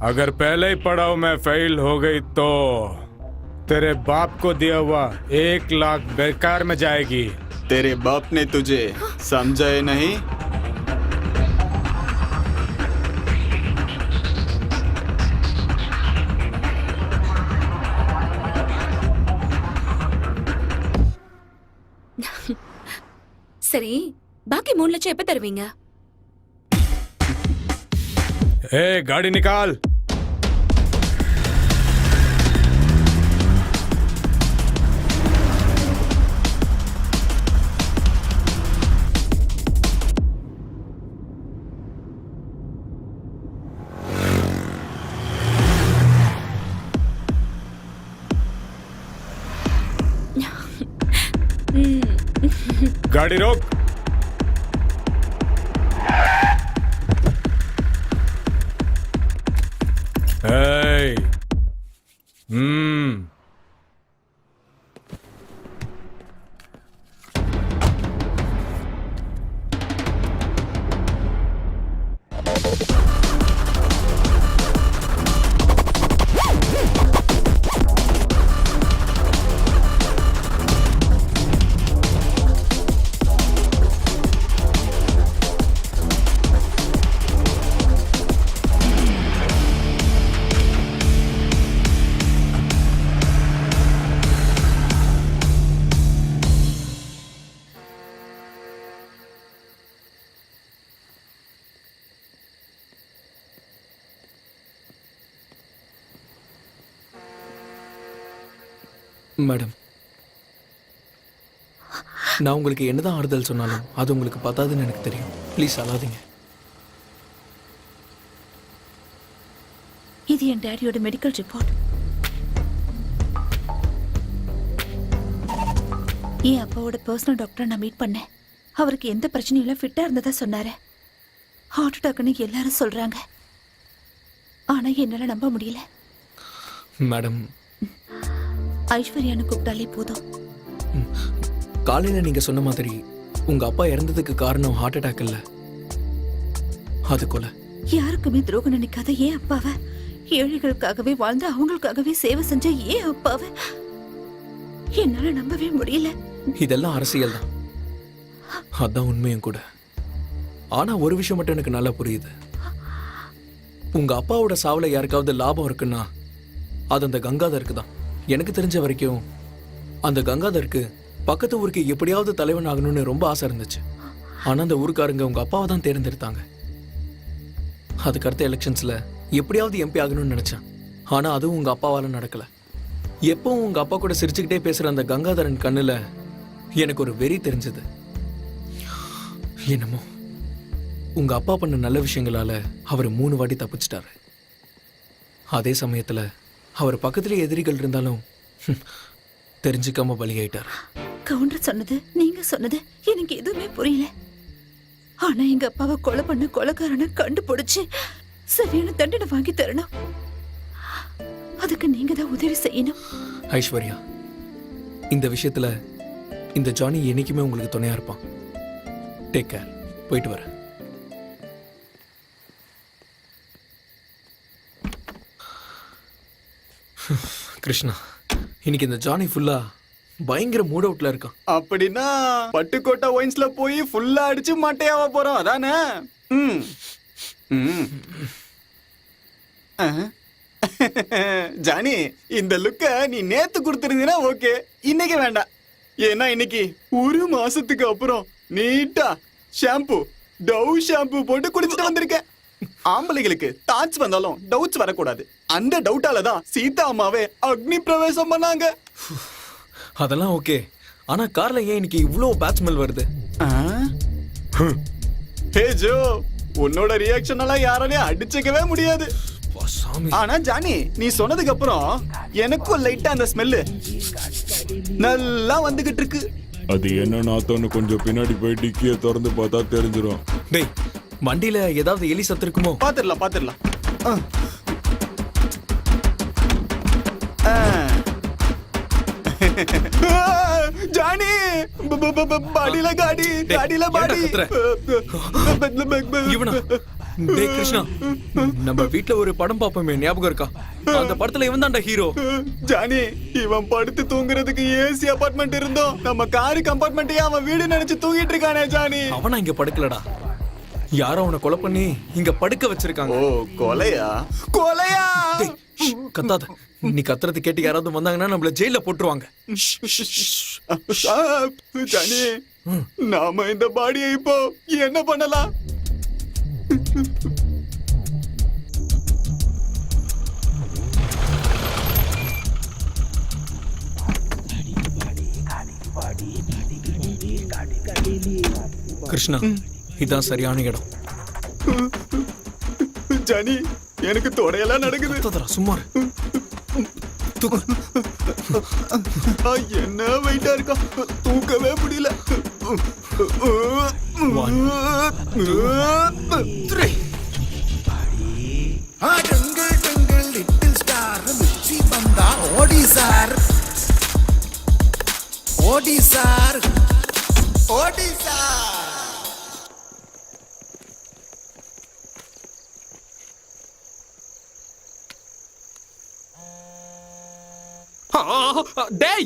अगर पहले ही पड़ाव में फेल हो गई तो तेरे बाप को दिया हुआ 1 लाख बेकार में जाएगी। तेरे बाप ने तुझे समझा है नहीं? சரி, பாக்கி 3 லட்சம் எப்ப தருவீங்க? ए गाड़ी निकाल। गाड़ी रोक। Hey. மேடம், நான் உங்களுக்கு என்னதான் ஆறுதல் சொன்னாலும் அது உங்களுக்கு பத்தாதுன்னு எனக்கு தெரியும். ப்ளீஸ் அழாதீங்க. இது என் டேடியோட மெடிக்கல் ரிப்போர்ட். என் அப்பாவோட பர்சனல் டாக்டரை நான் மீட் பண்ணேன். அவருக்கு எந்த பிரச்சனையும் இல்லை, ஃபிட்டா இருந்ததா சொன்னாரு. ஹார்ட் அட்டாக்னு எல்லாரும் சொல்றாங்க. ஆனா என்னால நம்ப முடியல. மேடம், ஐஸ்வர்யான்னு கூப்பிட்டாலே போதும். காலையில நீங்க சொன்ன மாதிரி உங்க அப்பா இறந்ததுக்கு காரணம் ஹார்ட் அட்டாக் இல்ல, அது கொலை. யாருக்குமே துரோகம் நினைக்காத ஏன் அப்பாவை, ஏழைகளுக்காகவே வாழ்ந்து அவங்களுக்காகவே சேவை செஞ்ச ஏன் அப்பாவை என்னால நம்பவே முடியல. இதெல்லாம் அரசியல் தான், அதான் உண்மையும் கூட. ஆனா ஒரு விஷயம் மட்டும் எனக்கு நல்லா புரியுது. உங்க அப்பாவோட சாவுல யாருக்காவது லாபம் இருக்குன்னா அது அந்த கங்காதருக்கு தான். எனக்கு தெரிஞ்ச வரைக்கும் அந்த கங்காதருக்கு பக்கத்து ஊருக்கு எப்படியாவது தலைவன் ஆகணும்னு ரொம்ப ஆசை இருந்துச்சு. ஆனா அந்த ஊருக்காரங்க உங்க அப்பாவை தான் தேர்ந்தெடுத்தாங்க. அதுக்கு அடுத்த எலெக்ஷன்ஸ்ல எப்படியாவது எம்பி ஆகணும்னு நினைச்சேன். ஆனா அதுவும் உங்க அப்பாவால நடக்கல. எப்பவும் உங்க அப்பா கூட சிரிச்சுக்கிட்டே பேசுற அந்த கங்காதரன் கண்ணுல எனக்கு ஒரு வெறி தெரிஞ்சது. என்னமோ உங்க அப்பா பண்ண நல்ல விஷயங்களால அவர் 3 வாட்டி தப்பிச்சிட்டாரு. அதே சமயத்துல அவர் பக்கத்திலே எதிரிகள் இருந்தாலும் தெரிஞ்சுக்காம பலியாயிட்டார். கவுண்டர் சொன்னது, நீங்க சொன்னது எனக்கு எதுவுமே புரியல. ஆனா எங்க அப்பாவை கொலை பண்ண கொலைக்காரனை கண்டுபிடிச்சு சரியான தண்டனை வாங்கி தரணும். அதுக்கு நீங்க தான் உதவி செய்யணும். ஐஸ்வர்யா, இந்த விஷயத்துல இந்த ஜானி என்னைக்குமே உங்களுக்கு துணையா இருப்பான். Take care. போயிட்டு வரேன். கிருஷ்ணா, இன்னைக்கு இந்த ஜானி ஃபுல்லா பயங்கர மூட் அவுட்ல இருக்கான். அப்படின்னா பட்டுக்கோட்டை ஒயின்ஸ்ல போய் ஃபுல்லா அடிச்சு மட்டையாவ போறோம், அதானே? ஜானி, இந்த லுக்க நீ நேத்து கொடுத்திருந்தீனா ஓகே, இன்னைக்கு வேண்டாம். ஏன்னா இன்னைக்கு 1 மாசத்துக்கு அப்புறம் நீட்டா ஷாம்பு, டவ் ஷாம்பு போட்டு குடிச்சிட்டு வந்திருக்கேன். ஆம்பளைங்களுக்கு தாட்ஸ் வந்தாலும் டவுட்ஸ் வரக்கூடாது. அந்த டவுட்டால தான் சீதா அம்மாவே அக்னி பிரவேசம் பண்ணாங்க. அதெல்லாம் ஓகே. ஆனா கார்ல ஏன் இன்னைக்கு இவ்ளோ பேட் ஸ்மெல் வருது? ஹே ஜோ, உன்னோட ரியாக்ஷன் எல்லாம் யாராலையும் அடிச்சுக்கவே முடியாது. சாமி. ஆனா ஜானி, நீ சொன்னதுக்கு அப்புறம் எனக்கும் லைட்டா அந்த ஸ்மெல்லு நல்லா வந்துகிட்டு இருக்கு. அது என்ன நாத்தம்னு கொஞ்சம் பின்னாடி போய் டிக்கியை திறந்து பார்த்தா தெரிஞ்சிடும். டேய், வண்டியில ஏதாவது எலி சத்து இருக்குமோ? பாத்துடலாம். ஜானி, பாடியில காடியில பாடி. இவனா? டேய் கிருஷ்ணா, நம்ம வீட்ல ஒரு படம் பாப்போமே, ஞாபகம் இருக்கா? அந்த படத்துல இவன் தான்டா ஹீரோ. ஜானி, இவன் படுத்து தூங்குறதுக்கு ஏசி அபார்ட்மெண்ட் இருந்தோம். நம்ம காரு கம்பார்ட்மெண்ட்டையே அவன் வீடு நினைச்சு தூங்கிட்டு இருக்கானே ஜானி. அவனா இங்க படுக்கலடா, யாரோ அவனை கொலை பண்ணி இங்க படுக்க வச்சிருக்காங்க. ஓ, கொலையா? டேய், கத்தாத. நீ கத்துறது கேட்டு யாராவது வந்தாங்கன்னா நம்மள ஜெயில போட்டுருவாங்க. ஜானி, நாம இந்த பாடியை இப்போ என்ன பண்ணலாம்? கிருஷ்ணா, இதான் சரியான இடம். ஜானி, எனக்கு தொடையெல்லாம் நடக்குது. கத்தாதடா, சும்மா இரு. தூக்கு. என்ன வெயிட்டா இருக்கா, தூக்கவே முடியல. 1 2 3. லிட்டில் ஸ்டார் மிச்சி பந்தா ஓடி சார். டேய்,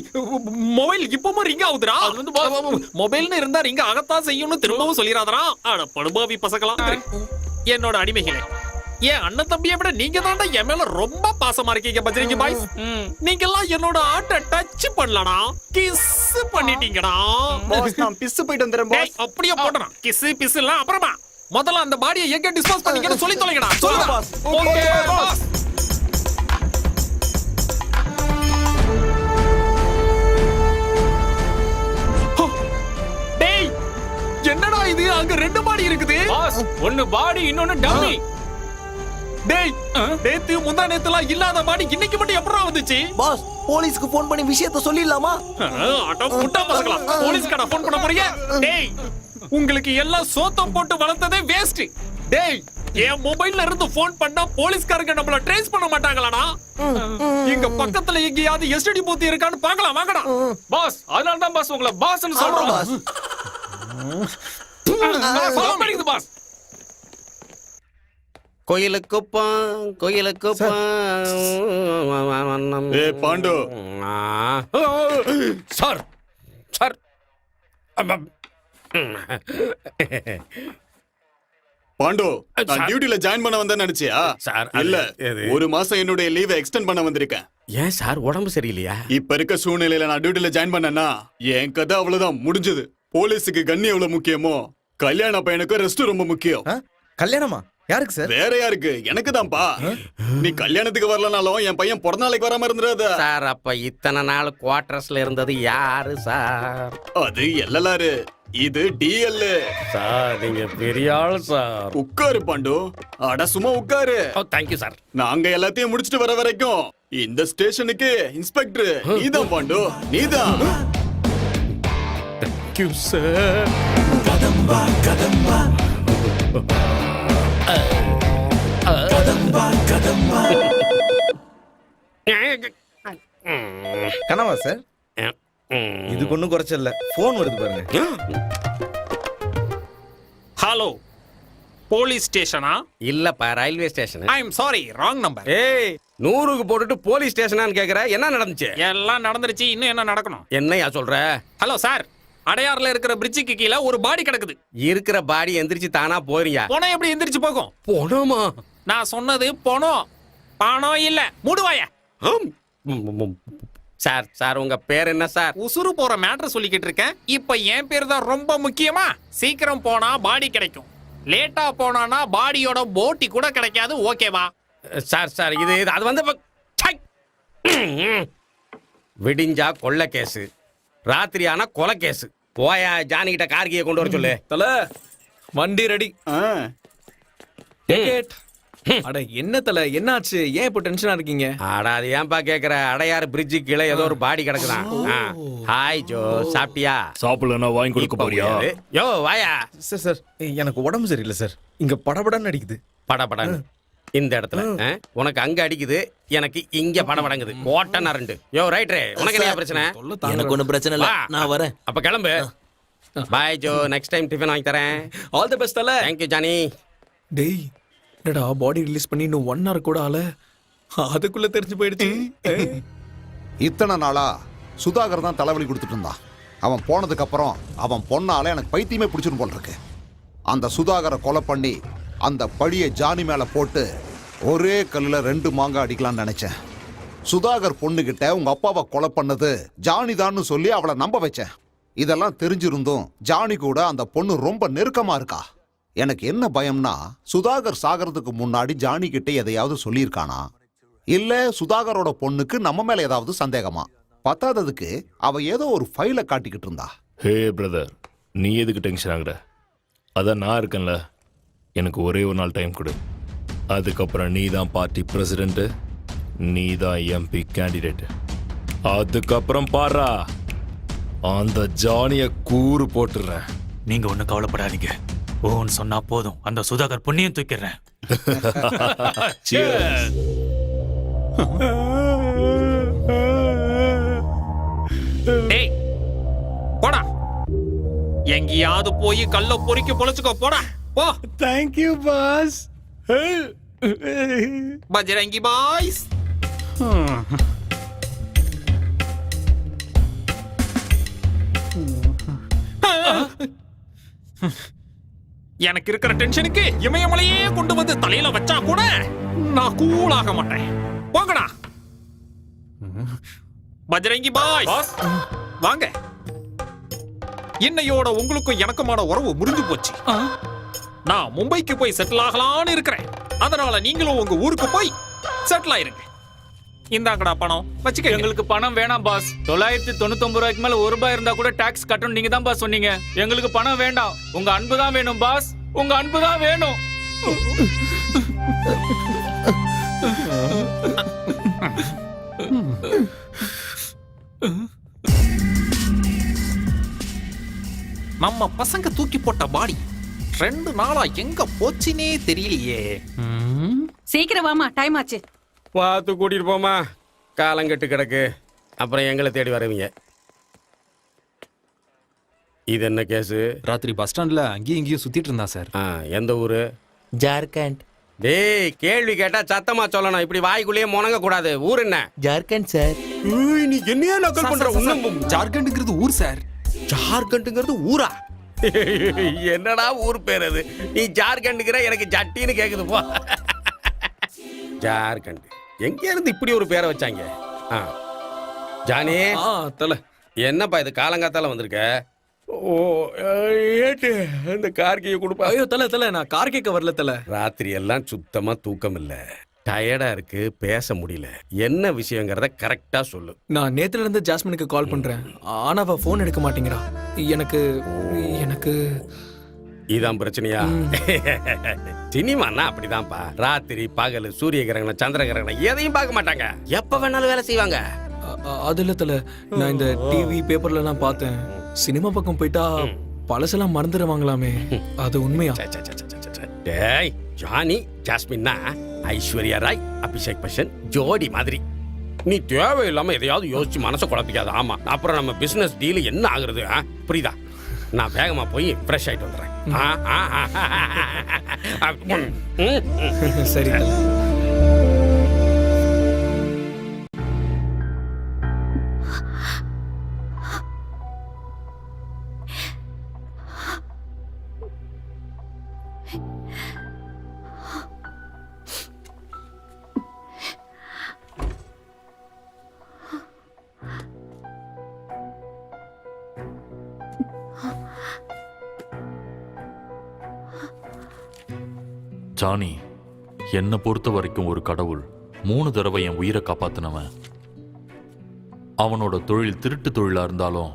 மொபைல் இப்பவும் ரிங் ஆகுதுடா. அது வந்து மொபைல்னு இருந்தா ரிங் ஆகத்தான் செய்யும்னு திரும்பவும் சொல்லிராதடா. அட படுபாவி பசங்களா, என்னோட அடிமைகளே, என் அண்ணன் தம்பியை விட நீங்க தான்டா என் மேல ரொம்ப பாசமா இருக்கீங்க பஜ்ரங்கி பாய்ஸ். நீங்க எல்லாம் என்னோட ஆட்டை டச் பண்ணலடா, கிஸ் பண்ணிட்டீங்கடா. பாஸ், நான் பிஸ் போயிட்டு வந்துறேன் பாஸ். அப்படியே போடுறேன். கிஸ் பிஸ் எல்லாம் அப்புறமா, முதல்ல அந்த பாடியை எங்க டிஸ்போஸ் பண்ணீங்கன்னு சொல்லி தொலைங்கடா. சொல்லுங்க பாஸ். Okay pass. டேய், என்னடா இது? அங்க 2 பாடி இருக்குது. பாஸ், ஒன்னு பாடி, இன்னொன்னு டம்மி. டேய், நேத்து முந்தா நேத்துலாம் இல்லாத பாடி இன்னைக்கு மட்டும் எப்பறா வந்துச்சு? பாஸ், போலீஸ்க்கு ஃபோன் பண்ணி விஷயத்தை சொல்லிடலாமா? அட முட்டா பசங்களா, போலீஸ்காரா ஃபோன் பண்ண போறீங்க? டேய், உங்களுக்கு எல்லாம் சோத்தம் போட்டு வளர்த்ததே வேஸ்ட். டேய், என் மொபைல்ல இருந்து ஃபோன் பண்ணா போலீஸ்காரங்க நம்மள ட்ரேஸ் பண்ண மாட்டாங்களாடா? இங்க பக்கத்துல எங்கயாவது எஸ்டிடி பூத் இருக்கான்னு பார்க்கலாம் வாங்கடா. பாஸ், அதனால தான் பாஸ் உங்களை பாஸ்னு சொல்றோம். பாஸ். ஃபோன் பண்ணிடுது பாஸ். கோயிலுக்குப்பான். ஏ பாண்டு. சார் பாண்டு, நான் டியூட்டில ஜாயின் பண்ண வந்தேன்னு நினைச்சியா? சார், இல்ல, அது- 1 மாசம் என்னுடைய லீவை எக்ஸ்டெண்ட் பண்ண வந்திருக்கேன். ஏன் சார், உடம்பு சரியில்லையா? இப்ப இருக்க சூழ்நிலையில நான் டியூட்டில ஜாயின் பண்ணேன்னா என் கதை அவ்வளவுதான் முடிஞ்சது. போலீஸுக்கு கண்ணி எவ்வளவு முக்கியமோ, கல்யாண பையனுக்கு ரெஸ்ட் ரொம்ப முக்கியம். கல்யாணமா? யாருக்கு சார்? வேற யாருக்கு? எனக்கு தான்ப்பா. நீ கல்யாணத்துக்கு வரலனாலும் என் பையன் பிறந்த நாளைக்கு வராம இருந்துடாத. சார், அப்ப இத்தனை நாள் குவார்டர்ஸ்ல இருந்தது யாரு சார்? அது எல்எல்ஆர், இது டிஎல். சார், நீங்க பெரிய ஆள் சார். உட்காரு பாண்டு. அட சும்மா உட்காரு. Thank you sir. நாங்க எல்லாத்தையும் முடிச்சிட்டு வர வரைக்கும் இந்த ஸ்டேஷனுக்கு இன்ஸ்பெக்டர் நீதான் பாண்டு, நீதான். Thank you sir. கனவா சார்? இதுக்கு ஒன்றும் குறைச்சல. ஃபோன் வருது பாருங்க. ஹலோ, போலீஸ் ஸ்டேஷனா? இல்லப்பா, railway station. I am sorry, wrong number. ஏய், 100க்கு போட்டுட்டு போலீஸ் ஸ்டேஷனான்னு கேக்குற? என்ன நடந்துச்சு? எல்லாம் நடந்துருச்சு, இன்னும் என்ன நடக்கணும்? என்னையா சொல்ற? ஹலோ சார், அடையாறுல இருக்கிற பிரிட்ஜுக்கு கீழே ஒரு பாடி கிடக்குது. இருக்கிற பாடி எந்திரிச்சு தானா போறியா? பணம் எப்படி எந்திரிச்சு போகும்? போனோமா? நான் சொன்னது பணம், பணம் இல்ல. மூடுவாய. சார், சார், உங்க பேர் என்ன சார்? உசுறு போற மேட்டர் சொல்லிக்கிட்டு இருக்கேன். இப்ப என் பேர் தான் ரொம்ப முக்கியமா? சீக்கிரம் போனா பாடி கிடைக்கும். லேட்டா போனானா பாடியோட போட்டி கூட கிடைக்காது. ஓகேவா? சார் இது அது வந்து சை! விடிஞ்சா கொள்ள கேஸு, ராத்திரி ஆனா கொலை கேஸு. போயா ஜானி கிட்ட கார்கியை கொண்டு வர சொல்லு. தல வண்டி ரெடி. டிக்கெட். அட என்ன தல, என்னாச்சு? ஏன் இப்போ டென்ஷனா இருக்கீங்க? அட அது ஏன்பா கேக்குற? அடையாறு பிரிட்ஜு கீழே ஏதோ ஒரு பாடி கிடக்குதான். ஹாய் ஜோ, சாப்பிட்டியா? சாப்பிடலன்னா வாங்கி கொடுக்க போறியா? யோ வாயா. சார் எனக்கு உடம்பு சரியில்லை சார். இங்க படபடன்னு அடிக்குது. படபடன்னு இந்த இடத்துல உனக்கு அங்க அடிக்குது, எனக்கு இங்க படபடங்குது. ஓட்டனா ரெண்டு. யோ ரைட்ரே, உனக்கு என்ன பிரச்சனை? எனக்கு ஒன்றும் பிரச்சனை இல்லை, நான் வரேன். அப்ப கிளம்பு. Bye Jo, next time tiffin வாங்கி தரேன். ஆல் தி பெஸ்ட் தல. Thank you Johnny. டேய் என்னடா பாடி ரிலீஸ் பண்ணி இன்னும் 1 hour கூட ஆல, அதுக்குள்ள தெரிஞ்சு போயிடுச்சு. இத்தனை நாளா சுதாகர் தான் தலைவலி கொடுத்துட்டு இருந்தான். அவன் போனதுக்கு அப்புறம் அவன் பொண்ணால எனக்கு பைத்தியமே பிடிச்சிரும் போல இருக்கு. அந்த சுதாகரை கொலை பண்ணி அந்த பழியை ஜானி மேல போட்டு ஒரே கல்லுல 2 மாங்காய் அடிக்கலாம்னு நினைச்சேன். சுதாகர் பொண்ணுகிட்ட உங்க அப்பாவை கொலை பண்ணது ஜானி தான்னு சொல்லி அவளை நம்ப வச்சேன். இதெல்லாம் தெரிஞ்சிருந்தும் ஜானி கூட அந்த பொண்ணு ரொம்ப நெருக்கமா இருக்கா. எனக்கு என்ன பயம்னா, சுதாகர் சாகிறதுக்கு முன்னாடி ஜானி கிட்ட எதையாவது சொல்லியிருக்கானா, இல்ல சுதாகரோட பொண்ணுக்கு நம்ம மேல ஏதாவது சந்தேகமா. பத்தாததுக்கு அவ ஏதோ ஒரு ஃபைலை காட்டிக்கிட்டு இருந்தா. ஹே பிரதர், நீ எதுக்கு டென்ஷன் ஆகுற? அதான் நான் இருக்கேன்ல. எனக்கு ஒரே ஒரு நாள் டைம் கொடு. அதுக்கப்புறம் நீ தான் பார்ட்டி பிரசிடென்ட், நீ தான் எம்பி கேண்டிடேட். அதுக்கப்புறம் பாரா, அந்த ஜானிய கூறு போட்டுறேன். நீங்க ஒண்ணு கவலைப்படாதீங்க. ஓன்னு சொன்னா போதும், அந்த சுதாகர் புண்ணியம் தூக்கிடுறேன். டேய் போடா, எங்கேயாவது போய் கல்ல பொறிக்க பொழைச்சுக்கோ. போடா போ. Thank you boss. பஜரங்கி பாய்ஸ். எனக்கு இருக்கிற டென்ஷனுக்கு இமயமலையே கொண்டு வந்து தலையில வச்சா கூட நான் கூலாக மாட்டேன். போங்கடா பஜரங்கி பாய்ஸ், வாங்க. இன்னையோட உங்களுக்கும் எனக்குமான உறவு முறிஞ்சு போச்சு. நான் மும்பைக்கு போய் செட்டில் ஆகலான்னு இருக்கிறேன். அதனால நீங்களும் உங்க ஊருக்கு போய் செட்டில் ஆயிருங்க. இந்தாங்கடா பணம் வச்சுக்க. எங்களுக்கு பணம் வேணாம் பாஸ். 999 ரூபாய்க்கு மேல 1 ரூபாய் இருந்தா கூட டாக்ஸ் கட்டணும் நீங்க தான் பாஸ் சொன்னீங்க. எங்களுக்கு பணம் வேண்டாம், உங்க அன்பு தான் வேணும் பாஸ். உங்க அன்பு தான் வேணும். நம்ம பசங்க தூக்கி போட்ட பாடி 2 நாளா எங்க போச்சுனே தெரியலையே. சீக்கிரம் வாமா, டைம் ஆச்சு. பார்த்து கூட்டிட்டு போமா, காலங்கட்டு கிடக்கு. அப்புறம் எங்களை தேடி வருவீங்க. இது என்ன கேஸு? ராத்திரி பஸ் ஸ்டாண்ட்ல அங்கேயும் இங்கேயும் சுத்திட்டு இருந்தா சார். எந்த ஊரு? ஜார்க்கண்ட். டேய் கேள்வி கேட்டா சத்தமா சொல்லணும், இப்படி வாய்க்குள்ளேயே முணங்க கூடாது. ஊர் என்ன? ஜார்க்கண்ட் சார். நீ என்னையா நக்கல் பண்ற? ஜார்க்கண்ட்ங்கிறது ஊர் சார். ஜார்க்கண்ட்ங்கிறது ஊரா? என்னடா ஊர் பேர் அது? நீ ஜார்க்கண்ட்ங்கிற, எனக்கு ஜட்டின்னு கேக்குது போ. ஜார்க்கண்ட் எங்க இருந்து இப்படி ஒரு பேரை வச்சாங்க? ஜானி தல, என்னப்பா இது காலங்காத்தால வந்திருக்க? ஓ ஏட்டு இந்த கார்கியை கொடுப்பா. ஐயோ தல, நான் கார் கேட்க வரல தல. ராத்திரி எல்லாம் சுத்தமா தூக்கம் இல்ல, டயர்டா இருக்கு, பேச முடியல. என்ன விஷயங்கிறத கரெக்டா சொல்லு. நான் நேத்துல இருந்து ஜாஸ்மினுக்கு கால் பண்றேன், ஆனா அவ போன் எடுக்க மாட்டேங்கிறா. எனக்கு இதான் பிரச்சனையா? சினிமான்னா அப்படிதான்ப்பா. ராத்திரி பகல், சூரிய கிரகணம், சந்திர கிரகணம் எதையும் பார்க்க மாட்டாங்க. எப்ப வேணாலும் வேலை செய்வாங்க. அது இல்ல தல, நான் இந்த டிவி பேப்பர்ல எல்லாம் பார்த்தேன். சினிமா பக்கம் போயிட்டா பழசெல்லாம் மறந்துடுவாங்களாமே, அது உண்மையா? டேய் ஜானி ஜாஸ்மின்னா ஐஸ்வர்யா ராய், அபிஷேக் பச்சன் ஜோடி மாதிரி. நீ தேவையில்லாம எதையாவது யோசிச்சு மனசை குழப்பிக்காத. ஆமா, அப்புறம் நம்ம பிசினஸ் டீல் என்ன ஆகுறது? புரியுதா? நான் வேகமா போய் ஃப்ரெஷ் ஆயிட்டு வந்துடுறேன். சரி. ஜானி, என்னை பொறுத்த வரைக்கும் ஒரு கடவுள் 3 தடவை என் உயிரை காப்பாத்தினவன். அவனோட தொழில் திருட்டு தொழிலா இருந்தாலும்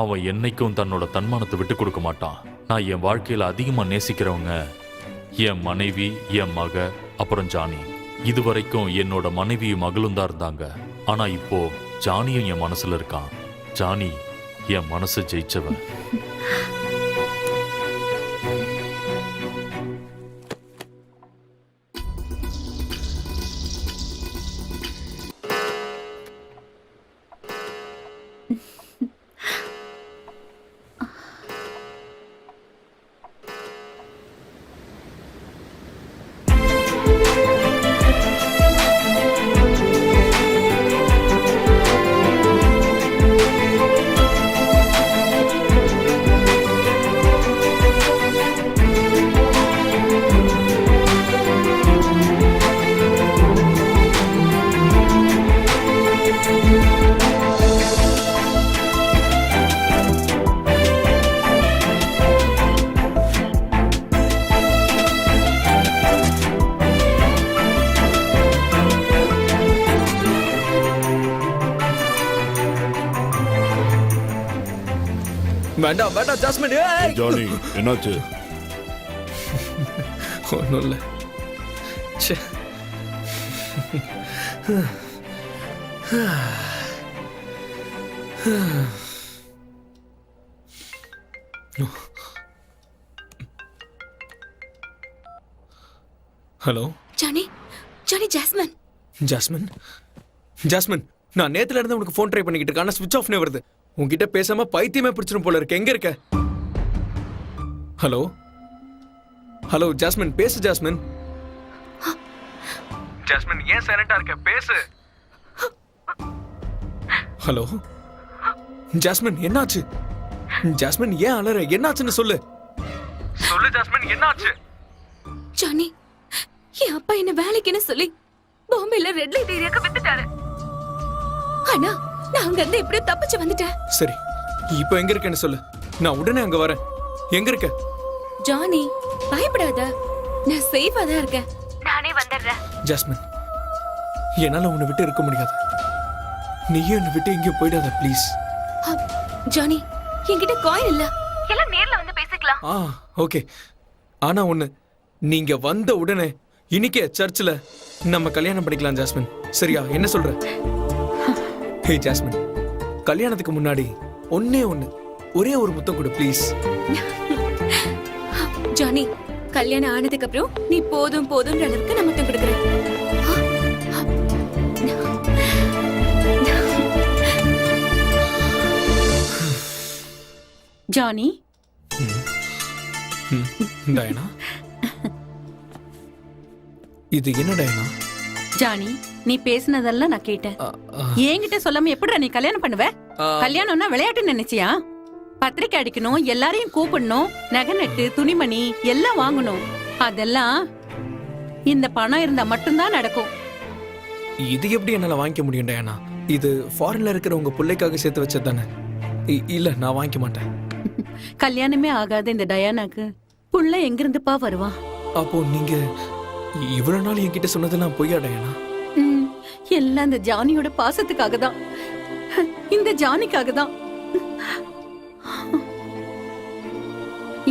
அவன் என்னைக்கும் தன்னோட தன்மானத்தை விட்டு கொடுக்க மாட்டான். நான் என் வாழ்க்கையில அதிகமா நேசிக்கிறவங்க என் மனைவி, என் மக, அப்புறம் ஜானி. இதுவரைக்கும் என்னோட மனைவியும் மகளும் தான் இருந்தாங்க. ஆனா இப்போ ஜானியும் என் மனசுல இருக்கான். ஜானி என் மனசு ஜெயிச்சவன். வேண்டாம் வேண்டாம் ஜாஸ்மின். ஏய்! ஜானி என்னாச்சு? ஒன்றும் இல்லை. ச்சே. Hello Johnny, Johnny, Jasmine. Jasmine, Jasmine, நான் நேத்துல இருந்து உனக்கு ஃபோன் ட்ரை பண்ணிக்கிட்டு இருக்கேன். ஆனா ஸ்விட்ச் ஆஃப்னே வருது. உன்கிட்ட பேசாம பைத்தியமே பிடிச்சிரும் போல இருக்கு. எங்க இருக்க? ஹலோ ஹலோ ஜாஸ்மின், பேசு ஜாஸ்மின். ஜாஸ்மின், ஏன் சைலண்டா இருக்க? பேசு. ஹலோ ஜாஸ்மின், என்னாச்சு? ஜாஸ்மின், ஏன் அலற? என்னாச்சுன்னு சொல்லு. சொல்லு ஜாஸ்மின், என்னாச்சு? ஜானி, என் அப்பா என்ன வேலைக்குன்னு சொல்லி பாம்பேல ரெட் லைட் ஏரியாக்கு வித்துட்டாரு. ஆனா நான் அங்க இருந்து எப்படியோ தப்பிச்சு வந்துட்டேன். சரி, இப்போ எங்க இருக்கேன்னு சொல்லு. நான் உடனே அங்க வரேன். எங்க இருக்க? ஜானி, பயப்படாத, நான் சேஃபா தான் இருக்கேன். நானே வந்துடுறேன். ஜாஸ்மின், என்னால உன்னை விட்டு இருக்க முடியாது. நீயே என்னை விட்டு எங்கேயும் போயிடாத ப்ளீஸ். ஜானி, என்கிட்ட காயின் இல்ல, எல்லாம் நேர்ல வந்து பேசிக்கலாம். ஓகே. ஆனா ஒண்ணு, நீங்க வந்த உடனே இன்னைக்கே சர்ச்சில் நம்ம கல்யாணம் பண்ணிக்கலாம் ஜாஸ்மின். சரியா? என்ன சொல்ற? ஹே ஜாஸ்மின், கல்யாணத்துக்கு முன்னாடி ஒன்னே ஒரே ஒரு முத்தம் கொடு ப்ளீஸ். ஜானி, கல்யாணம் ஆனதுக்கு அப்புறம் நீ போதும் போதும்ன்ற அளவுக்கு நான் முத்தம் கொடுக்குறேன். ஜானி, டயனா, இது என்ன டயனா? ஜானி, நீ பேசினதெல்லாம் நான் கேட்டேன். என்கிட்ட சொல்லாம எப்படிடா நீ கல்யாணம் பண்ணுவ? கல்யாணம்னா விளையாட்டு நினைச்சியா? பத்திரிக்கை அடிக்கணும், எல்லாரையும் கூப்பிடணும், நகை நட்டு, துணிமணி எல்லாம் வாங்கணும். அதெல்லாம் இந்த பணம் இருந்தா மட்டும்தான் நடக்கும். இது எப்படி என்னால வாங்கிக்க முடியும் டயனா? இது ஃபாரின்ல இருக்கிற உங்க பிள்ளைக்காக சேர்த்து வச்சது தானே? இல்ல, நான் வாங்கிக்க மாட்டேன். கல்யாணமே ஆகாத இந்த டயானாக்கு புள்ள எங்கிருந்துப்பா வருவான்? அப்போ நீங்க இவ்வளவு நாள் என்கிட்ட சொன்னதெல்லாம் பொய்யா டயனா? எல்லாம் இந்த ஜானியோட பாசத்துக்காக தான், இந்த ஜானிக்காக தான்.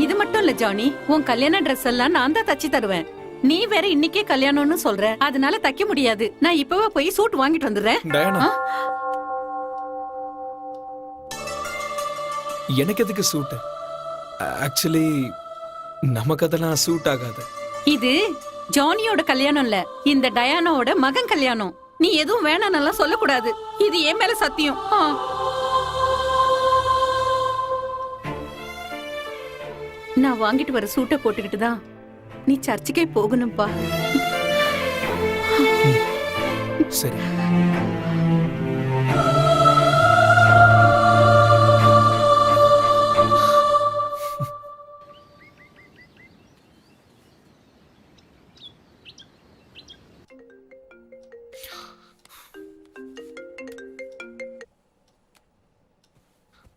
இது மட்டும் இல்ல ஜானி, உன் கல்யாண ட்ரெஸ் எல்லாம் நான் தான் தச்சு தருவேன். நீ வேற இன்னைக்கே கல்யாணம்னு சொல்ற, அதனால தைக்க முடியாது. நான் இப்பவே போய் சூட் வாங்கிட்டு வந்துடுறேன். டயனா, எனக்கு எதுக்கு சூட்? ஆக்சுவலி நமக்கு அதெல்லாம் சூட் ஆகாது. இது ஜானியோட கல்யாணம் இல்ல, இந்த டயானாவோட மகன் கல்யாணம். நீ எதுவும் வேணாம் சொல்லக்கூடாது. இது என் மேல சத்தியம். நான் வாங்கிட்டு வர சூட்டை போட்டுக்கிட்டு தான் நீ சர்ச்சுக்கே போகணும்பா. சரி.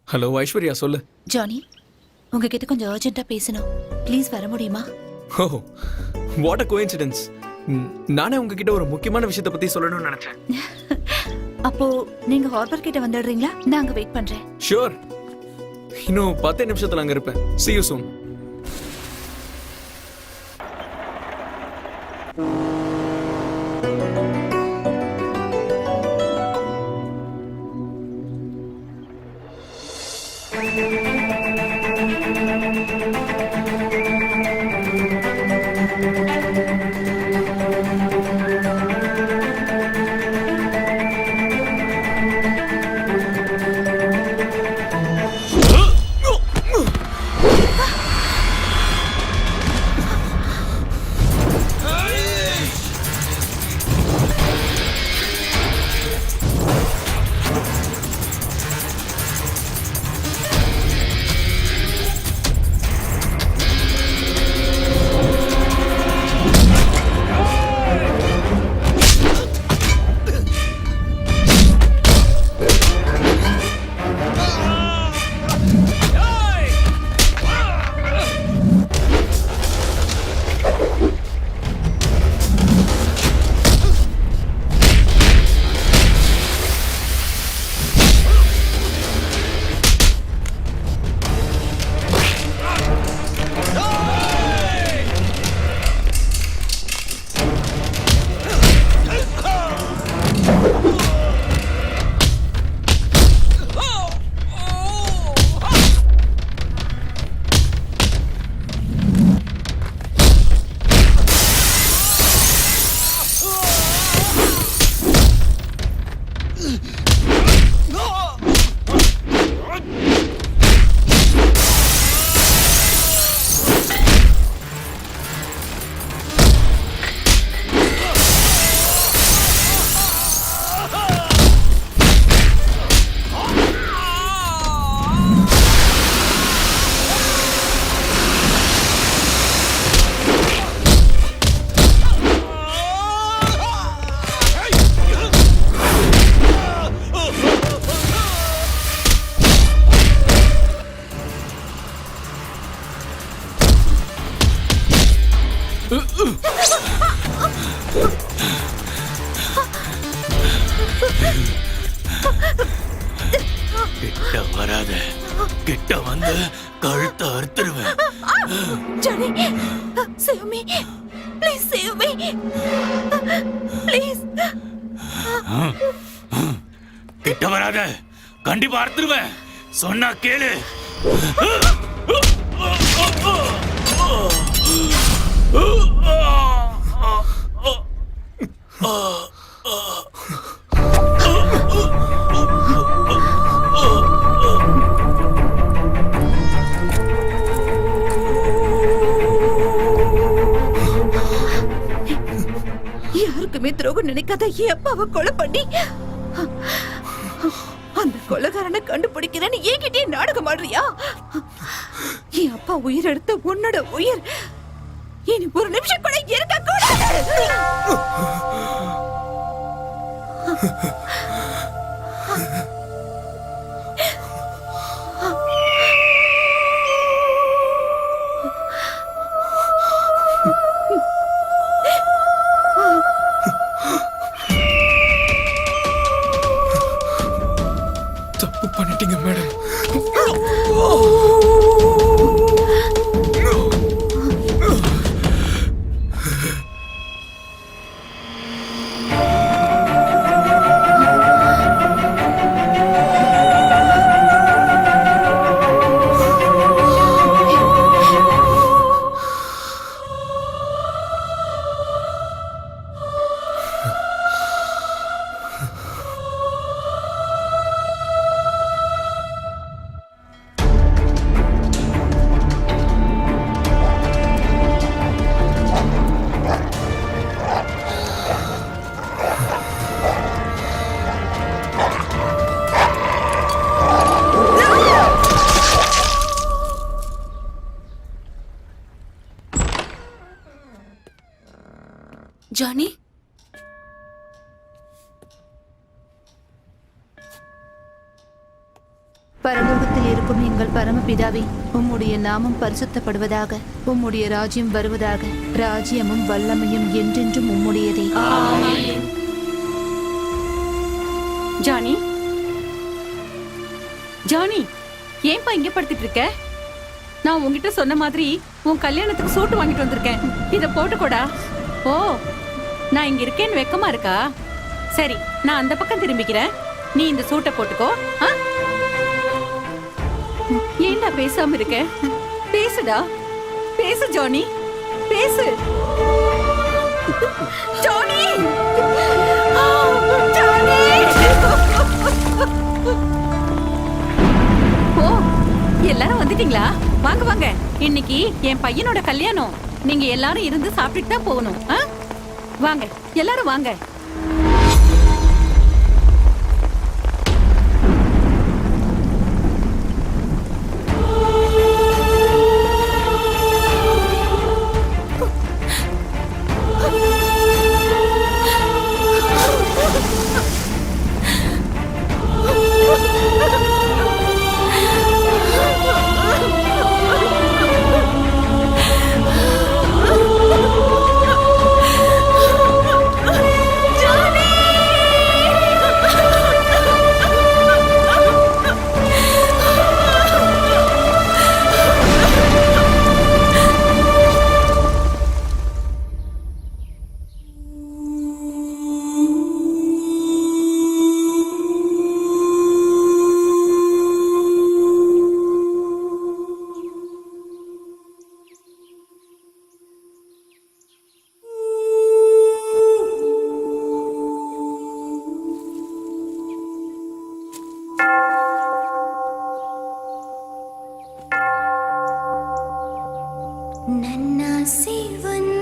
ஹலோ ஐஸ்வர்யா, சொல்லு. ஜானி, உங்ககிட்ட கொஞ்சம் அர்ஜென்ட்டா பேசணும். ப்ளீஸ் வர முடியுமா? Oh what a coincidence. நானே உங்ககிட்ட ஒரு முக்கியமான விஷயத்தை பத்தி சொல்லணும்னு நினைச்சேன். அப்போ நீங்க ஹார்பர் கிட்ட வந்துடுறீங்களா? நான் அங்க வெயிட் பண்றேன். ஷூர். இன்னும் 10 நிமிஷத்துல அங்க இருப்பேன். See you soon. கிட்ட வராத, கிட்ட வந்து கழுத்தை அறுத்துருவேன். Johnny, save me. Please save me. Please. கிட்ட வராத, கண்டிப்பா அறுத்துருவேன். சொன்னா கேளு. யாருக்குமே துரோகம் நினைக்காத என் அப்பாவை கொலை பண்ணி அந்த கொலைகாரனை கண்டுபிடிக்கிறேன்னு என்கிட்டயே நாடகம் ஆடுறியா? என் அப்பா உயிர் எடுத்த உன்னோட உயிர் இனி ஒரு நிமிஷம் கூட இருக்க கூடாது. தப்பு பண்ணிட்டீங்க மேடம். ஜானி, பரலோகத்தில் இருக்கும் இருக்கும் எங்கள் பரமபிதாவே, உம்முடைய நாமம் பரிசுத்தப்படுவதாக. உம்முடைய ராஜ்யம் வருவதாக. ராஜ்யமும் வல்லமையும் என்றென்றும் உம்முடையதே. ஜானி, ஜானி, ஏன்பா இங்க படுத்துட்டு இருக்க? நான் உன்கிட்ட சொன்ன மாதிரி உன் கல்யாணத்துக்கு சூட்டு வாங்கிட்டு வந்திருக்கேன். இத போட்டுக்கோடா. ஓ, நான் இங்க இருக்கேன்னு வெக்கமா இருக்கா? சரி, நான் அந்த பக்கம் திரும்பிக்கிறேன். நீ இந்த சூட்டை போட்டுக்கோ. ஆ? ஏன்டா பேசாம இருக்க? பேசுடா, பேசு ஜானி, பேசு. ஜானி, ஆ, ஜானி. ஓ, எல்லாரும் வந்துட்டீங்களா? வாங்க வாங்க, இன்னைக்கு என் பையனோட கல்யாணம். நீங்க எல்லாரும் இருந்து சாப்பிட்டுட்டு தான் போகணும். ஆ? வாங்க, எல்லாரும் வாங்க. ನನ್ನ ಸೇವನ್